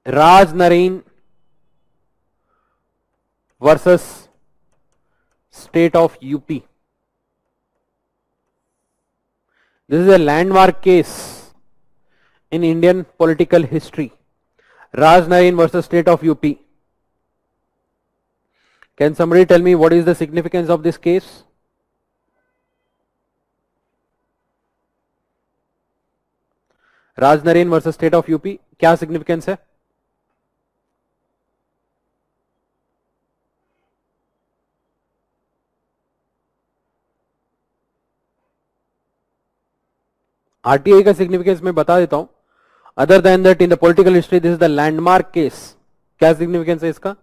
Raj Narain versus State of UP. This is a landmark case in Indian political history. Raj Narain versus State of UP. Can somebody tell me what is the significance of this case? Raj Narain versus State of UP, क्या significance है? RTI का significance मैं बता देता हूं. Other than that in the political history this is the landmark case. क्या significance है इसका?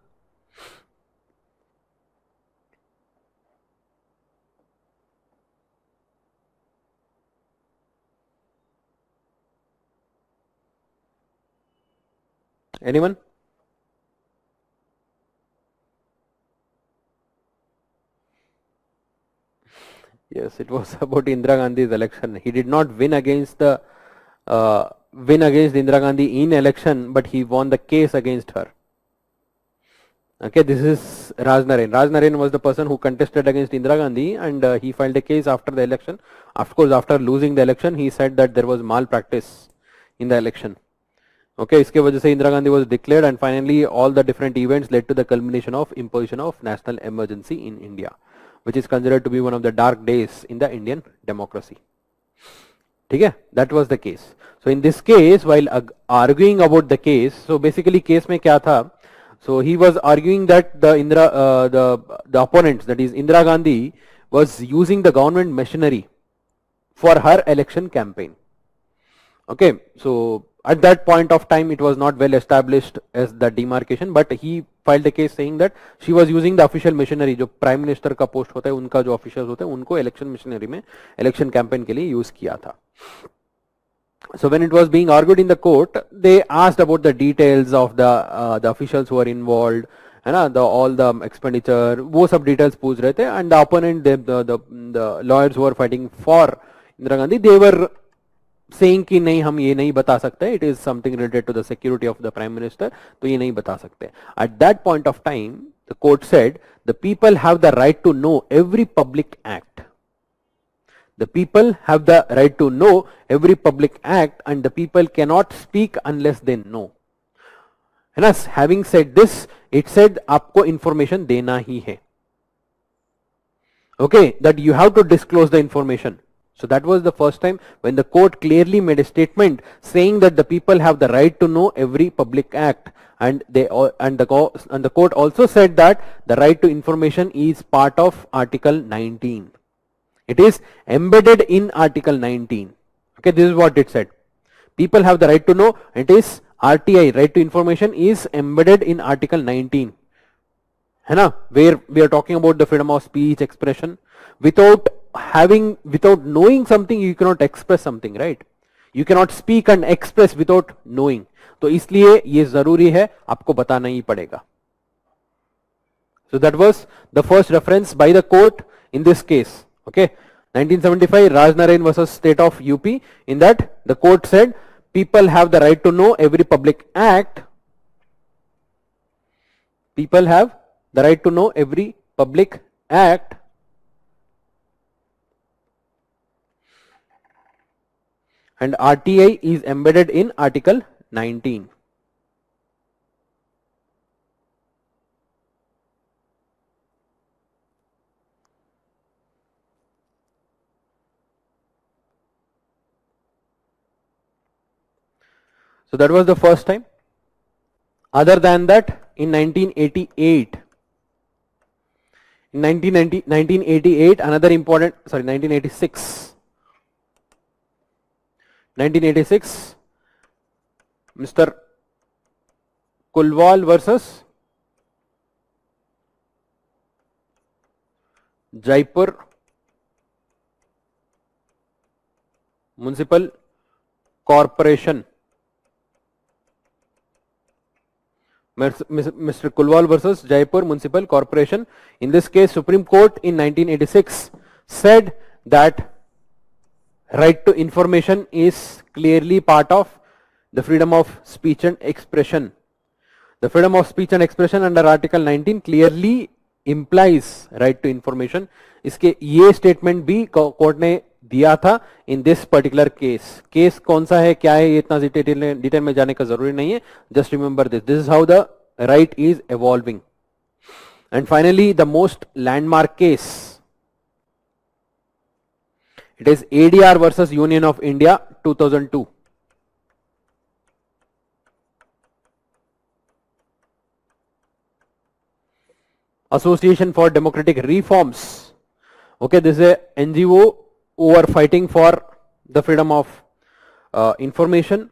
Anyone? Yes, it was about Indira Gandhi's election. He did not win against Indira Gandhi in election, but he won the case against her. Okay, this is Raj Narain. Raj Narain was the person who contested against Indira Gandhi, and he filed a case after the election. Of course, after losing the election, he said that there was malpractice in the election. Okay, इसके वजह से Indira Gandhi was declared, and finally all the different events led to the culmination of imposition of national emergency in India, which is considered to be one of the dark days in the Indian democracy. ठीक है, that was the case. So in this case, while arguing about the case, so basically case में क्या था? So he was arguing that the opponents, that is Indira Gandhi, was using the government machinery for her election campaign. Okay, so at that point of time it was not well established as the demarcation, but he filed a case saying that she was using the official machinery. जो prime minister का post होता है, उनका जो officials होते हैं, उनको election machinery में इलेक्शन कैंपेन के लिए यूज किया था. So when it was being argued in the court, they asked about the details of the officials who are involved, है ना, all the expenditure, वो सब details पूछ रहे थे, and the opponent, the lawyers who were fighting for Indira Gandhi, they were saying कि नहीं, हम ये नहीं बता सकते, it is something related to the security of the prime minister, तो ये नहीं बता सकते. At that point of time, the court said the people have the right to know every public act. The people have the right to know every public act, and the people cannot speak unless they know. है ना? Having said this, it said आपको information देना ही है. Okay, that you have to disclose the information. So that was the first time when the court clearly made a statement saying that the people have the right to know every public act, and the court also said that the right to information is part of Article 19. It is embedded in Article 19. Okay, this is what it said. People have the right to know. It is RTI, right to information, is embedded in Article 19. है ना? Where we are talking about the freedom of speech, expression. Without knowing something, you cannot express something, right? You cannot speak and express without knowing. तो इसलिए ये जरूरी है, आपको बताना ही पड़ेगा. So that was the first reference by the court in this case. Okay, 1975 Raj Narain versus State of UP. In that, the court said people have the right to know every public act. People have the right to know every public act, and RTI is embedded in Article 19. So that was the first time. Other than that, in 1988, in 1988, another important, 1986, Mr. Kulwal versus Jaipur Municipal Corporation. Mr. Kulwal versus Jaipur Municipal Corporation. In this case, Supreme Court in 1986 said that right to information is clearly part of the freedom of speech and expression. The freedom of speech and expression under Article 19 clearly implies right to information. इसके ये statement भी court ने दिया था in this particular case. Case कौन सा है, क्या है, ये इतना डिटेल में जाने का जरूरी नहीं है. Just remember this. This is how the right is evolving. And finally, the most landmark case. It is ADR versus Union of India, 2002. Association for Democratic Reforms. Okay, this is a NGO who are fighting for the freedom of information.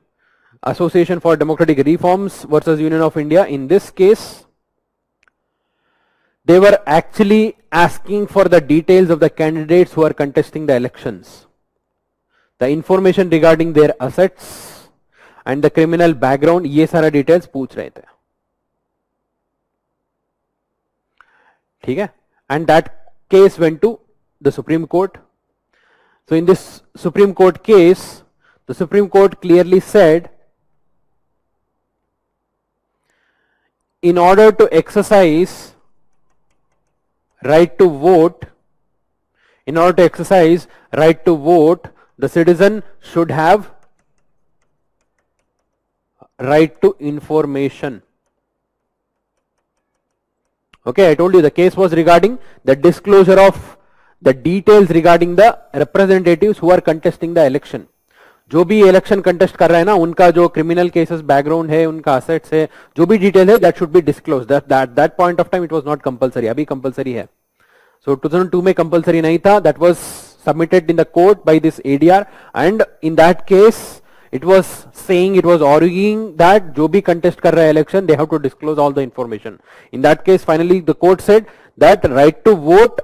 Association for Democratic Reforms versus Union of India. In this case, they were actually asking for the details of the candidates who are contesting the elections, the information regarding their assets and the criminal background. ये सारा details पूछ रहे थे. ठीक है? And that case went to the Supreme Court. So in this Supreme Court case, the Supreme Court clearly said, in order to exercise right to vote, the citizen should have right to information. Okay, I told you the case was regarding the disclosure of the details regarding the representatives who are contesting the election. जो भी election contest कर रहा है ना, उनका जो criminal cases background है, उनका असेट्स है, जो भी डिटेल है, that should be disclose. That point of time it was not compulsory. अभी कंपलसरी है. सो 2002 में कंपलसरी नहीं था. That was submitted in the court by this ADR, and in that case it was saying, it was arguing that जो भी contest कर रहा है election, they have to disclose all the information. In that case, finally the court said that right to vote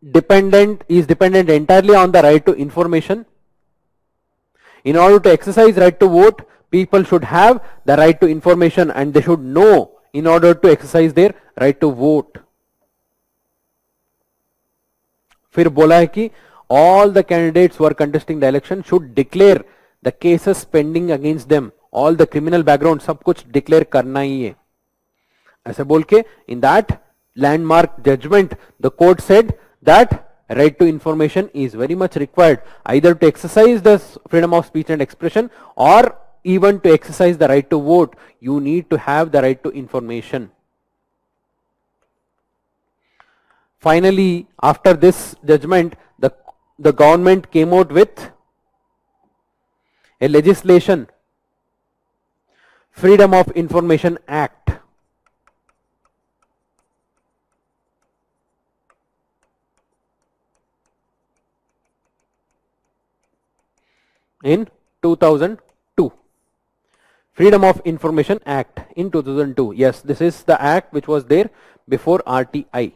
is dependent entirely on the right to information. In order to exercise right to vote, people should have the right to information, and they should know in order to exercise their right to vote. फिर बोला है कि all the candidates who are contesting the election should declare the cases pending against them, all the criminal background, सब कुछ declare करना ही है. ऐसे बोल के in that landmark judgment the court said that right to information is very much required, either to exercise the freedom of speech and expression or even to exercise the right to vote. You need to have the right to information. Finally, after this judgment, the government came out with a legislation, Freedom of Information Act. In 2002. Freedom of Information Act in 2002. Yes, this is the act which was there before RTI.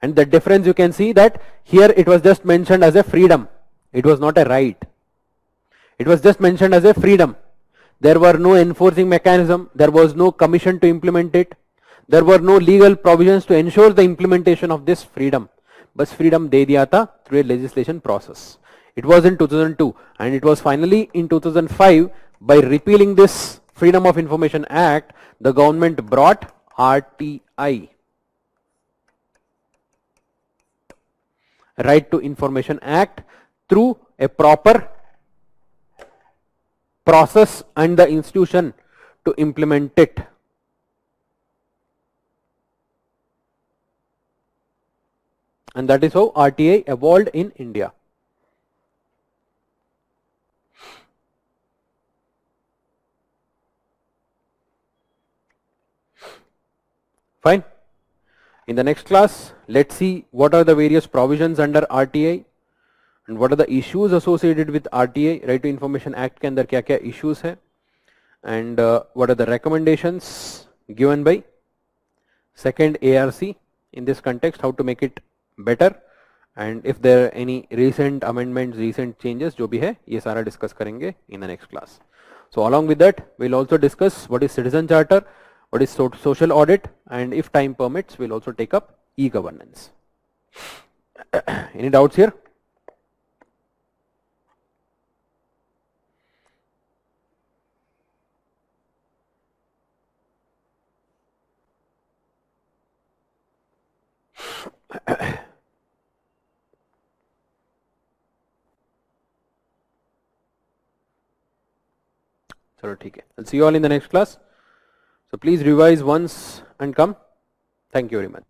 And the difference you can see that here it was just mentioned as a freedom. It was not a right. It was just mentioned as a freedom. There were no enforcing mechanism. There was no commission to implement it. There were no legal provisions to ensure the implementation of this freedom. Bas freedom de diya tha through a legislation process. It was in 2002, and it was finally in 2005 by repealing this Freedom of Information Act, the government brought RTI, Right to Information Act, through a proper process and the institution to implement it. And that is how RTI evolved in India. Fine. In the next class, let's see what are the various provisions under RTI and what are the issues associated with RTI, Right to Information Act के अंदर क्या क्या issues है, and what are the recommendations given by second ARC in this context, how to make it better, and if there are any recent amendments, recent changes जो भी है, ये सारा discuss करेंगे in the next class. So along with that, we'll also discuss what is citizen charter, what is social audit, and if time permits, we'll also take up e-governance. Any doubts here? चलो ठीक है. I'll see you all in the next class. So please revise once and come. Thank you very much.